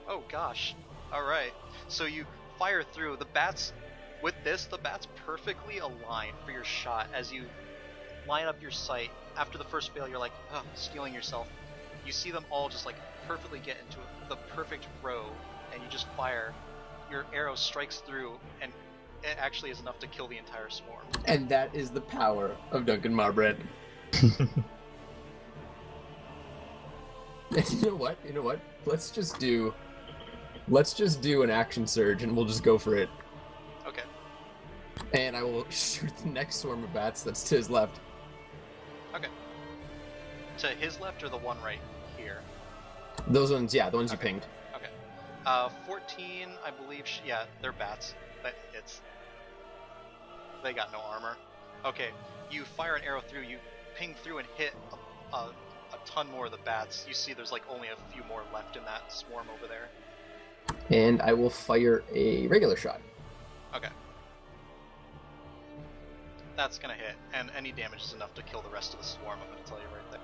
Oh gosh. Alright. So you fire through. The bats perfectly aligned for your shot as you line up your sight. After the first fail, you're like, stealing yourself. You see them all just like perfectly get into the perfect row, and you just fire. Your arrow strikes through, and it actually is enough to kill the entire swarm. And that is the power of Duncan Marbread. You know what? Let's just do an action surge, and we'll just go for it. Okay. And I will shoot the next swarm of bats that's to his left. Okay. To his left or the one right here? Those ones, yeah, the ones Okay. you pinged. Okay. 14, I believe. Yeah, they're bats. That hits. They got no armor. Okay. You fire an arrow through. You ping through and hit a ton more of the bats. You see, there's like only a few more left in that swarm over there. And I will fire a regular shot. Okay. That's gonna hit, and any damage is enough to kill the rest of the swarm. I'm gonna tell you right there.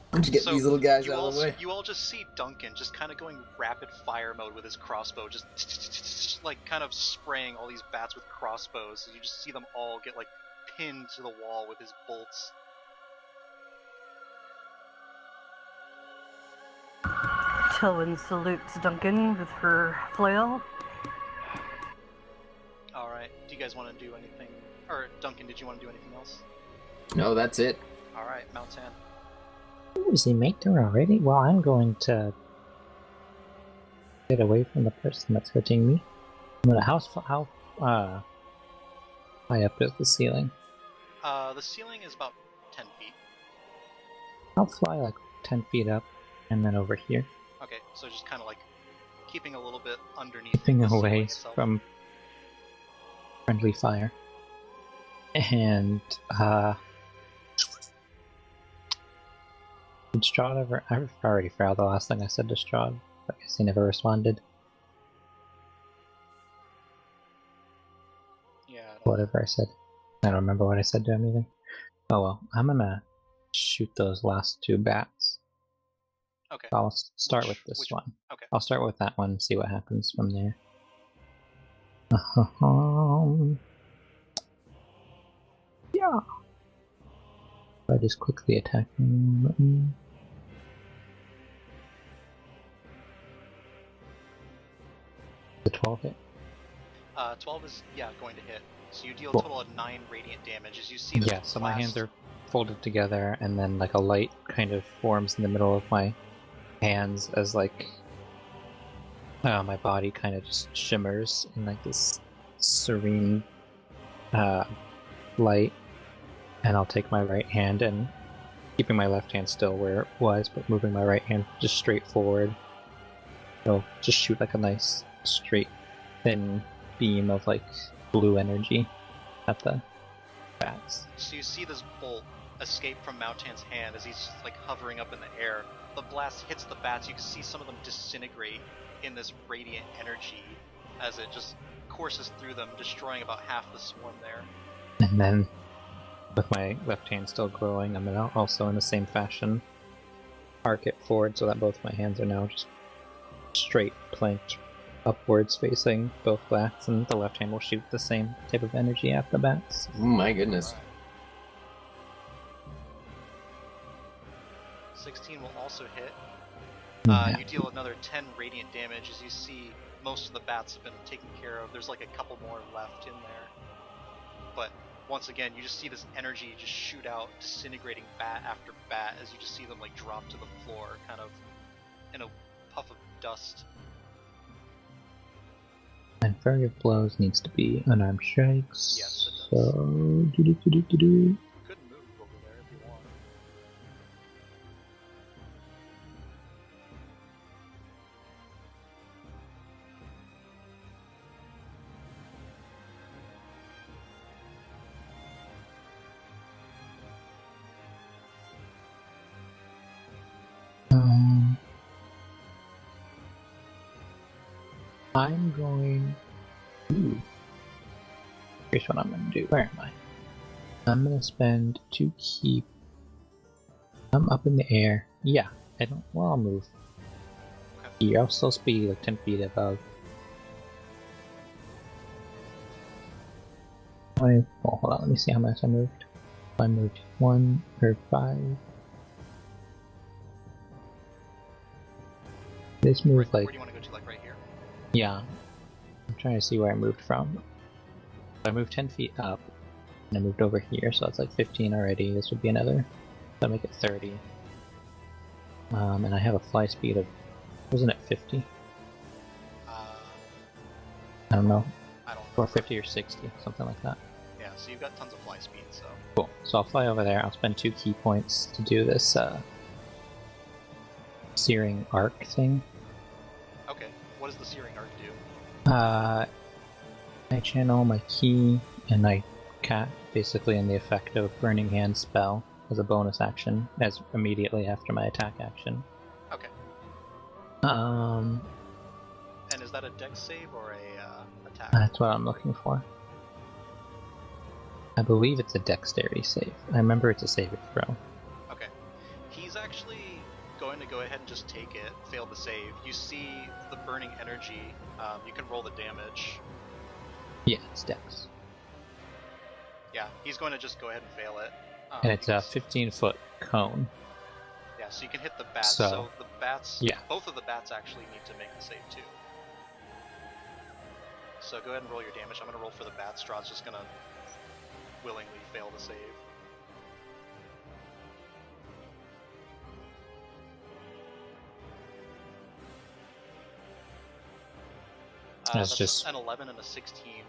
Why don't you get So these little guys you out all, of the way? You all just see Duncan just kind of going rapid fire mode with his crossbow, just like kind of spraying all these bats with crossbows. You just see them all get like pinned to the wall with his bolts. Tilwyn salutes Duncan with her flail. Alright, do you guys want to do anything? Or, Duncan, did you want to do anything else? No, that's it. Alright, Maoh'tann. Ooh, is he made there already? Well, I'm going to get away from the person that's hurting me. I'm gonna how high up is the ceiling? The ceiling is about 10 feet. I'll fly like 10 feet up and then over here, Okay, so just kind of like keeping a little bit underneath keeping the ceiling away itself. from friendly fire. And did Strahd ever? I've already forgot the last thing I said to Strahd. I guess he never responded. Yeah, I don't Whatever I said. I don't remember what I said to him either. Oh well, I'm gonna shoot those last two bats. Okay. I'll start with this which- one. okay. I'll start with that one and see what happens from there. Yeah. I just quickly attack him. The 12 hit. 12 is, going to hit. So you deal Cool. a total of 9 radiant damage as you see this Yeah, so my hands blast- are folded together, and then like a light kind of forms in the middle of my hands as like my body kind of just shimmers in like this serene light, and I'll take my right hand and keeping my left hand still where it was, but moving my right hand just straight forward. It'll just shoot like a nice straight thin beam of like blue energy at the bats. So you see this bolt escape from Maoh'tann's hand as he's like hovering up in the air. The blast hits the bats. You can see some of them disintegrate in this radiant energy as it just courses through them, destroying about half the swarm there. And then, with my left hand still glowing, I'm gonna also in the same fashion arc it forward so that both my hands are now just straight planked upwards facing both bats, and the left hand will shoot the same type of energy at the bats. Oh my goodness. 16 will also hit. Yeah. You deal another 10 radiant damage as you see most of the bats have been taken care of. There's like a couple more left in there. But once again, you just see this energy just shoot out, disintegrating bat after bat as you just see them like drop to the floor, kind of in a puff of dust. And Flurry of Blows needs to be unarmed strikes. Yes, it So, does. You could move over there if you want. I'm going. Ooh. Here's what I'm going to do. Where am I? I'm going to spend 2 ki. I'm up in the air. Yeah, I don't. Well, I'll move. Okay. Here, I'll still be like 10 feet above. Oh, hold on. Let me see how much I moved. I moved 1 or 5. This move Where like. do you want to go to? Like right here? Yeah. I'm trying to see where I moved from. I moved 10 feet up, and I moved over here, so it's like 15 already. This would be another. That'll make it 30. And I have a fly speed of. Wasn't it 50? I don't know. I don't know. Or 50 or 60, something like that. Yeah, so you've got tons of fly speed, so. Cool. So I'll fly over there. I'll spend 2 ki points to do this searing arc thing. Okay, what does the searing arc do? I channel my ki and I cast basically in the effect of Burning Hand spell as a bonus action, as immediately after my attack action. Okay. Um, And is that a dex save or a attack? that's what I'm looking for. I believe it's a dexterity save. I remember it's a saving throw. Okay. He's actually going to go ahead and just take it, fail the save. You see the burning energy. You can roll the damage. Yeah, it's dex. Yeah, He's going to just go ahead and fail it. And it's a because- 15-foot cone. Yeah, so you can hit the bats. So- So the bats, yeah. both of the bats actually need to make the save too. So go ahead and roll your damage. I'm going to roll for the bats. Strahd's just going to willingly fail to save. That's just- an 11 and a 16.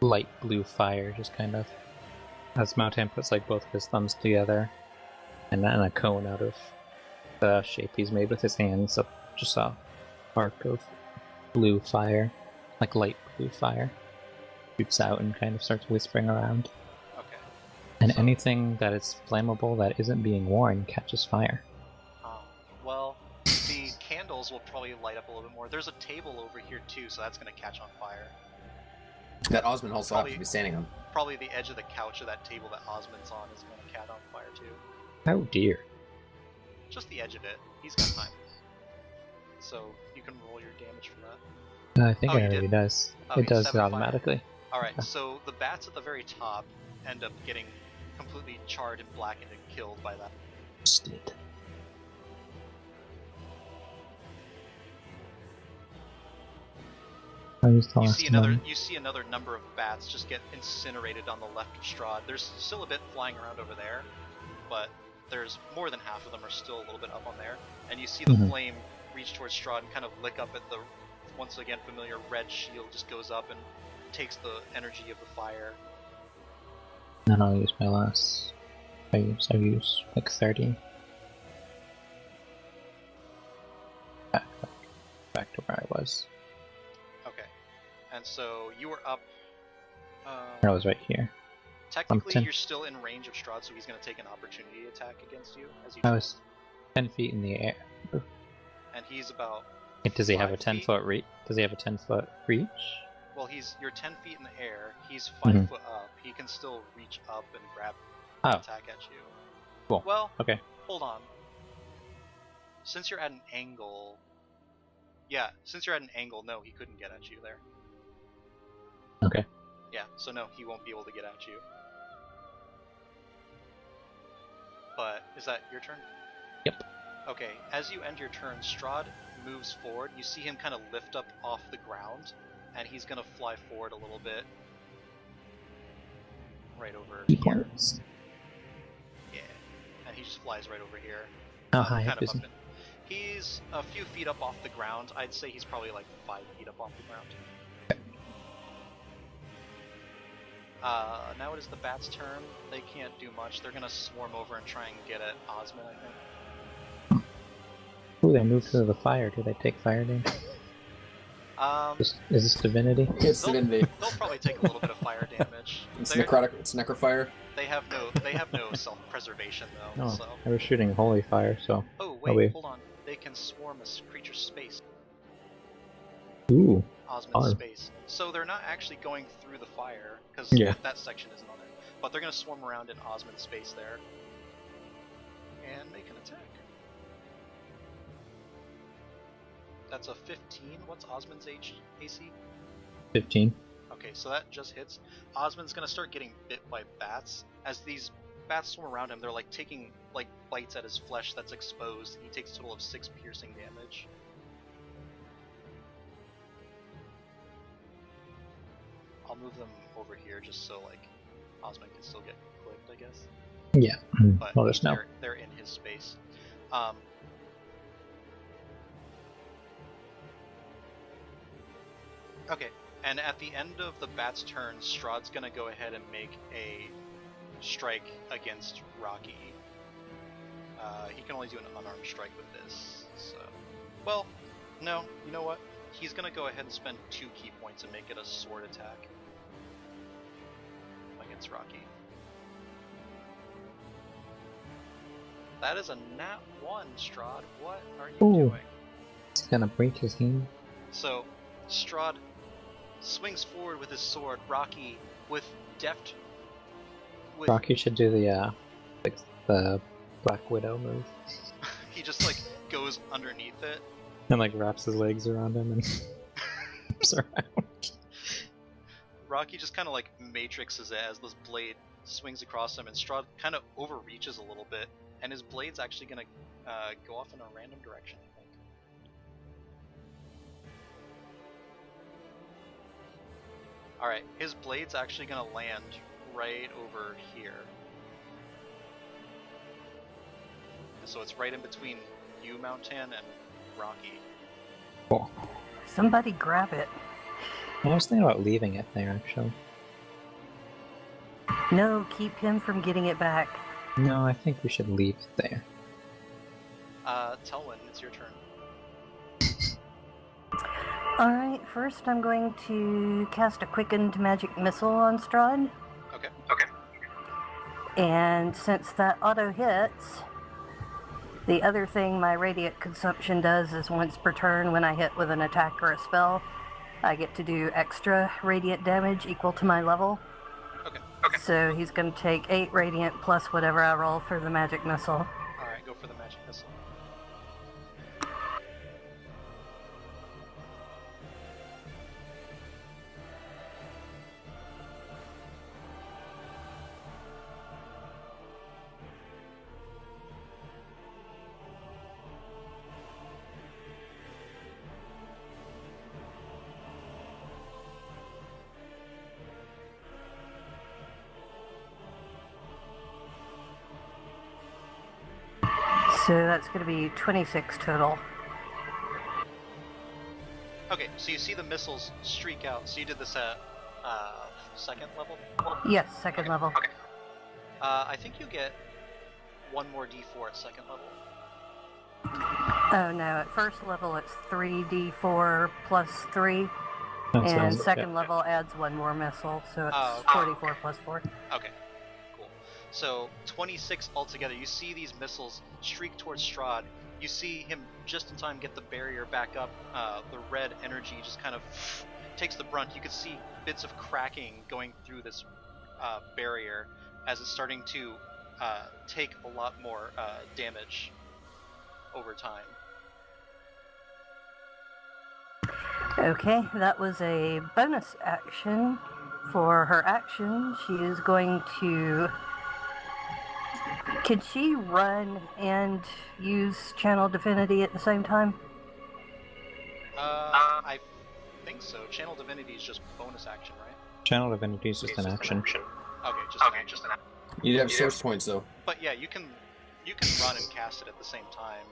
Light blue fire, just kind of. As Maoh'tann puts like both of his thumbs together, and then a cone out of the shape he's made with his hands. So just a arc of blue fire, like light blue fire, shoots out and kind of starts whispering around. Okay. And So- anything that is flammable that isn't being worn catches fire. Well, the candles will probably light up a little bit more. There's a table over here too, so that's going to catch on fire. That Osmond also happens Probably- to be standing on. Probably the edge of the couch of that table that Osmond's on is going to catch on fire too. Oh dear. Just the edge of it. He's got time. So you can roll your damage for that. I think Oh, it you already did? does. Oh, It you does 7 fire. automatically. Alright, Okay. so the bats at the very top end up getting completely charred and blackened and killed by that. State. I used the You last see another one. you see another number of bats just get incinerated on the left of Strahd. There's still a bit flying around over there, but there's more than half of them are still a little bit up on there. And you see the Mhm. flame reach towards Strahd and kind of lick up at the once again familiar red shield just goes up and takes the energy of the fire. Then I'll use my last. I use like 30. Back to where I was. Okay. And so you were up I was right here. technically 10. you're still in range of Strahd, so he's gonna take an opportunity attack against you as you I was 10 feet in the air. and he's about Does he have a 5 10 feet. foot reach? Does he have a 10-foot reach? Well, you're 10 feet in the air. He's 5 Mhm. foot up. He can still reach up and grab Oh. attack at you. Cool. Well, Okay. hold on. Since you're at an angle, yeah. Since you're at an angle, no, he couldn't get at you there. Okay. Yeah. So no, he won't be able to get at you. But is that your turn? Yep. Okay. As you end your turn, Strahd moves forward. You see him kind of lift up off the ground, and he's gonna fly forward a little bit. Right over Key here. points. Yeah. And he just flies right over here. How high kind up of is up he? in. He's a few feet up off the ground. I'd say he's probably like 5 feet up off the ground. Now it is the bats' turn. They can't do much. They're gonna swarm over and try and get at Osmond, I think. Ooh, they moved to the fire. Do they take fire damage? Is this divinity? It's They'll- divinity. They'll probably take a little bit of fire damage. It's They're- necrotic. It's necrofire. They have no self-preservation though. Oh, So. I was shooting holy fire, so. Oh wait, wait. hold on. They can swarm a creature's space. Ooh. Osmond's Fun. space. So they're not actually going through the fire, because Yeah. that section isn't on there. But they're going to swarm around in Osmond's space there. And make an attack. That's a 15. What's Osmond's AC? 15. Okay, so that just hits. Osmond's going to start getting bit by bats. As these bats swarm around him, they're like taking like bites at his flesh that's exposed. He takes a total of 6 piercing damage. I'll move them over here just so like Osmond can still get clipped, I guess. Yeah. But Well, there's no. they're in his space. Okay, and at the end of the bat's turn, Strahd's gonna go ahead and make a strike against Rocky. He can only do an unarmed strike with this, so... Well, no, you know what? He's gonna go ahead and spend 2 key points and make it a sword attack against Rocky. That is a nat 1, Strahd. What are you Ooh. doing? It's gonna break his hand. So, Strahd swings forward with his sword. Rocky, with deft... With, Rocky should do the Black Widow move. he just, like, goes underneath it. And like wraps his legs around him and wraps around. Rocky just kind of like matrixes it as this blade swings across him, and Strahd kind of overreaches a little bit, and his blade's actually gonna go off in a random direction, I think. Alright, his blade's actually gonna land right over here. So it's right in between you, Maoh'tann, and Rocky. Cool. Somebody grab it. I was thinking about leaving it there, actually. No, keep him from getting it back. No, I think we should leave it there. Telwyn, it's your turn. Alright, first I'm going to cast a quickened magic missile on Strahd. Okay. And since that auto hits, the other thing my radiant consumption does is once per turn when I hit with an attack or a spell, I get to do extra radiant damage equal to my level. Okay. So he's going to take 8 radiant plus whatever I roll for the magic missile. Alright, go for the magic missile. So that's going to be 26 total. Okay, so you see the missiles streak out. So you did this at second level? Yes, second level. Okay. I think you get one more d4 at second level. Oh no, at first level it's 3d4 plus 3, That and sounds second okay. level adds one more missile, so it's Oh, okay. 44 plus 4. Okay, cool. So 26 altogether. You see these missiles streak towards Strahd. You see him just in time get the barrier back up. The red energy just kind of takes the brunt. You could see bits of cracking going through this barrier as it's starting to take a lot more damage over time. Okay, that was a bonus action. For her action, she is going to... Can she run and use Channel Divinity at the same time? I think so. Channel Divinity is just bonus action, right? Channel Divinity is just an action. Okay, just an action. You'd have source points though. But yeah, you can run and cast it at the same time.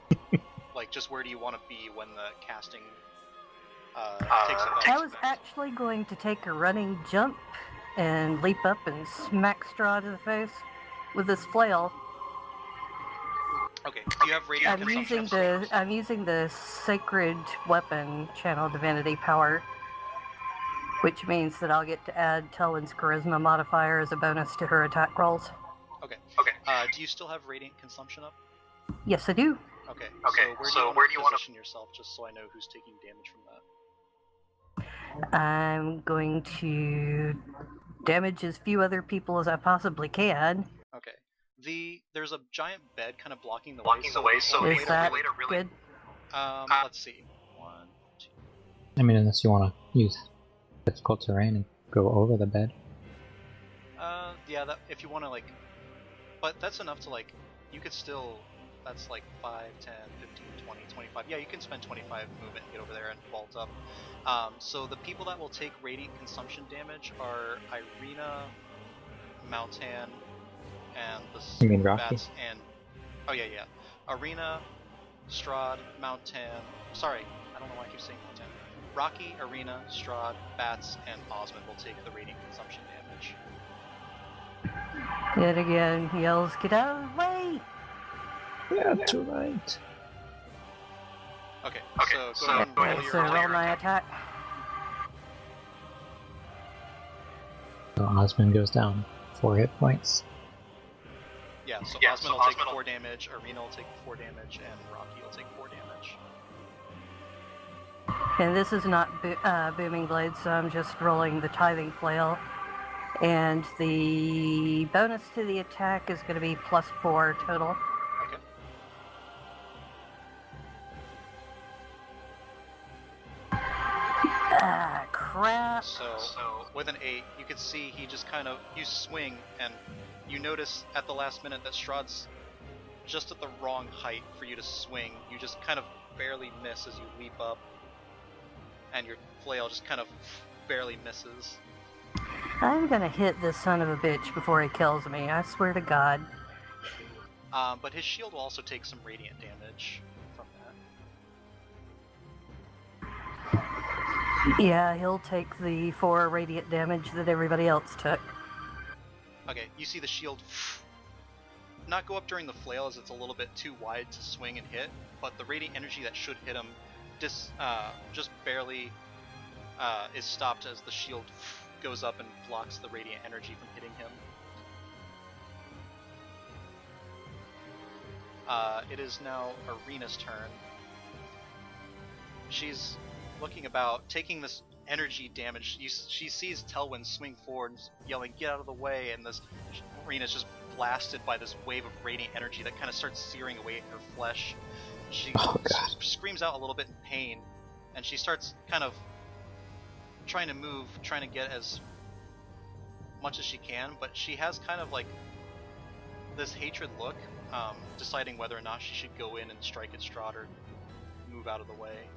Like, just where do you want to be when the casting takes effect? I was actually going to take a running jump and leap up and smack Strahd in the face with this flail. Okay, do you have radiant consumption? I'm using the sacred weapon Channel Divinity power, which means that I'll get to add Telwyn's charisma modifier as a bonus to her attack rolls. Okay. Do you still have radiant consumption up? Yes, I do. Okay. So where do you want to position yourself, just so I know who's taking damage from that? I'm going to damage as few other people as I possibly can. Okay. There's a giant bed kind of blocking the way. So Is that good? Let's see. 1, 2. I mean, unless you want to use difficult terrain and go over the bed. Yeah. That if you want to but that's enough to you could still. That's 5, 10, 15, 20, 25. Yeah, you can spend 25 movement and get over there and vault up. So the people that will take radiant consumption damage are Ireena, Maoh'tann, and the You mean Rocky? bats and Ireena, Strahd, Maoh'tann. Sorry, I don't know why I keep saying Maoh'tann. Rocky, Ireena, Strahd, Bats, and Osmond will take the radiant consumption damage. Yet again, yells, "Get out of the way!" Yeah, too late. Okay, so go ahead and roll your So roll attack. my attack. So Osmond goes down 4 hit points. Yeah, so Osmond will take 4 damage, Ireena will take 4 damage, and Rocky will take 4 damage. And this is not Booming Blade, so I'm just rolling the Tithing Flail. And the bonus to the attack is going to be plus 4 total. Okay. Ah, crap. So with an 8, you can see he just kind of, you swing, and you notice at the last minute that Strahd's just at the wrong height for you to swing. You just kind of barely miss as you leap up, and your flail just kind of barely misses. I'm gonna hit this son of a bitch before he kills me, I swear to God. But his shield will also take some radiant damage from that. Yeah, he'll take the 4 radiant damage that everybody else took. Okay, you see the shield not go up during the flail as it's a little bit too wide to swing and hit, but the radiant energy that should hit him just barely is stopped as the shield goes up and blocks the radiant energy from hitting him. It is now Ireena's turn. She's looking about, taking this energy damage. She sees Telwyn swing forward and yelling, "Get out of the way!" And this Ireena's just blasted by this wave of radiant energy that kind of starts searing away at her flesh. She screams out a little bit in pain, and she starts kind of trying to move, trying to get as much as she can, but she has kind of like this hatred look, deciding whether or not she should go in and strike at Strahd or move out of the way.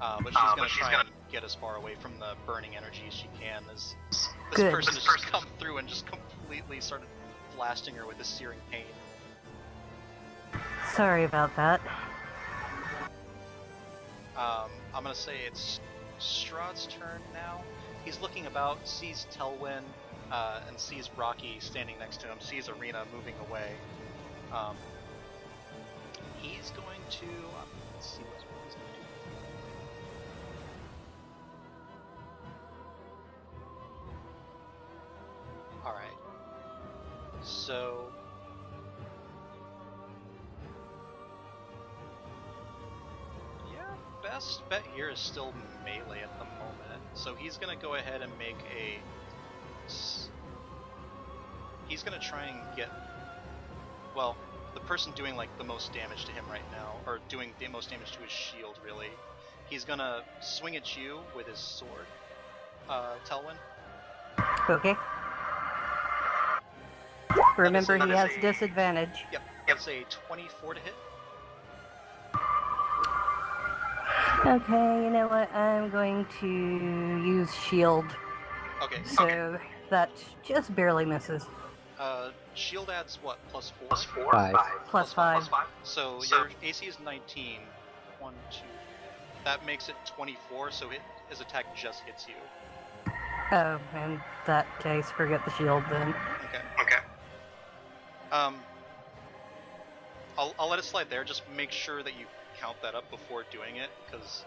But she's going to try and get as far away from the burning energy as she can, as this person has just come through and just completely started blasting her with this searing pain. Sorry about that. I'm going to say it's Strahd's turn now. He's looking about, sees Telwyn, and sees Rocky standing next to him, sees Ireena moving away. He's going to... let's see what he's going to do. Alright. So... best bet here is still melee at the moment, so he's gonna go ahead and make a... he's gonna try and get... well, the person doing like the most damage to him right now, or doing the most damage to his shield really, he's gonna swing at you with his sword, Telwyn. Okay. Remember, he has disadvantage. Yep, it's a 24 to hit. Okay, you know what? I'm going to use shield. Okay. So that just barely misses. Shield adds what? +4? +4. 5. Plus 5. So your AC is 19. 1, 2. That makes it 24. So his attack just hits you. Oh, in that case, forget the shield then. Okay. I'll let it slide there. Just make sure that you count that up before doing it, because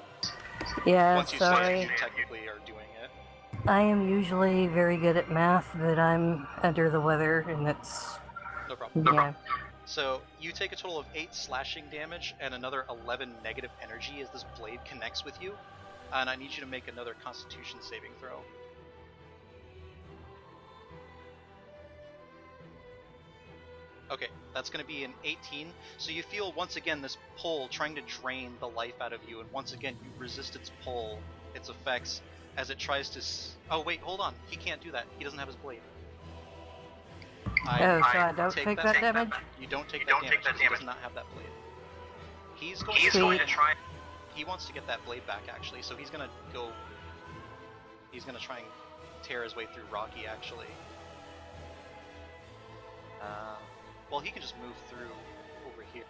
once you say it, you technically are doing it. I am usually very good at math, but I'm under the weather, and it's... No problem. So you take a total of 8 slashing damage and another 11 negative energy as this blade connects with you, and I need you to make another Constitution saving throw. Okay, that's going to be an 18. So you feel once again this pull trying to drain the life out of you, and once again you resist its pull, its effects, as it tries to... oh wait, hold on. He can't do that. He doesn't have his blade. So I don't take that damage? You don't take that damage. He does not have that blade. He's going to try... he wants to get that blade back, actually, so he's going to go... he's going to try and tear his way through Rocky, actually. Well, he can just move through over here.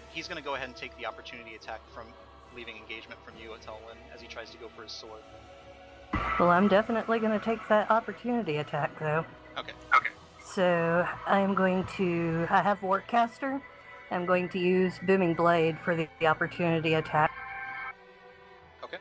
He's going to go ahead and take the opportunity attack from leaving engagement from you at Telwyn as he tries to go for his sword. Well, I'm definitely going to take that opportunity attack, though. Okay. So I'm going to... I have Warcaster. I'm going to use Booming Blade for the opportunity attack. Okay.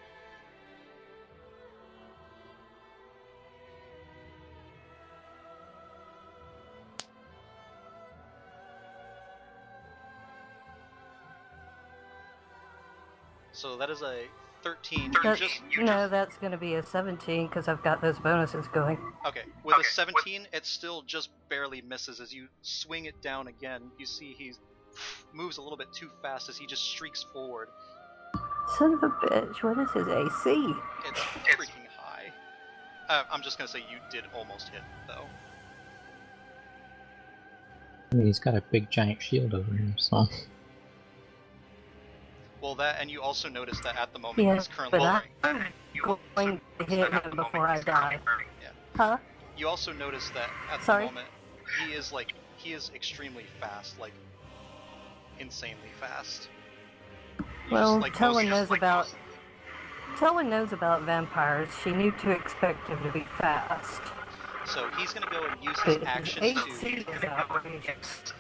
So that is a 13. That's going to be a 17 because I've got those bonuses going. Okay, with a 17, it still just barely misses as you swing it down again. You see he moves a little bit too fast as he just streaks forward. Son of a bitch, what is his AC? It's freaking high. I'm just gonna say you did almost hit, though. I mean, he's got a big giant shield over him, so. Well, that, and you also notice that at the moment Yeah, he's currently... but I'm going to hit him before I die. Yeah. Huh? You also notice that at Sorry? the moment he is extremely fast, like insanely fast. Well, Telling knows about vampires. She knew to expect him to be fast. So he's gonna go and use his But action his to... AC is outrageous.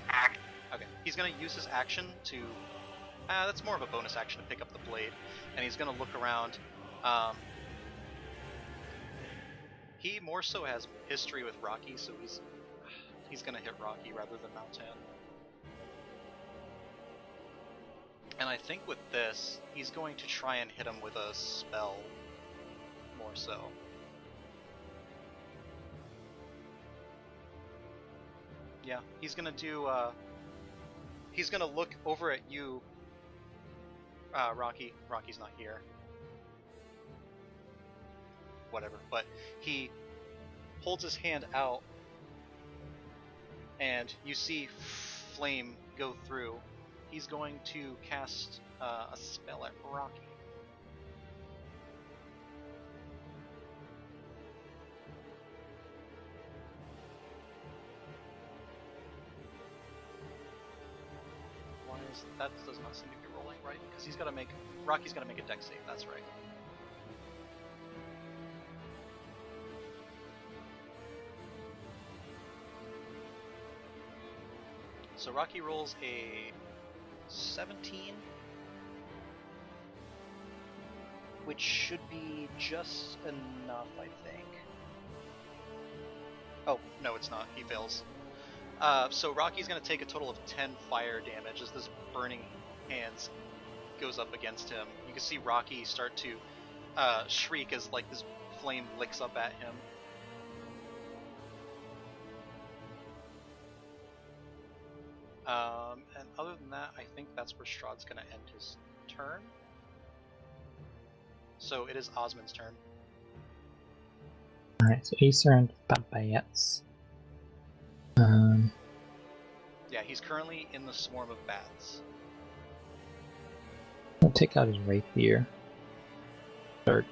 Okay, he's gonna use his action to... that's more of a bonus action to pick up the blade. And he's gonna look around. He more so has history with Rocky, so he's gonna hit Rocky rather than Maoh'tann. And I think with this, he's going to try and hit him with a spell, more so. Yeah, he's gonna do, he's gonna look over at you, Rocky. Rocky's not here. Whatever, but he holds his hand out, and you see flame go through. He's going to cast a spell at Rocky. Why is that? Does not seem to be rolling right, because he's got to make... Rocky's got to make a dex save, that's right. So Rocky rolls a 17, which should be just enough, I think. Oh, no, it's not. He fails. So Rocky's going to take a total of 10 fire damage as this burning hands goes up against him. You can see Rocky start to shriek as like this flame licks up at him. And other than that, I think that's where Strahd's going to end his turn. So it is Osmond's turn. Alright, so Acer and Papayettes. Yeah, he's currently in the swarm of bats. I'll take out his rapier. Start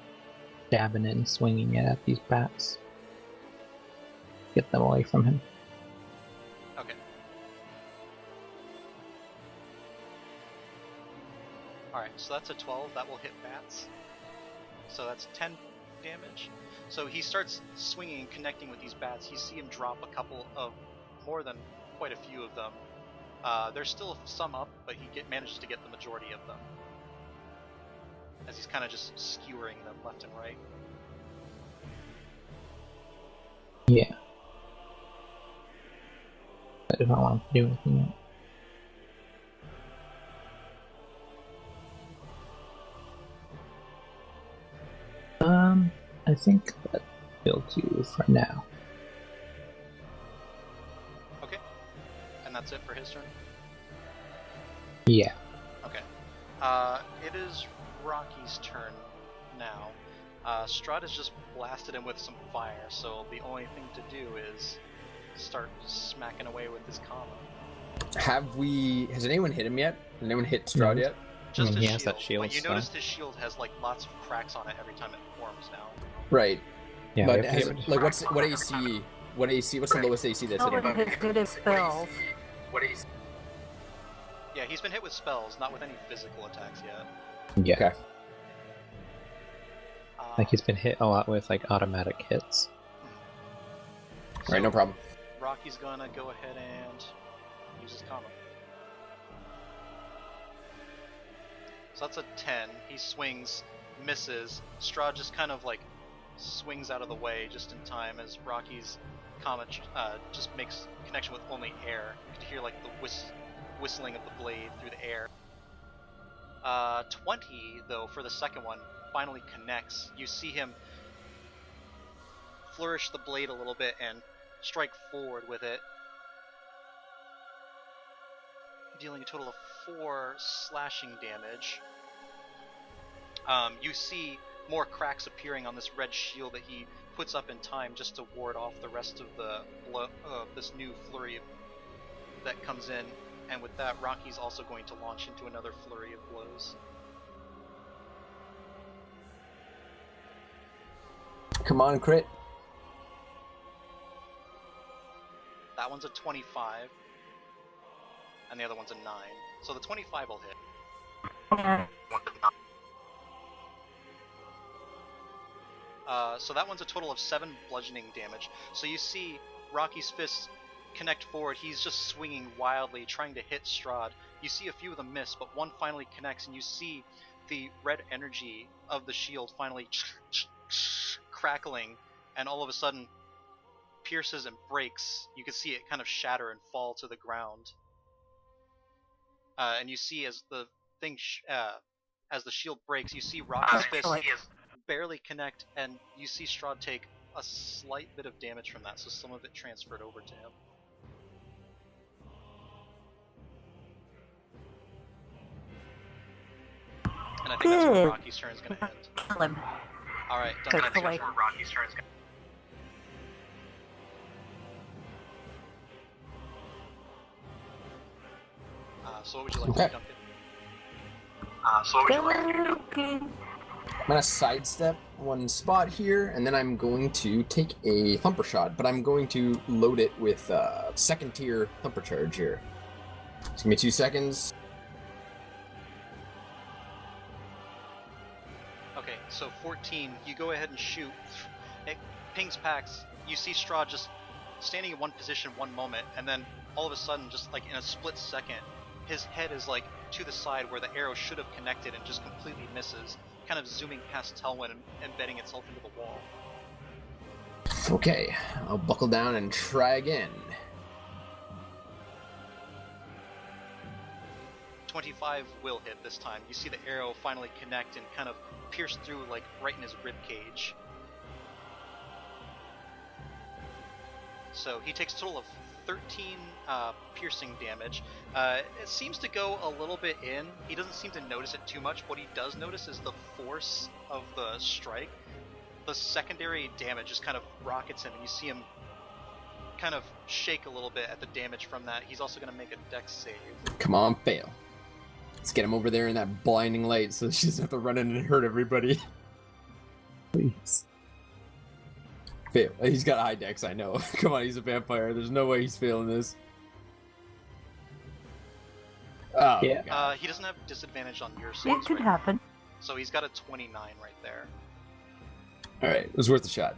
dabbing it and swinging it at these bats. Get them away from him. Okay. Alright, so that's a 12. That will hit bats. So that's 10 damage. So he starts swinging and connecting with these bats. You see him drop a couple of... more than quite a few of them. There's still some up, but he manages to get the majority of them. As he's kind of just skewering them left and right. Yeah. I do not want to do anything yet. I think that will do for now. Okay. And that's it for his turn? Yeah. Okay. It is Rocky's turn now. Strahd has just blasted him with some fire, so the only thing to do is start smacking away with his combo. Has anyone hit him yet? Has anyone hit Strahd yet? Just I mean, his he has that shield, But you so... noticed his shield has like lots of cracks on it every time it forms now. Right. Yeah, But we have to get rid of- like, what AC? What's the lowest AC that's hit Telling him? his good at spells. Yeah, he's been hit with spells, not with any physical attacks yet. Yeah. Okay. Like he's been hit a lot with like automatic hits. Alright, no problem. Rocky's gonna go ahead and use his combo. So that's a 10. He swings, misses. Strahd just kind of like swings out of the way just in time as Rocky's comet just makes connection with only air. You can hear like the whistling of the blade through the air. 20 though for the second one finally connects. You see him flourish the blade a little bit and strike forward with it, dealing a total of 4 slashing damage. You see more cracks appearing on this red shield that he puts up in time just to ward off the rest of the this new flurry that comes in. And with that, Rocky's also going to launch into another flurry of blows. Come on, crit. That one's a 25, and the other one's a 9. So the 25 will hit. So that one's a total of 7 bludgeoning damage. So you see Rocky's fists connect forward. He's just swinging wildly, trying to hit Strahd. You see a few of them miss, but one finally connects, and you see the red energy of the shield finally crackling, and all of a sudden pierces and breaks. You can see it kind of shatter and fall to the ground. And you see as the thing, as the shield breaks, you see Rocky's fist barely connect, and you see Strahd take a slight bit of damage from that, so some of it transferred over to him. And I think that's where Rocky's turn is going to end. Kill him. Alright, Take Duncan, away. that's where Rocky's turn is going to So what would you like to do, Duncan? I'm gonna sidestep one spot here, and then I'm going to take a thumper shot, but I'm going to load it with second tier thumper charge here. Just give me 2 seconds. Okay, so 14, you go ahead and shoot. It pings packs. You see Strahd just standing in one position one moment, and then all of a sudden, just like in a split second, his head is like to the side where the arrow should have connected and just completely misses, kind of zooming past Telwyn and embedding itself into the wall. Okay, I'll buckle down and try again. 25 will hit this time. You see the arrow finally connect and kind of pierce through, like right in his rib cage. So he takes a total of 13 piercing damage. It seems to go a little bit in. He doesn't seem to notice it too much. What he does notice is the force of the strike. The secondary damage just kind of rockets him, and you see him kind of shake a little bit at the damage from that. He's also going to make a dex save. Come on, fail. Let's get him over there in that blinding light so she doesn't have to run in and hurt everybody. Please. Fail. He's got high dex, I know. Come on, he's a vampire. There's no way he's failing this. Oh, Yeah. God. He doesn't have disadvantage on your saves. It could right happen. now. So he's got a 29 right there. Alright, it was worth a shot.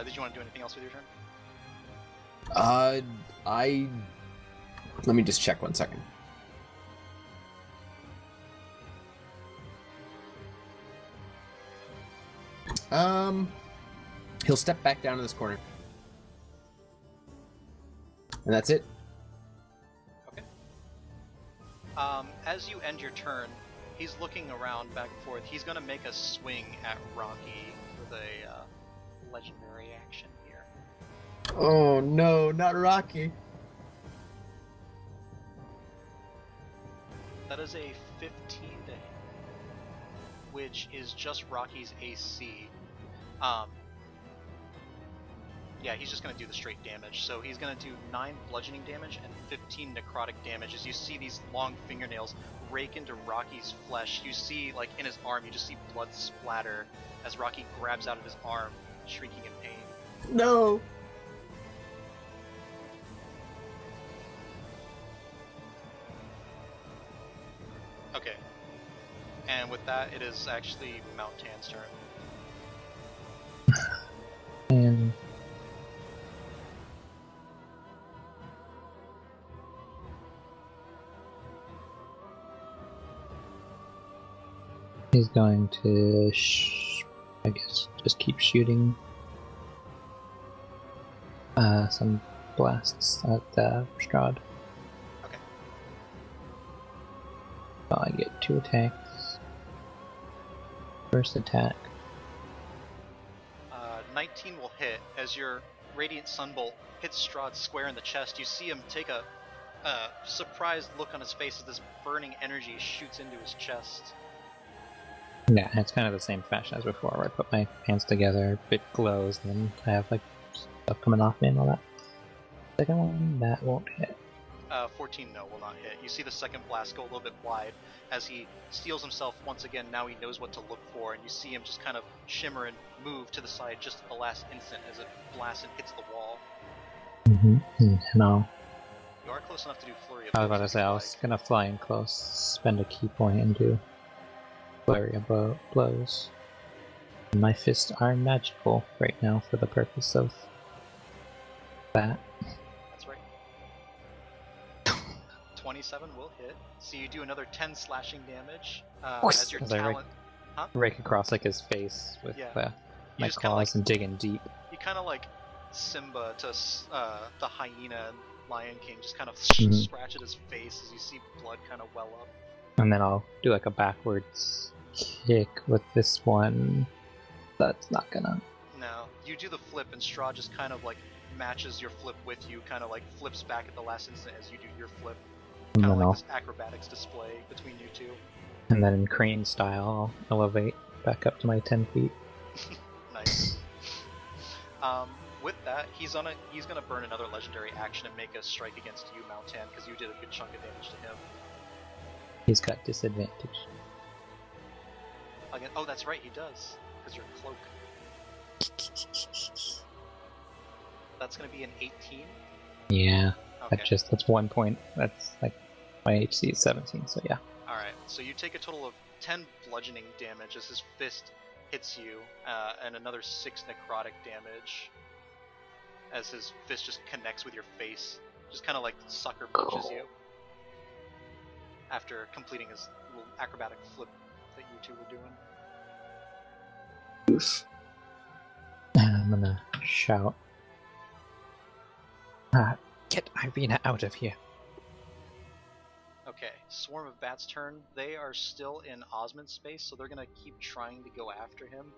Did you want to do anything else with your turn? Let me just check 1 second. He'll step back down to this corner. And that's it. Okay. As you end your turn, he's looking around back and forth. He's going to make a swing at Rocky with a legendary action here. Oh no, not Rocky. That is a 15 to hit, which is just Rocky's AC. Yeah, he's just going to do the straight damage. So he's going to do 9 bludgeoning damage and 15 necrotic damage as you see these long fingernails rake into Rocky's flesh. You see, like, in his arm, you just see blood splatter as Rocky grabs out of his arm, shrieking in pain. No. Okay. And with that, it is actually Maoh'tann's turn. And he's going to, I guess, just keep shooting some blasts at Strahd. Okay. So I get 2 attacks. First attack. 19 will hit as your Radiant Sunbolt hits Strahd square in the chest. You see him take a surprised look on his face as this burning energy shoots into his chest. Yeah, it's kind of the same fashion as before, where I put my hands together, it glows, and I have like stuff coming off me and all that. Second one, that won't hit. 14, no, will not hit. You see the second blast go a little bit wide as he steels himself once again. Now he knows what to look for, and you see him just kind of shimmer and move to the side just at the last instant as it blasts and hits the wall. No. You are close enough to do flurry of I was blows about to if say, you'd I was like. gonna fly in close, spend a key point, and do flurry of blows. My fists are magical right now for the purpose of that. That's right. 27 will hit. So you do another 10 slashing damage as your As I talent. rake across like his face with Yeah. my just kinda, claws like- and dig in deep. You kind of like Simba to the hyena and Lion King, just kind of Mhm. scratch at his face as you see blood kind of well up. And then I'll do like a backwards kick with this one. That's not gonna. No, you do the flip, and Strahd just kind of like matches your flip with you, kind of like flips back at the last instant as you do your flip. And Kind of then, like this acrobatics display between you two. and then in crane style, I'll elevate back up to my 10 feet. Nice. With that, he's gonna burn another legendary action and make a strike against you, Maoh'tann, because you did a good chunk of damage to him. He's got disadvantage. Again, oh, that's right, he does, because you're cloak. That's gonna be an 18. Yeah, Okay. that's 1 point. That's like my HC is 17, so yeah. Alright, so you take a total of 10 bludgeoning damage as his fist hits you, and another 6 necrotic damage as his fist just connects with your face. Just kind of like sucker punches you after completing his little acrobatic flip that you two were doing. And I'm gonna shout, get Ireena out of here. Okay, Swarm of Bats' turn. They are still in Osmond's space, so they're gonna keep trying to go after him.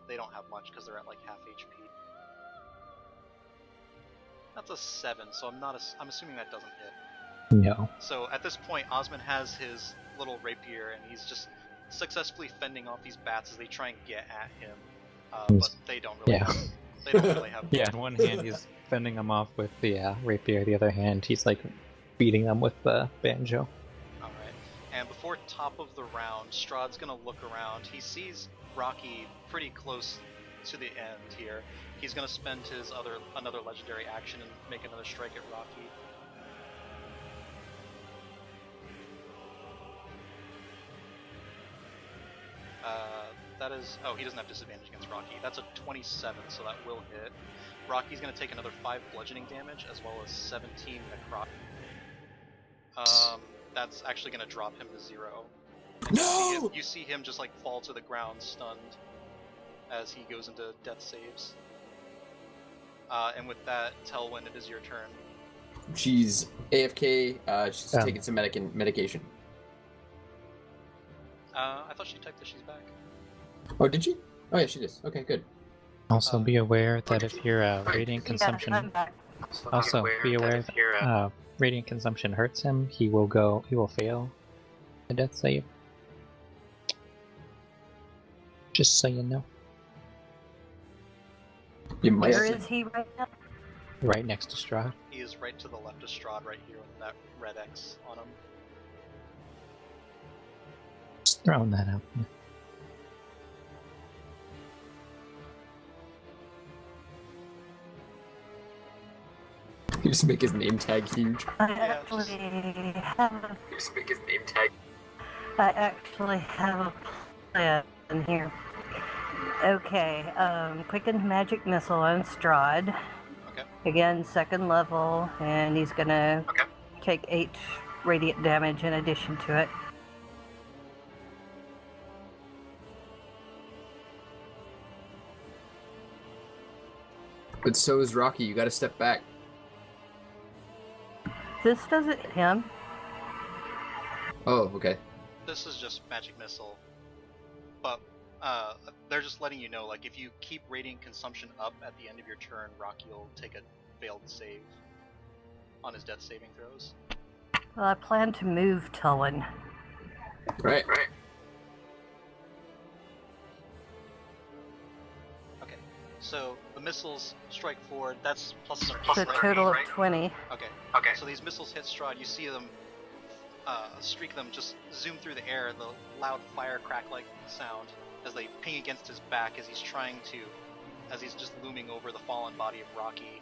They don't have much because they're at like half HP. That's a 7, so I'm assuming that doesn't hit. No. So at this point, Osmond has his little rapier, and he's just successfully fending off these bats as they try and get at him. But they don't really Yeah. have. They don't really have. Yeah, in one hand he's fending them off with the rapier, the other hand he's like beating them with the banjo. Alright. And before top of the round, Strahd's gonna look around. He sees Rocky pretty close to the end here. He's gonna spend his another legendary action and make another strike at Rocky. That is... Oh, he doesn't have disadvantage against Rocky. That's a 27, so that will hit. Rocky's gonna take another 5 bludgeoning damage, as well as 17 necrotic. That's actually gonna drop him to 0. No! You see him just like fall to the ground, stunned, as he goes into death saves. And with that, Telwyn, it is your turn. She's AFK. She's taking some medication. I thought she typed that she's back. Oh, did she? Oh yeah, she does. Okay, good. Also be aware that if your radiant Yeah, consumption I'm back. also be aware that radiant consumption hurts him, he will fail the death save. Just so you know. You might Where have is he right now? Right next to Strahd. He is right to the left of Strahd, right here with that red X on him. Just throwing that out there. You just make his name tag huge. I Yeah, actually have You just make his name tag. a plan here. Okay, Quickened Magic Missile on Strahd. Okay. Again, second level, and he's gonna take 8 radiant damage in addition to it. But so is Rocky. You gotta step back. This doesn't hit him. Oh, okay. This is just magic missile, but they're just letting you know, like, if you keep radiant consumption up at the end of your turn, Rocky will take a failed save on his death saving throws. Well, I plan to move Tullen. Right. Okay, so the missiles strike forward. That's plus It's plus a total of 20. Okay. So these missiles hit Strahd. You see them streak them, just zoom through the air. The loud fire crack-like sound as they ping against his back as he's just looming over the fallen body of Rocky.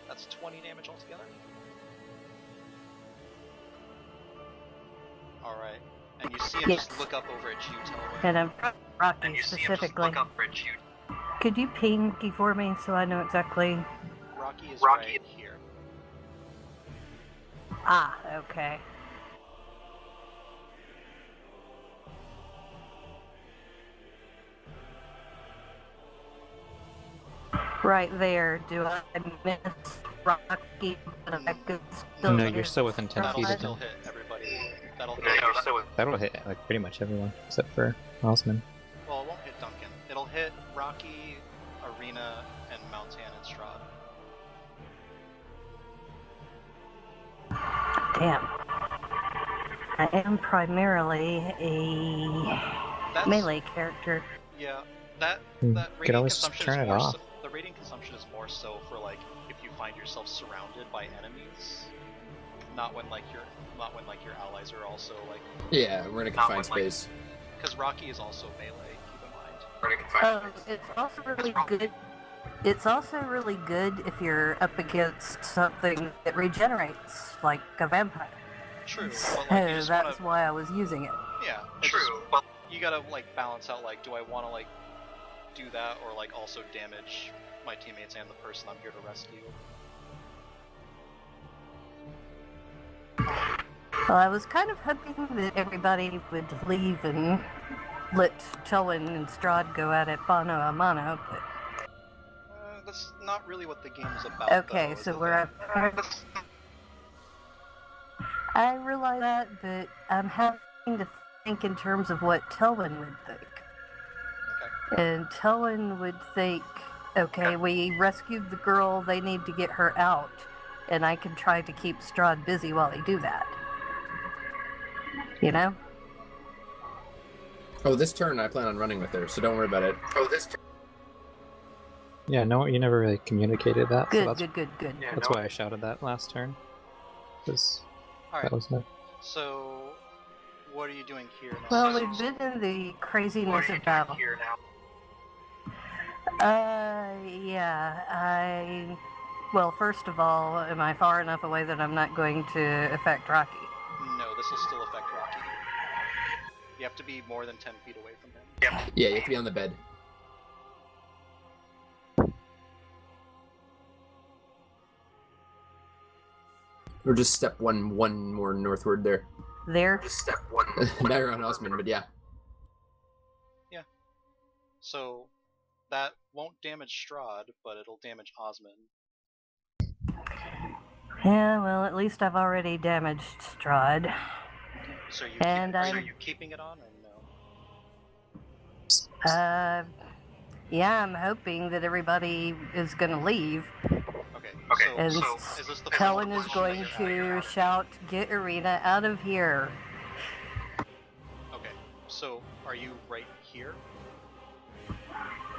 That's 20 damage altogether. Alright. And you see him just look up over at you, Teleway. And I'm Rocky specifically. Could you ping for me so I know exactly? Rocky is right here. Ah, okay. Right there. Do I miss Rocky? But I could still No, hit you're still within 10 That'll feet of still him. hit everybody. That'll That'll hit like pretty much everyone except for Osman. Well, it won't hit Duncan. It'll hit Rocky, Ireena, and Maoh'tann and Strahd. Damn. I am primarily a melee character. Yeah, that You radiant could always consumption turn is it more off. so, the radiant consumption is more so for like if you find yourself surrounded by enemies, not when your allies are also like. Yeah, we're in a confined space. Because Rocky is also melee. Keep in mind. We're in a confined It's also really good. It's also really good if you're up against something that regenerates, like a vampire. True, but So like you just that's wanna, why I was using it. yeah, true. But you gotta like balance out like, do I want to like do that or like also damage my teammates and the person I'm here to rescue? Well, I was kind of hoping that everybody would leave and let Tullen and Strahd go at it mano a mano, but That's not really what the game's about. okay, though, so is it? we're I realize that, but I'm having to think in terms of what Tullen would think. Okay. And Tullen would think, okay, we rescued the girl, they need to get her out, and I can try to keep Strahd busy while they do that. You know? Oh, this turn I plan on running with her, so don't worry about it. Yeah, no, you never really communicated that. Good, so that's, good. that's why I shouted that last turn. Because All that right. was the. So, what are you doing here now? Well, we've been in the craziness of battle. Yeah, well, first of all, am I far enough away that I'm not going to affect Rocky? No, this will still affect Rocky. You have to be more than 10 feet away from him. Yeah, you have to be on the bed. Or just step one more northward there. There? Just step one. Now you're on Osman, but yeah. So, that won't damage Strahd, but it'll damage Osman. Yeah, well, at least I've already damaged Strahd. So And are I'm- you keeping it on or no? Yeah, I'm hoping that everybody is gonna leave. Okay. And So is this the Helen final is position going that you're at? to shout, "Get Ireena out of here!" Okay. So are you right here?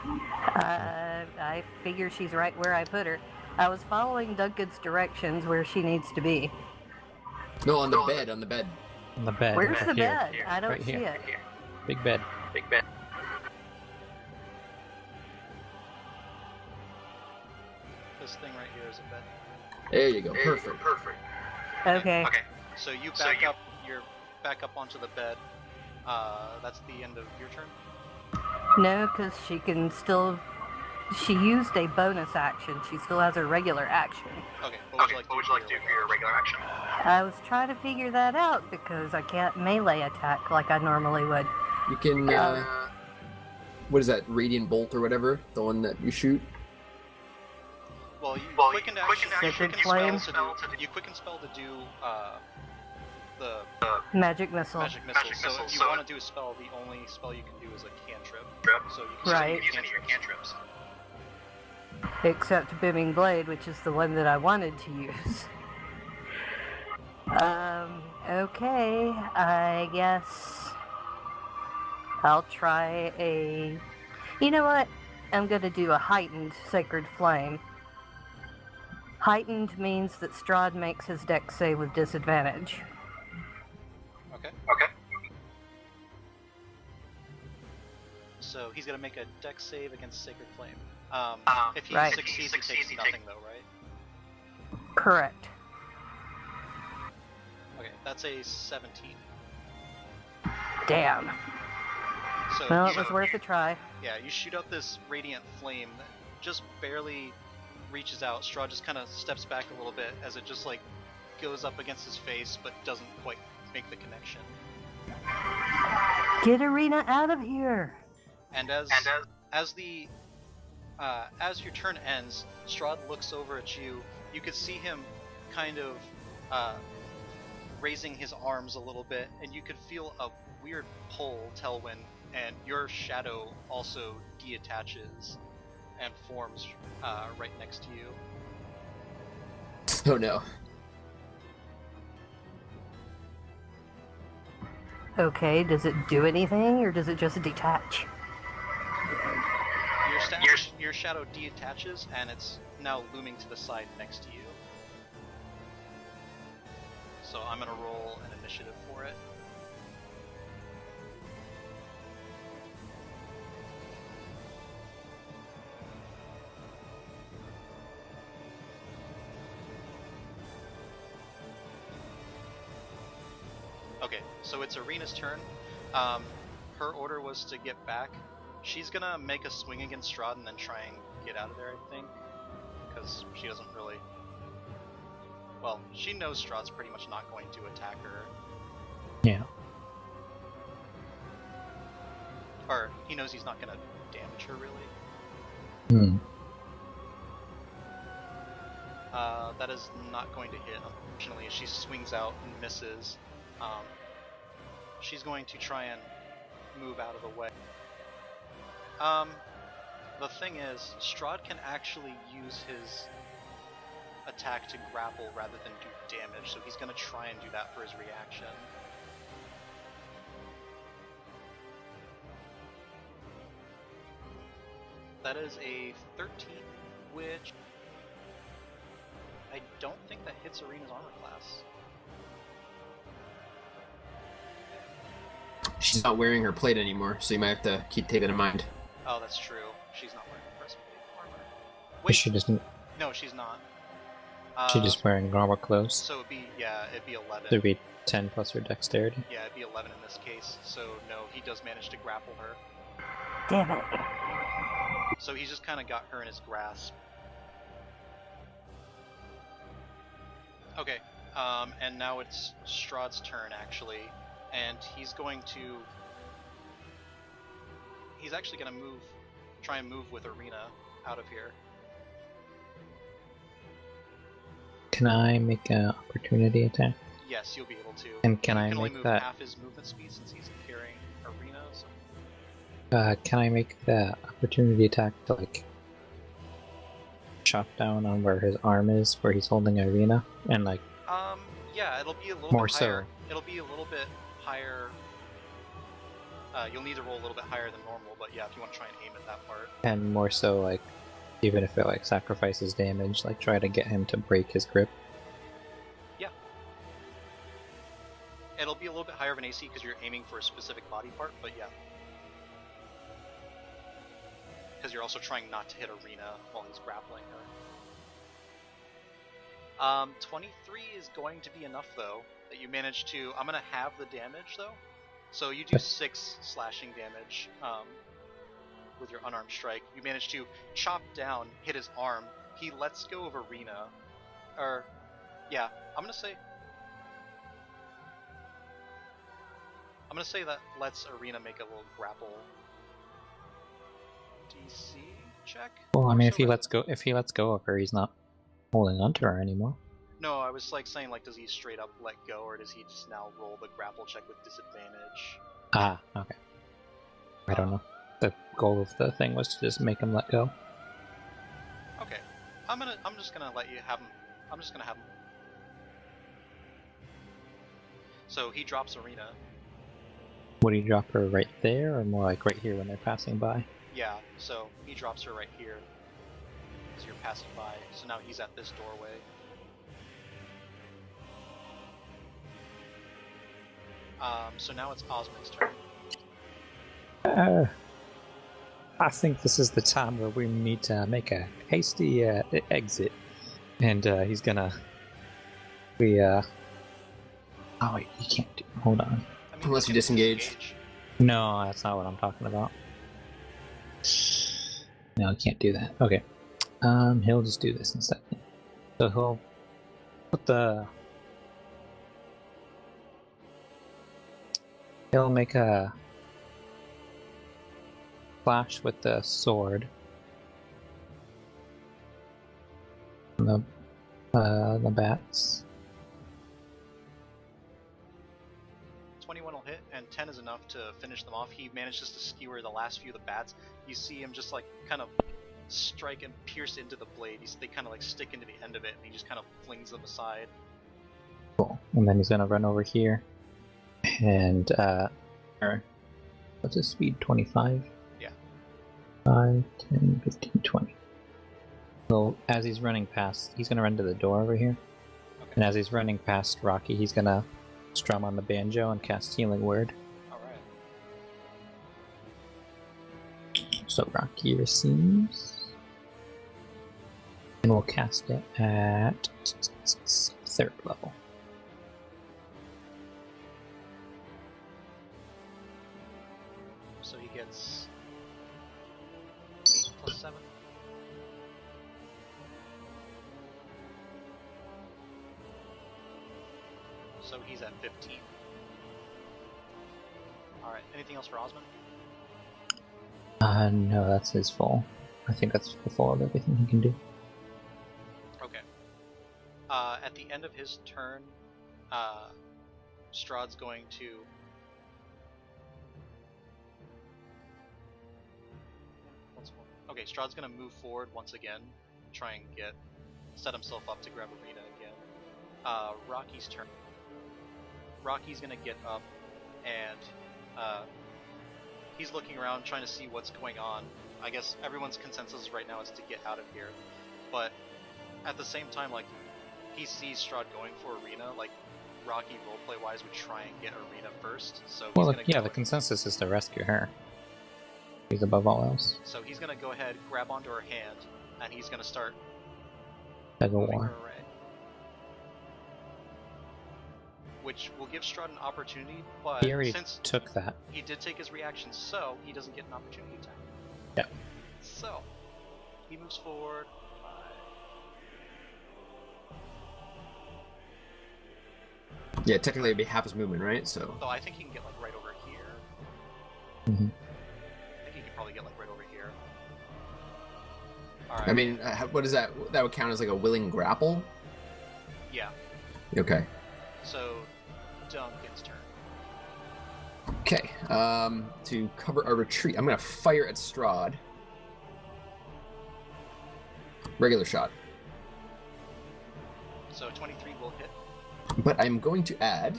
I figure she's right where I put her. I was following Duncan's directions where she needs to be. No, on the bed, on the bed. On the bed. Where's right the here. bed? I don't Right see here. it. Big bed. This thing right here is a bed. There you go. Perfect. Okay. So you back up. You're back up onto the bed. That's the end of your turn. No, because she can still. She used a bonus action. She still has her regular action. Okay. What would you like to do for your regular action? I was trying to figure that out because I can't melee attack like I normally would. You can, what is that, Radiant Bolt or whatever? The one that you shoot? Well, you quicken to Sacred Flame. You quicken spell to do the Magic missile. magic missile. So if you want to do a spell, the only spell you can do is a cantrip. So you can Right. use any of your cantrips. Except Bimming Blade, which is the one that I wanted to use. Okay, I guess I'll try a... You know what? I'm gonna do a heightened Sacred Flame. Heightened means that Strahd makes his dex save with disadvantage. Okay. So he's gonna make a dex save against Sacred Flame. If he Right. succeeds, he takes nothing though, right? Correct. Okay, that's a 17. Damn. So Well, you, it was worth a try. yeah, you shoot out this radiant flame that just barely reaches out. Strahd just kind of steps back a little bit as it just like goes up against his face, but doesn't quite make the connection. Get Ireena out of here! And as your turn ends, Strahd looks over at you. You could see him kind of raising his arms a little bit, and you could feel a weird pull, Telwyn, and your shadow also deattaches and forms right next to you. Oh no. Okay, does it do anything, or does it just detach? Your shadow deattaches, and it's now looming to the side next to you. So I'm gonna roll an initiative for it. Okay, so it's Ireena's turn. Her order was to get back. She's gonna make a swing against Strahd and then try and get out of there, I think. Because she doesn't really... Well, she knows Strahd's pretty much not going to attack her. Yeah. Or, he knows he's not gonna damage her, really. Hmm. That is not going to hit, unfortunately. She swings out and misses. She's going to try and move out of the way. The thing is, Strahd can actually use his attack to grapple rather than do damage, so he's going to try and do that for his reaction. That is a 13, which I don't think that hits Ireena's armor class. She's not wearing her plate anymore, so you might have to keep taking in mind. Oh, that's true. She's not wearing breastplate armor. But Wait, she doesn't. no, she's not. She's just wearing normal clothes. So it'd be 11. There'd be 10 plus her dexterity. Yeah, it'd be 11 in this case. So no, he does manage to grapple her. Damn it. So he's just kind of got her in his grasp. Okay, and now it's Strahd's turn actually, and he's actually gonna try and move with Ireena out of here. Can I make an opportunity attack? Yes, you'll be able to. And can he I can only make move that? half his movement speed since he's carrying Ireena. So. Can I make that opportunity attack to like chop down on where his arm is, where he's holding Ireena, and like? Yeah, it'll be a little More bit higher. so. It'll be a little bit higher. You'll need to roll a little bit higher than normal, but yeah, if you want to try and aim at that part. And more so like, even if it like sacrifices damage, like try to get him to break his grip. Yeah. It'll be a little bit higher of an AC because you're aiming for a specific body part, but yeah. Because you're also trying not to hit Ireena while he's grappling her. 23 is going to be enough though, that you manage to... I'm going to halve the damage though. So you do 6 slashing damage with your unarmed strike. You manage to chop down, hit his arm. He lets go of Ireena. Or, yeah, I'm going to say that lets Ireena make a little grapple DC check. Well, I mean, Or if he so lets go of her, he's not holding onto her anymore. No, I was like saying like, does he straight up let go, or does he just now roll the grapple check with disadvantage? Ah, okay. I don't know. The goal of the thing was to just make him let go. I'm just gonna let you have him. I'm just gonna have him. So he drops Ireena. Would he drop her right there, or more like right here when they're passing by? Yeah, so he drops her right here. As you're passing by. So now he's at this doorway. So now it's Osmond's turn. I think this is the time where we need to make a hasty exit. And he's gonna... Oh wait, you can't do... Hold on. I mean, Unless you you can disengage. No, that's not what I'm talking about. No, I can't do that. Okay. He'll just do this instead. So he'll put the... He'll make a flash with the sword. The bats. 21 will hit, and 10 is enough to finish them off. He manages to skewer the last few of the bats. You see him just like kind of strike and pierce into the blade. They kind of like stick into the end of it, and he just kind of flings them aside. Cool. And then he's gonna run over here. And what's his speed? 25? Yeah. 5, 10, 15, 20. So as he's running past, he's gonna run to the door over here. Okay. And as he's running past Rocky, he's gonna strum on the banjo and cast Healing Word. Alright. So Rocky receives. And we'll cast it at 3rd level. So he gets 8 plus 7. So he's at 15. Alright, anything else for Osmond? No, that's his full. I think that's the full of everything he can do. Okay. At the end of his turn, Strahd's going to... Okay, Strahd's going to move forward once again, try and set himself up to grab Ireena again. Rocky's turn. Rocky's going to get up, and he's looking around trying to see what's going on. I guess everyone's consensus right now is to get out of here, but at the same time, like, he sees Strahd going for Ireena, like, Rocky roleplay-wise would try and get Ireena first, so he's Well, gonna yeah, go the consensus is to rescue her. He's above all else. So he's gonna go ahead, grab onto her hand, and he's gonna start As a moving war. her away. Which will give Strahd an opportunity, but He already since took that. he did take his reaction, so he doesn't get an opportunity attack. Yeah. So, he moves forward. Yeah, technically it'd be half his movement, right? So So I think he can get, like, right over here. Mm-hmm. I think he could probably get, like, right over here. Alright. I mean, what is that? That would count as like a willing grapple. Yeah. Okay. So, Duncan's turn. Okay. To cover our retreat, I'm gonna fire at Strahd. Regular shot. So 23 will hit. But I'm going to add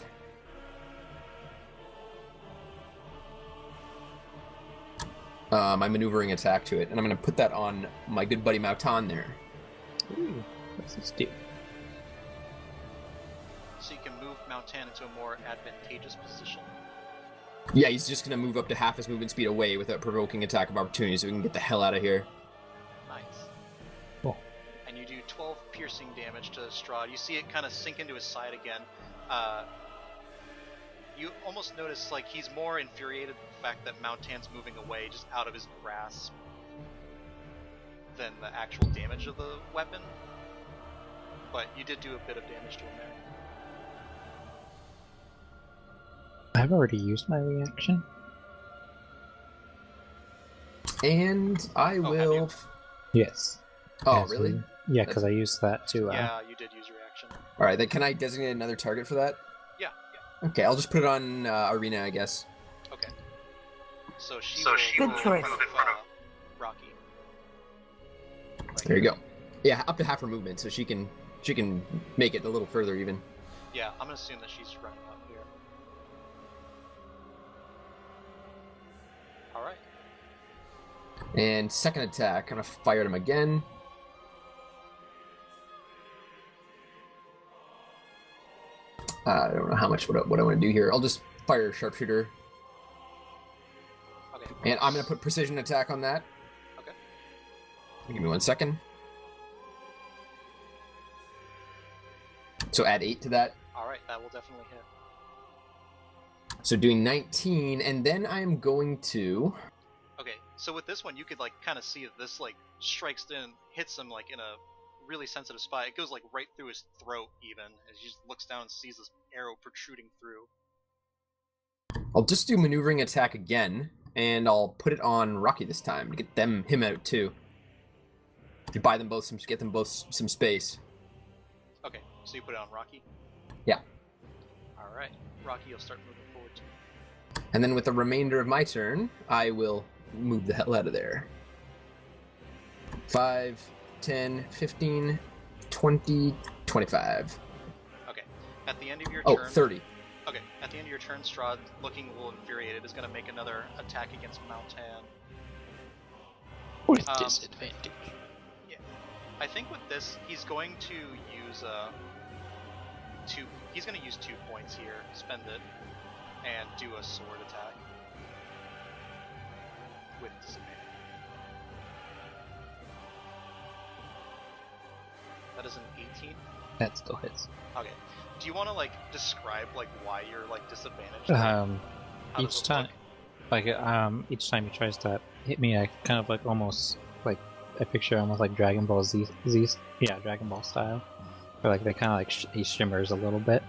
my maneuvering attack to it, and I'm going to put that on my good buddy Maoh'tann there. Ooh, what's this do? So you can move Maoh'tann into a more advantageous position. Yeah, he's just going to move up to half his movement speed away without provoking attack of opportunity, so we can get the hell out of here. Nice. Cool. And you do 12 piercing damage to Strahd. You see it kind of sink into his side again. You almost notice, like, he's more infuriated with the fact that Maoh'tann's moving away just out of his grasp than the actual damage of the weapon. But you did do a bit of damage to him there. I've already used my reaction. And I Oh, have will... you? Yes. Oh, Yes, really? Yeah, because I used that to. Yeah, you did use your action. Alright, then can I designate another target for that? Yeah. Okay, I'll just put it on Ireena, I guess. Okay. So she Good will choice. move in front of Rocky. Right There you here. go. Yeah, up to half her movement, so she can make it a little further even. Yeah, I'm gonna assume that she's running up here. Alright. And second attack, I'm gonna fire at him again. I don't know how much what I want to do here. I'll just fire sharpshooter, Okay. and I'm gonna put precision attack on that. Okay. Give me 1 second. So add 8 to that. Alright, that will definitely hit. So doing 19, and then I'm going to. Okay, so with this one, you could like kind of see that this like strikes in, hits him like in a really sensitive spot. It goes like right through his throat, even as he just looks down and sees this arrow protruding through. I'll just do maneuvering attack again, and I'll put it on Rocky this time to get him out too. To buy them both get them both some space. Okay, so you put it on Rocky. Yeah. All right, Rocky, you'll start moving forward too. And then with the remainder of my turn, I will move the hell out of there. 5, 10, 15, 20, 25. Okay, at the end of your Oh, turn. 30. Okay, at the end of your turn, Strahd, looking a little infuriated, is going to make another attack against Maoh'tann. With disadvantage. Yeah, I think with this, he's going to use He's going to use 2 points here, spend it, and do a sword attack with disadvantage. That is an 18. That still hits. Okay. Do you want to like describe like why you're like disadvantaged? How does Each it time, look? each time he tries to hit me, I kind of like almost like I picture almost like Dragon Ball Z, Dragon Ball style, where like they kind of like he shimmers a little bit,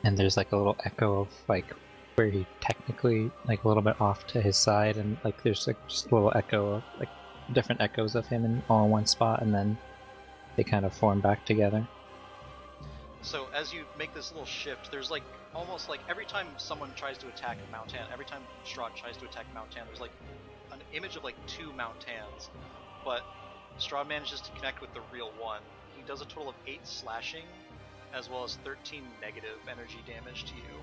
and there's like a little echo of like where he technically like a little bit off to his side, and like there's like just a little echo of like different echoes of him all in one spot, and then they kind of form back together. So as you make this little shift, there's like almost like every time someone tries to attack Maoh'tann, every time Strahd tries to attack Maoh'tann, there's like an image of like 2 Maoh'tanns, but Strahd manages to connect with the real one. He does a total of 8 slashing, as well as 13 negative energy damage to you.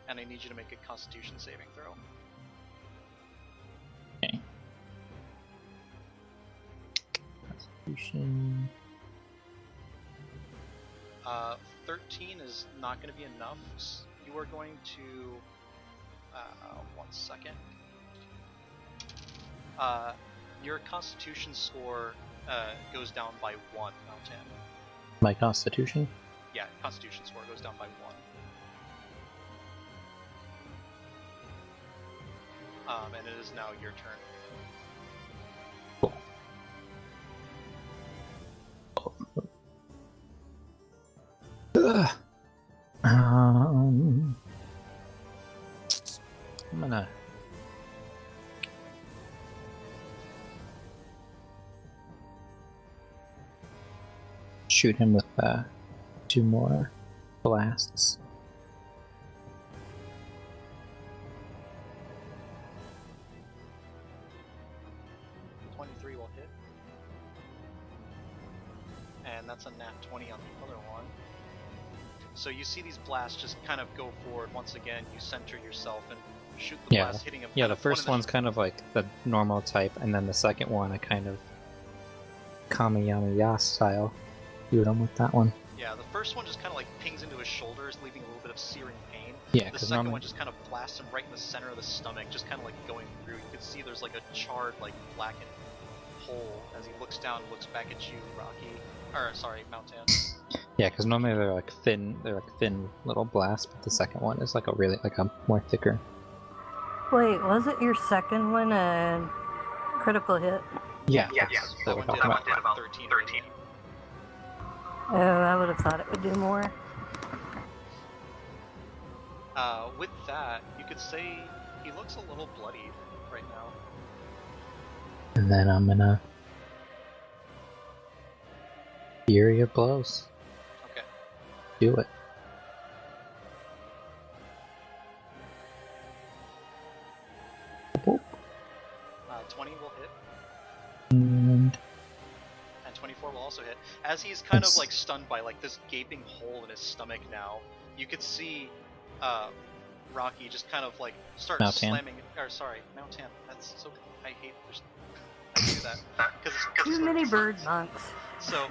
And I need you to make a Constitution saving throw. Okay. Constitution. 13 is not going to be enough. You are going to... 1 second. Your Constitution score goes down by 1, Maoh'tann. My Constitution? Yeah, Constitution score goes down by 1. And it is now your turn. Cool. I'm gonna shoot him with 2 more blasts. Will hit. And that's a nat 20 on the other one. So you see these blasts just kind of go forward once again. You center yourself and shoot the blast, hitting him. Yeah, the first one's kind of like the normal type, and then the second one I kind of Kamiyama style shoot him with that one. Yeah, the first one just kind of like pings into his shoulders, leaving a little bit of searing pain. Yeah, the because second one just kind of blasts him right in the center of the stomach, just kind of like going through. You can see there's like a charred, like blackened hole as he looks down and looks back at you, Rocky. Or sorry, Maoh'tann. Yeah, because normally they're like thin little blasts, but the second one is like a more thicker. Wait, wasn't your second one a critical hit? Yeah. That one did about 13. Oh, I would have thought it would do more. With that, you could say he looks a little bloodied right now. And then I'm gonna Fury of Blows. Okay. Do it. Boop. 20 will hit. And 24 will also hit. As he's kind of Nice. like stunned by like this gaping hole in his stomach now, you could see Rocky just kind of like start Maoh'tann. slamming. Or sorry, Maoh'tann. That's so. I hate. I do that because Too many bird monks. So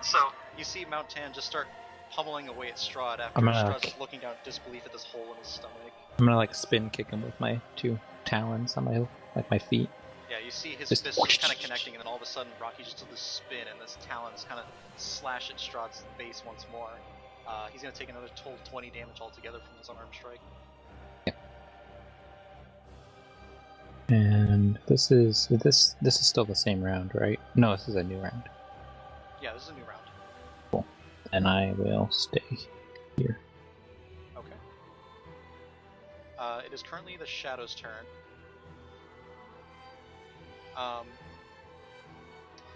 you see Maoh'tann just start pummeling away at Strahd after I'm gonna, Strahd's like- just looking down in disbelief at this hole in his stomach. I'm gonna like spin kick him with my 2 talons on my feet. Yeah, you see his Just- fists kind of connecting, and then all of a sudden Rocky just does this spin, and this talons kind of slash at Strahd's face once more. He's gonna take another total 20 damage altogether from his unarmed strike. And this is still the same round, right? No, this is a new round. Yeah, this is a new round. And I will stay here. Okay. It is currently the Shadow's turn.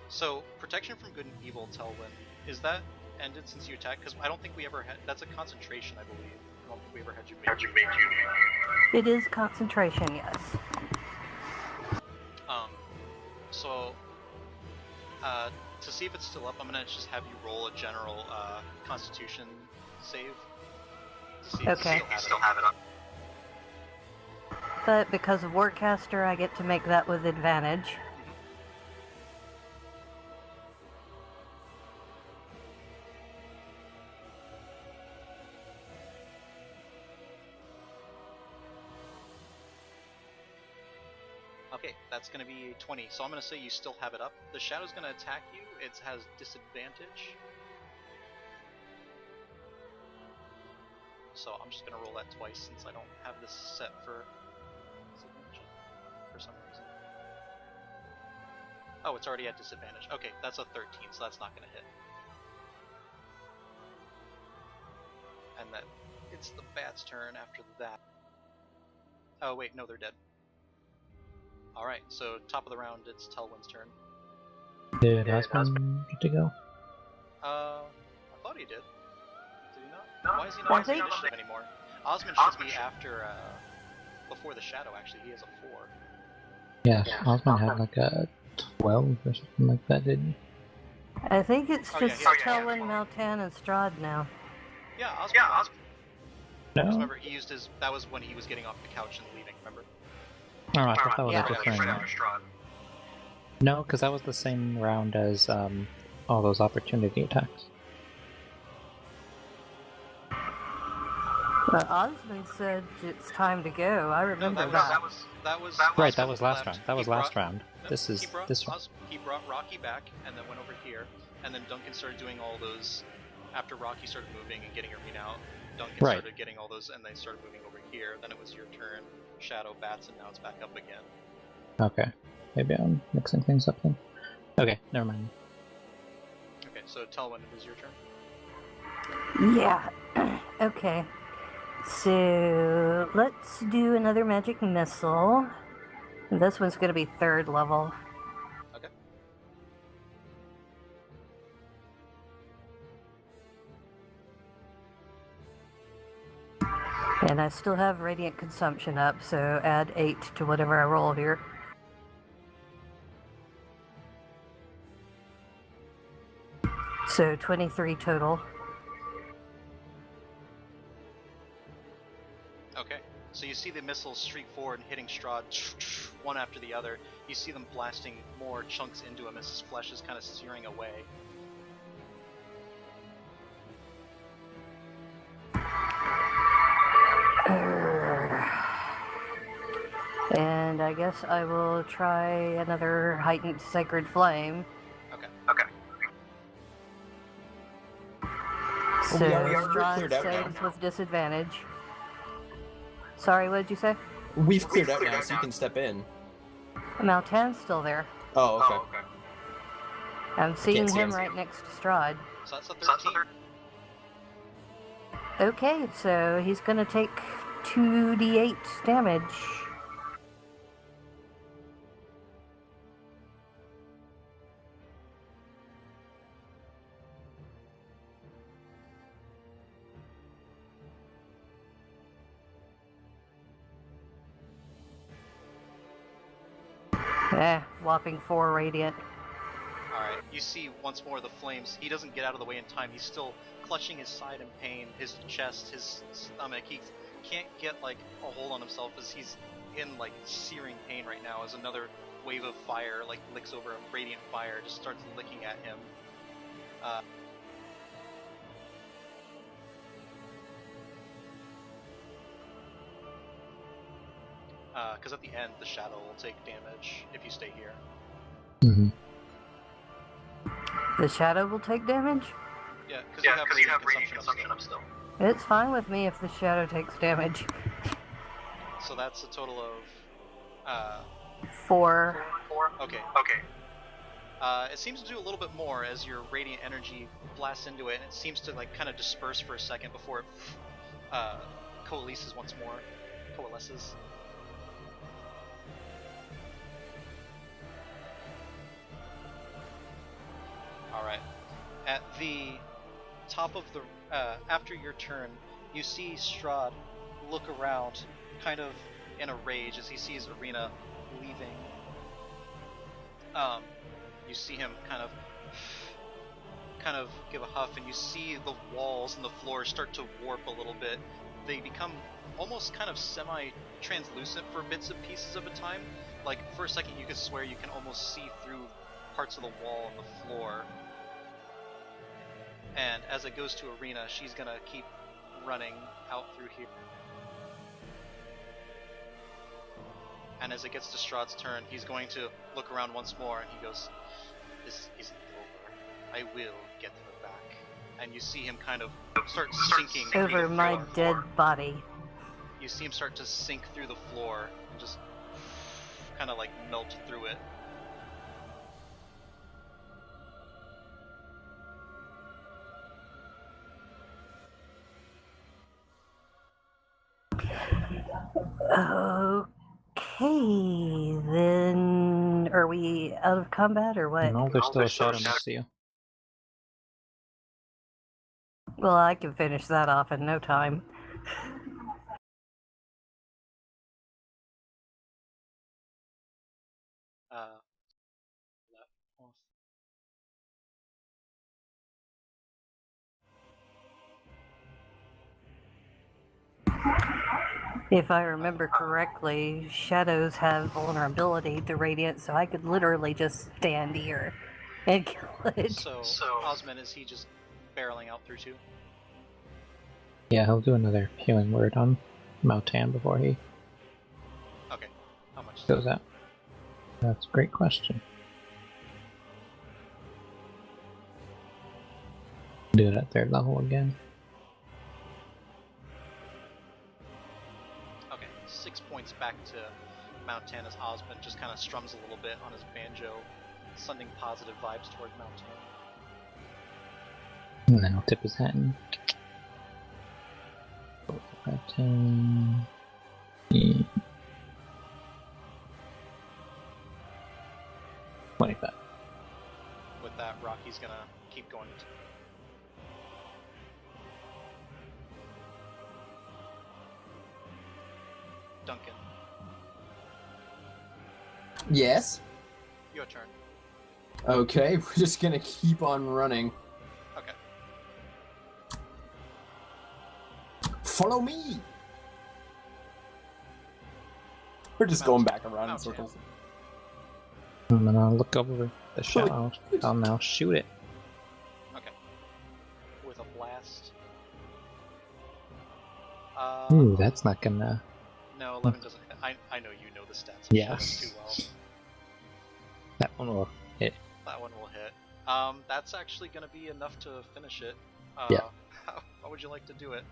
So protection from good and evil, Telwyn, is that ended since you attacked? Because I don't think we ever had. That's a concentration, I believe. I don't think we ever had you make. It is concentration, yes. So, to see if it's still up, I'm gonna just have you roll a general Constitution save. To see Okay. if you still have it up. But because of Warcaster, I get to make that with advantage. Okay, that's gonna be 20. So I'm gonna say you still have it up. The Shadow's gonna attack you. It has disadvantage. So I'm just gonna roll that twice since I don't have this set for disadvantage for some reason. Oh, it's already at disadvantage. Okay, that's a 13, so that's not gonna hit. And then it's the bat's turn after that. Oh wait, no, they're dead. Alright, so top of the round, it's Telwyn's turn. Did Osmond get to go? I thought he did. Did he not? Why is he not I on the think- initiative anymore? Osmond should be after, before the Shadow, actually. He has a 4. Yeah, Osmond had like a 12 or something like that, didn't he? I think it's Oh, yeah, just yeah, yeah, Telwyn, Maoh'tann, and Strahd now. Yeah, Osmond. No? Remember, he used his. That was when he was getting off the couch and leaving, remember? Oh, I thought that was Yeah. a different. No, because that was the same round as all those opportunity attacks. But Osmond said it's time to go. I remember that. That was Right, that Osmond was last left. round. That was He last brought- round. no, This is he brought this round. He brought Rocky back and then went over here, and then Duncan started doing all those. After Rocky started moving and getting Ireena out, Duncan Right. started getting all those, and they started moving over here. Then it was your turn, Shadow, Bats, and now it's back up again. Okay, maybe I'm mixing things up then. Okay, never mind. Okay, so Telwyn, it is your turn. Yeah. Okay. So let's do another magic missile. This one's going to be 3rd level. Okay. And I still have Radiant Consumption up, so add 8 to whatever I roll here. So 23 total. Okay. So you see the missiles streak forward and hitting Strahd one after the other. You see them blasting more chunks into him as his flesh is kind of searing away. And I guess I will try another heightened sacred flame. Okay. So we already Strahd cleared out now. saves with disadvantage. Sorry, what did you say? We've cleared out now, so you can step in. Maoh'tann's still there. Oh, okay. I'm seeing see him him. right next to Strahd. So that's a 13. Okay, so he's gonna take 2d8 damage. Whopping 4 radiant. Alright. you see once more the flames. He doesn't get out of the way in time. He's still clutching his side in pain, his chest, his stomach. He can't get like a hold on himself as he's in like searing pain right now as another wave of fire like licks over him. Radiant fire just starts licking at him. Because at the end, the shadow will take damage if you stay here. Mm-hmm. The shadow will take damage? Yeah, because you have radiant consumption up still. It's fine with me if the shadow takes damage. So that's a total of 4. Okay. It seems to do a little bit more as your radiant energy blasts into it, and it seems to like kind of disperse for a second before it coalesces once more. Coalesces. Alright. At the top of the... after your turn, you see Strahd look around, kind of in a rage as he sees Ireena leaving. You see him kind of give a huff, and you see the walls and the floor start to warp a little bit. They become almost kind of semi-translucent for bits and pieces of a time. Like, for a second you could swear you can almost see through parts of the wall and the floor. And as it goes to Ireena, she's gonna keep running out through here. And as it gets to Strahd's turn, he's going to look around once more, and he goes, "This isn't over. I will get her back." And you see him kind of start sinking Over my dead body. You see him start to sink through the floor and just kind of like melt through it. Okay, then are we out of combat or what? No, there's still a shadow next to you. Well, I can finish that off in no time. If I remember correctly, shadows have vulnerability to radiant, so I could literally just stand here and kill it. So Osmond, is he just barreling out through too? Yeah, he'll do another healing word on Maoh'tann before he Okay. How much? goes out. That's a great question. Do it at 3rd level again. Okay, 6 points back to Maoh'tann as Osmond just kind of strums a little bit on his banjo, sending positive vibes toward Maoh'tann. And then he'll tip his hat and... 10... 25. With that, Rocky's gonna keep going. Duncan, Yes. your turn. Okay, we're just gonna keep on running. Okay. Follow me. We're just going back around in Maoh'tann. circles. I'm gonna look over the shadow. I'll now shoot it. Okay. With a blast. Ooh, that's not gonna... No, 11 doesn't hit. I know you know the stats of Yeah. shadows too well. That one will hit. That one will hit. That's actually gonna be enough to finish it. Yeah. How would you like to do it?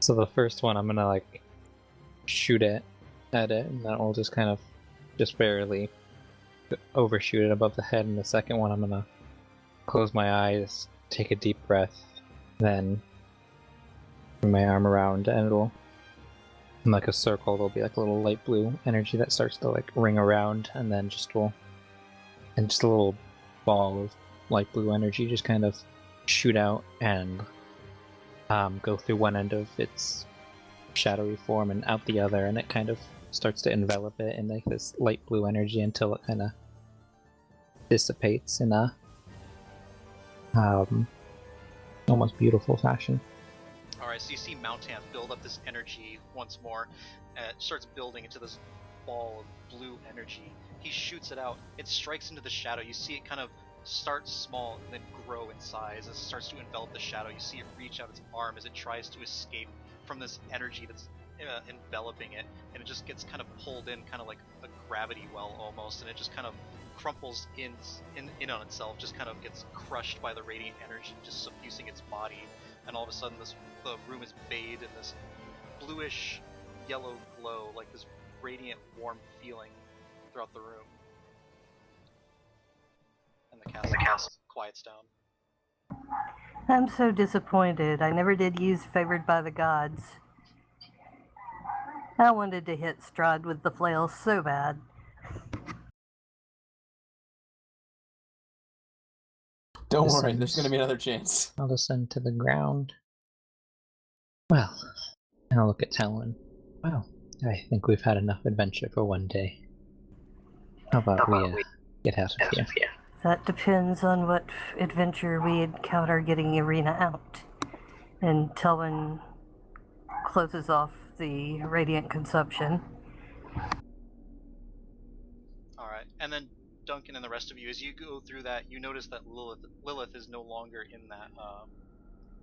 So the first one, I'm gonna like shoot it at it, and that will just kind of just barely overshoot it above the head. And the second one, I'm gonna close my eyes, take a deep breath, then bring my arm around, and it'll, in like a circle, there'll be like a little light blue energy that starts to like ring around, and then just will, and just a little ball of light blue energy just kind of shoot out and go through one end of its shadowy form and out the other, and it kind of starts to envelop it in like this light blue energy until it kind of dissipates in a almost beautiful fashion. Alright, so you see Maoh'tann build up this energy once more, and it starts building into this ball of blue energy. He shoots it out, it strikes into the shadow. You see it kind of start small and then grow in size. As it starts to envelop the shadow, you see it reach out its arm as it tries to escape from this energy that's enveloping it, and it just gets kind of pulled in, kind of like a gravity well almost, and it just kind of crumples in on itself, just kind of gets crushed by the radiant energy, just suffusing its body. And all of a sudden, the room is bathed in this bluish yellow glow, like this radiant, warm feeling throughout the room. And the castle quiets down. I'm so disappointed. I never did use Favored by the Gods. I wanted to hit Strahd with the flail so bad. Don't worry, Descend. there's gonna be another chance. I'll descend to the ground. Well, I'll look at Talon. Well, I think we've had enough adventure for one day. How about we get out of here? That depends on what adventure we encounter getting Ireena out. And Telwyn closes off the radiant consumption. Alright, and then Duncan and the rest of you, as you go through that, you notice that Lilith is no longer in that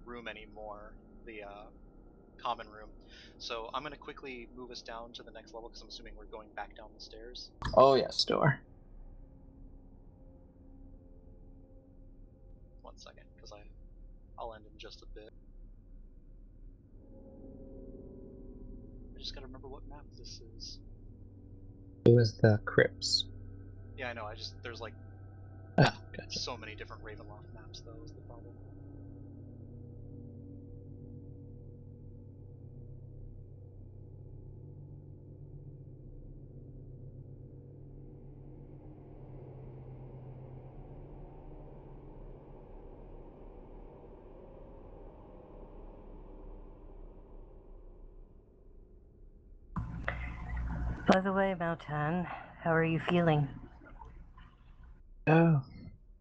room anymore, the common room. So I'm going to quickly move us down to the next level, because I'm assuming we're going back down the stairs. Oh yes. Door. 1 second, because I'll end in just a bit. I just gotta remember what map this is. It was the crypts. Yeah, I know, there's like Ah, gotcha. so many different Ravenloft maps, though, is the problem. By the way, Maoh'tann, how are you feeling? Oh,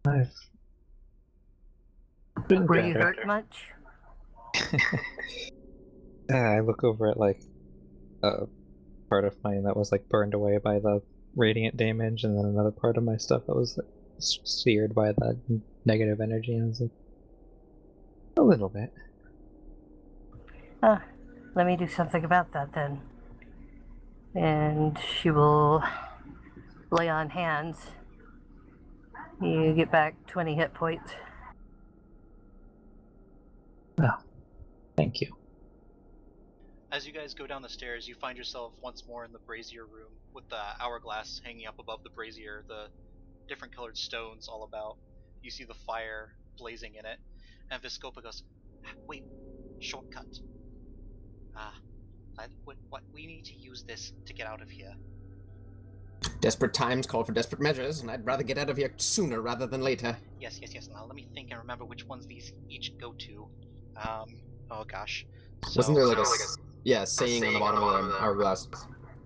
I've been Were you better. hurt much? I look over at like a part of mine that was like burned away by the radiant damage, and then another part of my stuff that was like, seared by the negative energy, and I was like, a little bit. Ah, let me do something about that then. And she will lay on hands. You get back 20 hit points. Oh, thank you. As you guys go down the stairs, you find yourself once more in the brazier room, with the hourglass hanging up above the brazier, the different colored stones all about. You see the fire blazing in it, and Viscopa goes, "Wait, shortcut. What we need to use this to get out of here." Desperate times call for desperate measures, and I'd rather get out of here sooner rather than later. Yes. Now let me think and remember which ones these each go to. Oh gosh. Wasn't there like a saying on the bottom of the hourglass?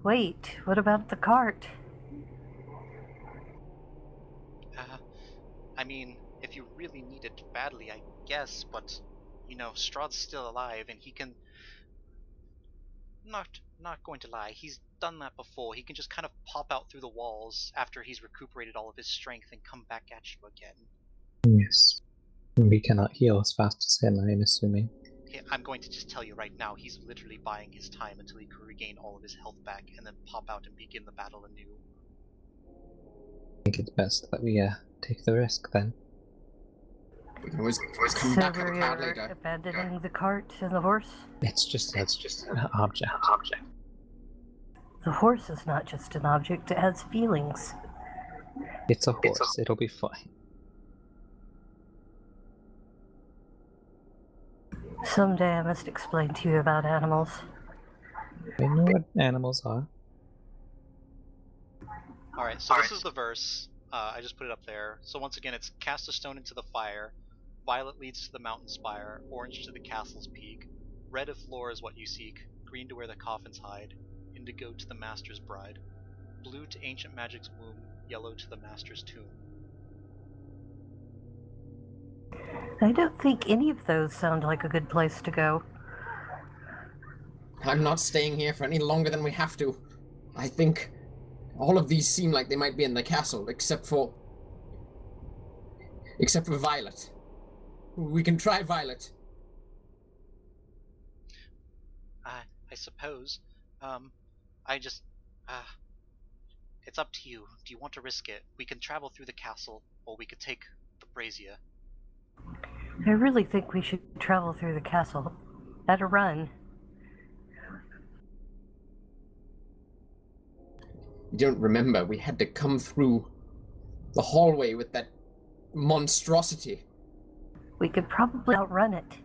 Wait, what about the cart? I mean, if you really need it badly, I guess, but you know, Strahd's still alive, and he can. Not going to lie, he's done that before. He can just kind of pop out through the walls after he's recuperated all of his strength and come back at you again. Yes. We cannot heal as fast as him, I'm assuming. I'm going to just tell you right now, he's literally buying his time until he can regain all of his health back and then pop out and begin the battle anew. I think it's best that we take the risk then. We can always come So back on the crowd we're later. abandoning the cart and the horse? It's just an object. The horse is not just an object, it has feelings. It's a horse, it'll be fine. Someday I must explain to you about animals. I know what animals are. Alright, so this is the verse. I just put it up there. So once again, it's cast a stone into the fire. Violet leads to the mountain spire. Orange to the castle's peak. Red if lore is what you seek. Green to where the coffins hide. Indigo to the master's bride. Blue to ancient magic's womb. Yellow to the master's tomb. I don't think any of those sound like a good place to go. I'm not staying here for any longer than we have to. I think all of these seem like they might be in the castle, except for Violet. We can try Violet. I suppose. I just, it's up to you. Do you want to risk it? We can travel through the castle, or we could take the brazier. I really think we should travel through the castle. At a run. You don't remember, we had to come through the hallway with that monstrosity. We could probably outrun it.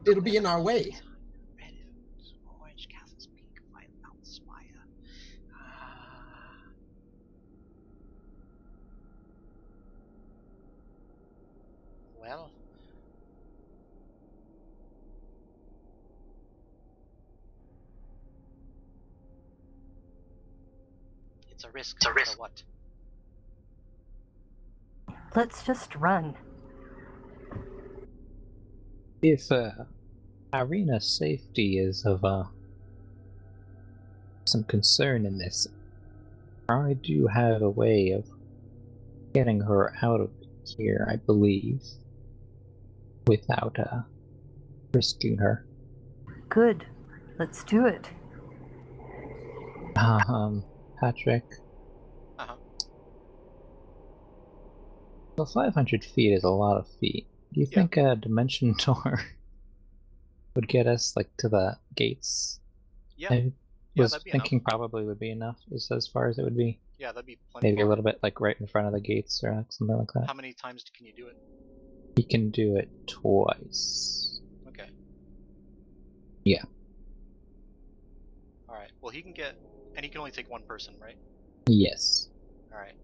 It'll be in our way. Red Orange Castle's Peak, Violet Mountain Spire. Well. It's a risk. No matter what? Let's just run. If Ireena's safety is of some concern in this, I do have a way of getting her out of here, I believe, without risking her. Good. Let's do it. Patrick. Uh-huh. Well, 500 feet is a lot of feet. Do you think a dimension door would get us to the gates? Yeah. I was that'd be thinking enough. probably would be enough, is as far as it would be. Yeah, that'd be plenty. Maybe a little bit right in front of the gates or something like that. How many times can you do it? He can do it twice. Okay. Yeah. Alright, well he can get, and he can only take one person, right? Yes. Alright.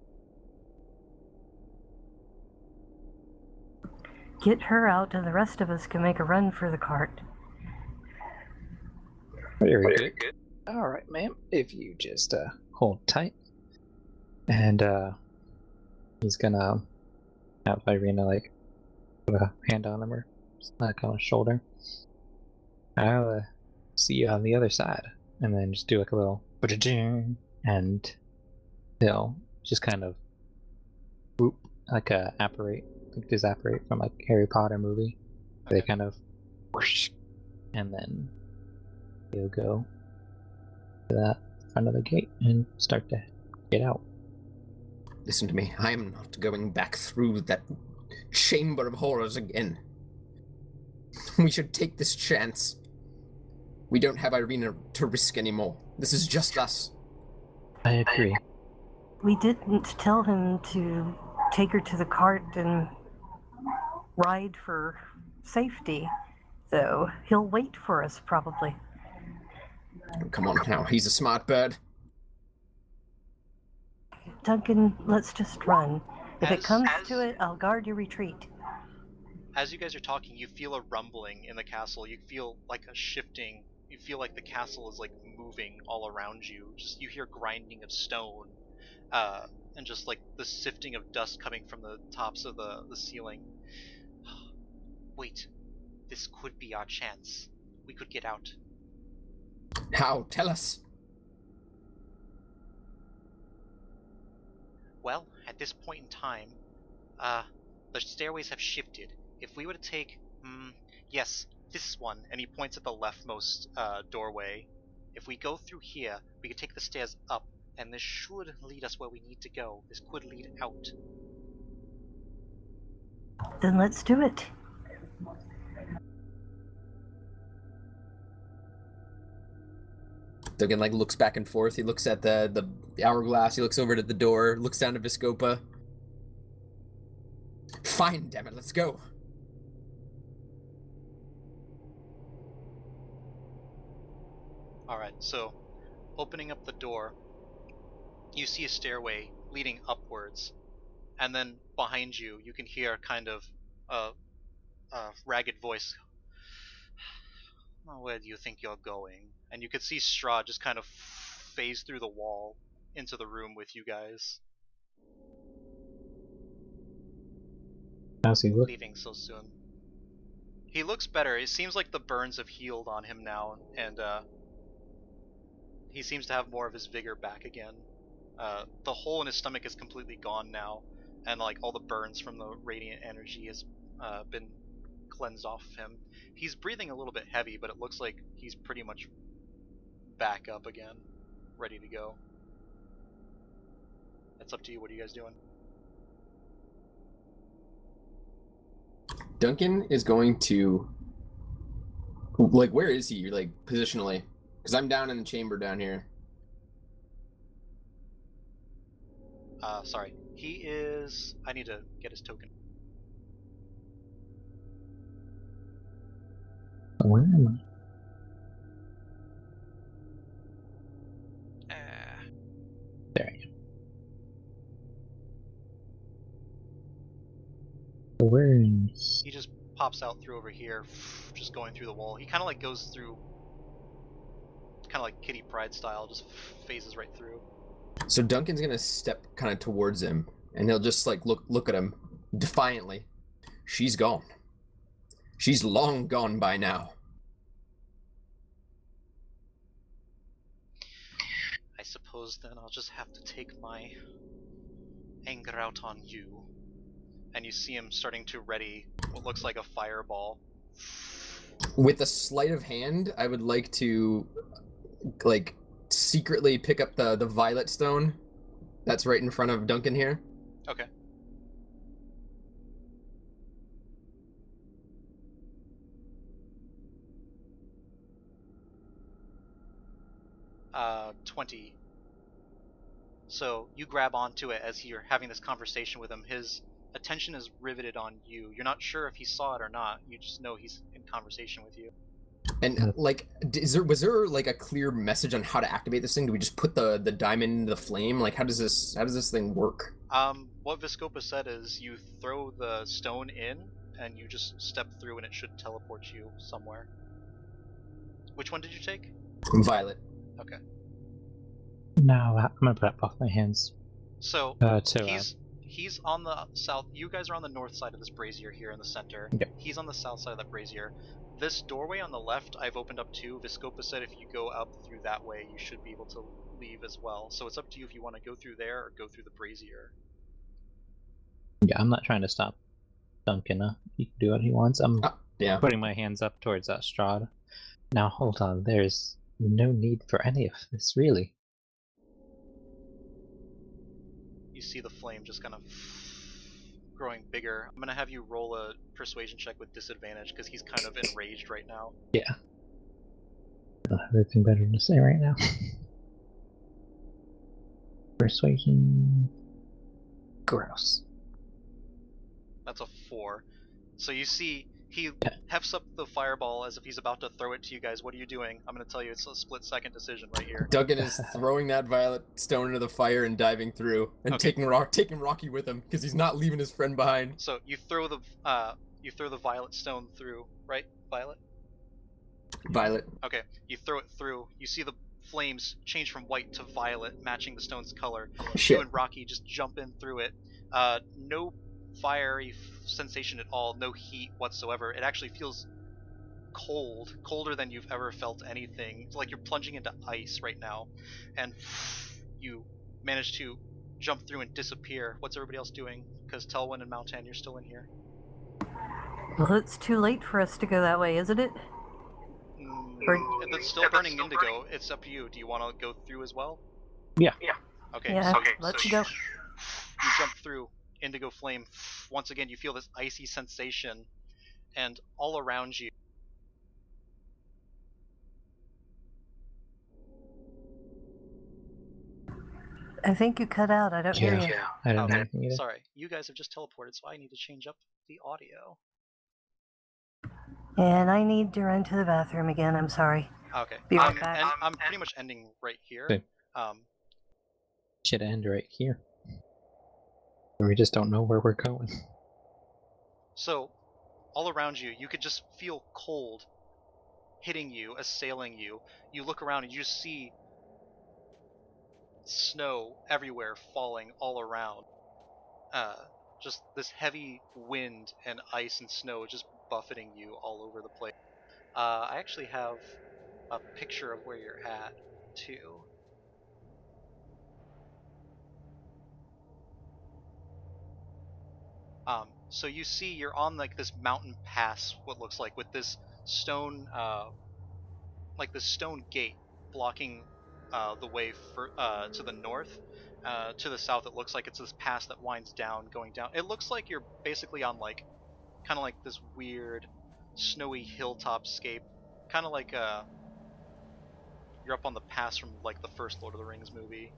Get her out and the rest of us can make a run for the cart. Very good. Alright, ma'am. If you just hold tight. And he's gonna have Ireena put a hand on him or on his shoulder. I'll see you on the other side. And then just do a little and they'll just kind of whoop, apparate, disapparate from Harry Potter movie. Okay. They kind of whoosh, and then he'll go to that front of the gate and start to get out. Listen to me, I am not going back through that chamber of horrors again. We should take this chance. We don't have Ireena to risk anymore. This is just us. I agree. We didn't tell him to take her to the cart and ride for safety, though. He'll wait for us, probably. Oh, come on now, he's a smart bird. Duncan, let's just run. If it comes to it, I'll guard your retreat. As you guys are talking, you feel a rumbling in the castle. You feel a shifting. You feel like the castle is moving all around you. Just you hear grinding of stone, and just the sifting of dust coming from the tops of the ceiling. Wait, this could be our chance. We could get out. How? Tell us. Well, at this point in time, the stairways have shifted. If we were to take, yes, this one, and he points at the leftmost doorway. If we go through here, we could take the stairs up, and this should lead us where we need to go. This could lead out. Then let's do it. Duncan looks back and forth. He looks at the hourglass. He looks over to the door. Looks down to Viscopa. Fine, damn it, let's go. Alright, so opening up the door, you see a stairway leading upwards, and then behind you, you can hear kind of a ragged voice. Oh, where do you think you're going? And you could see Strahd just kind of phase through the wall into the room with you guys. How's he look? leaving so soon. He looks better. It seems like the burns have healed on him now, and he seems to have more of his vigor back again. The hole in his stomach is completely gone now, and like all the burns from the radiant energy has been cleansed off of him. He's breathing a little bit heavy, but it looks like he's pretty much back up again, ready to go. It's up to you. What are you guys doing? Duncan is going to, like, where is he? Like, positionally? Because I'm down in the chamber down here. Sorry. He is... I need to get his token. Where am I? There I am. Where is... He just pops out through over here, just going through the wall. He kind of like goes through, kind of like Kitty Pryde style, just phases right through. So Duncan's gonna step kind of towards him, and he'll just like look at him defiantly. She's gone. She's long gone by now. I suppose then I'll just have to take my anger out on you. And you see him starting to ready what looks like a fireball. With a sleight of hand, I would like to, like, secretly pick up the violet stone that's right in front of Duncan here. Okay. Uh, 20. So you grab onto it as you're having this conversation with him. His attention is riveted on you. You're not sure if he saw it or not. You just know he's in conversation with you. And like, was there like a clear message on how to activate this thing? Do we just put the diamond into the flame? Like, how does this thing work? What Viscopa said is you throw the stone in and you just step through and it should teleport you somewhere. Which one did you take? Violet. Okay. No, I'm gonna put up both my hands. So To he's on the south. You guys are on the north side of this brazier here in the center. Yep. He's on the south side of that brazier. This doorway on the left, I've opened up too. Viscopa said if you go up through that way, you should be able to leave as well. So it's up to you if you want to go through there or go through the brazier. yeah, I'm not trying to stop Duncan. He can do what he wants. I'm Yeah. putting my hands up towards that Strahd. Now hold on, there's no need for any of this, really. You see the flame just kind of growing bigger. I'm gonna have you roll a persuasion check with disadvantage because he's kind of enraged right now. Yeah. I don't have anything better to say right now. Persuasion. Gross. That's a 4. So you see he hefts up the fireball as if he's about to throw it to you guys. What are you doing? I'm gonna tell you it's a split-second decision right here. Duncan is throwing that violet stone into the fire and diving through, and Okay. taking Rocky with him because he's not leaving his friend behind. So you throw the violet stone through, right, Violet? Violet. Okay, you throw it through. You see the flames change from white to violet, matching the stone's color. Shit. You and Rocky just jump in through it. No fiery sensation at all, no heat whatsoever. It actually feels cold, colder than you've ever felt anything. It's like you're plunging into ice right now. And you manage to jump through and disappear. What's everybody else doing? Because Telwyn and Maoh'tann, you're still in here. Well, it's too late for us to go that way, isn't it? That's still burning indigo. It's up to you. Do you want to go through as well? Yeah. Okay. Yeah, So let's you go. You jump through indigo flame. Once again, you feel this icy sensation, and all around you. I think you cut out. I don't hear you. I don't Okay, know anything either. sorry. You guys have just teleported, so I need to change up the audio. And I need to run to the bathroom again. I'm sorry. Okay. Be right back. And I'm pretty much ending right here. Okay. Should end right here. We just don't know where we're going. So, all around you, you could just feel cold hitting you, assailing you. You look around and you just see snow everywhere falling all around. just this heavy wind and ice and snow just buffeting you all over the place. I actually have a picture of where you're at too. So you see you're on like this mountain pass, what looks like, with this stone, like this stone gate blocking the way for to the north. To the south, it looks like it's this pass that winds down, going down. It looks like you're basically on like, kind of like this weird, snowy hilltop scape, kind of like you're up on the pass from like the first Lord of the Rings movie,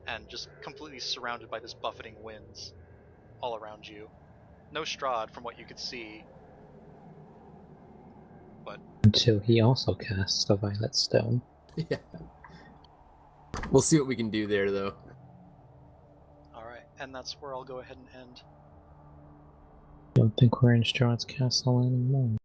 and just completely surrounded by this buffeting winds all around you. No Strahd from what you could see, but Until he also casts a violet stone. Yeah. We'll see what we can do there, though. alright, and that's where I'll go ahead and end. I don't think we're in Strahd's castle anymore.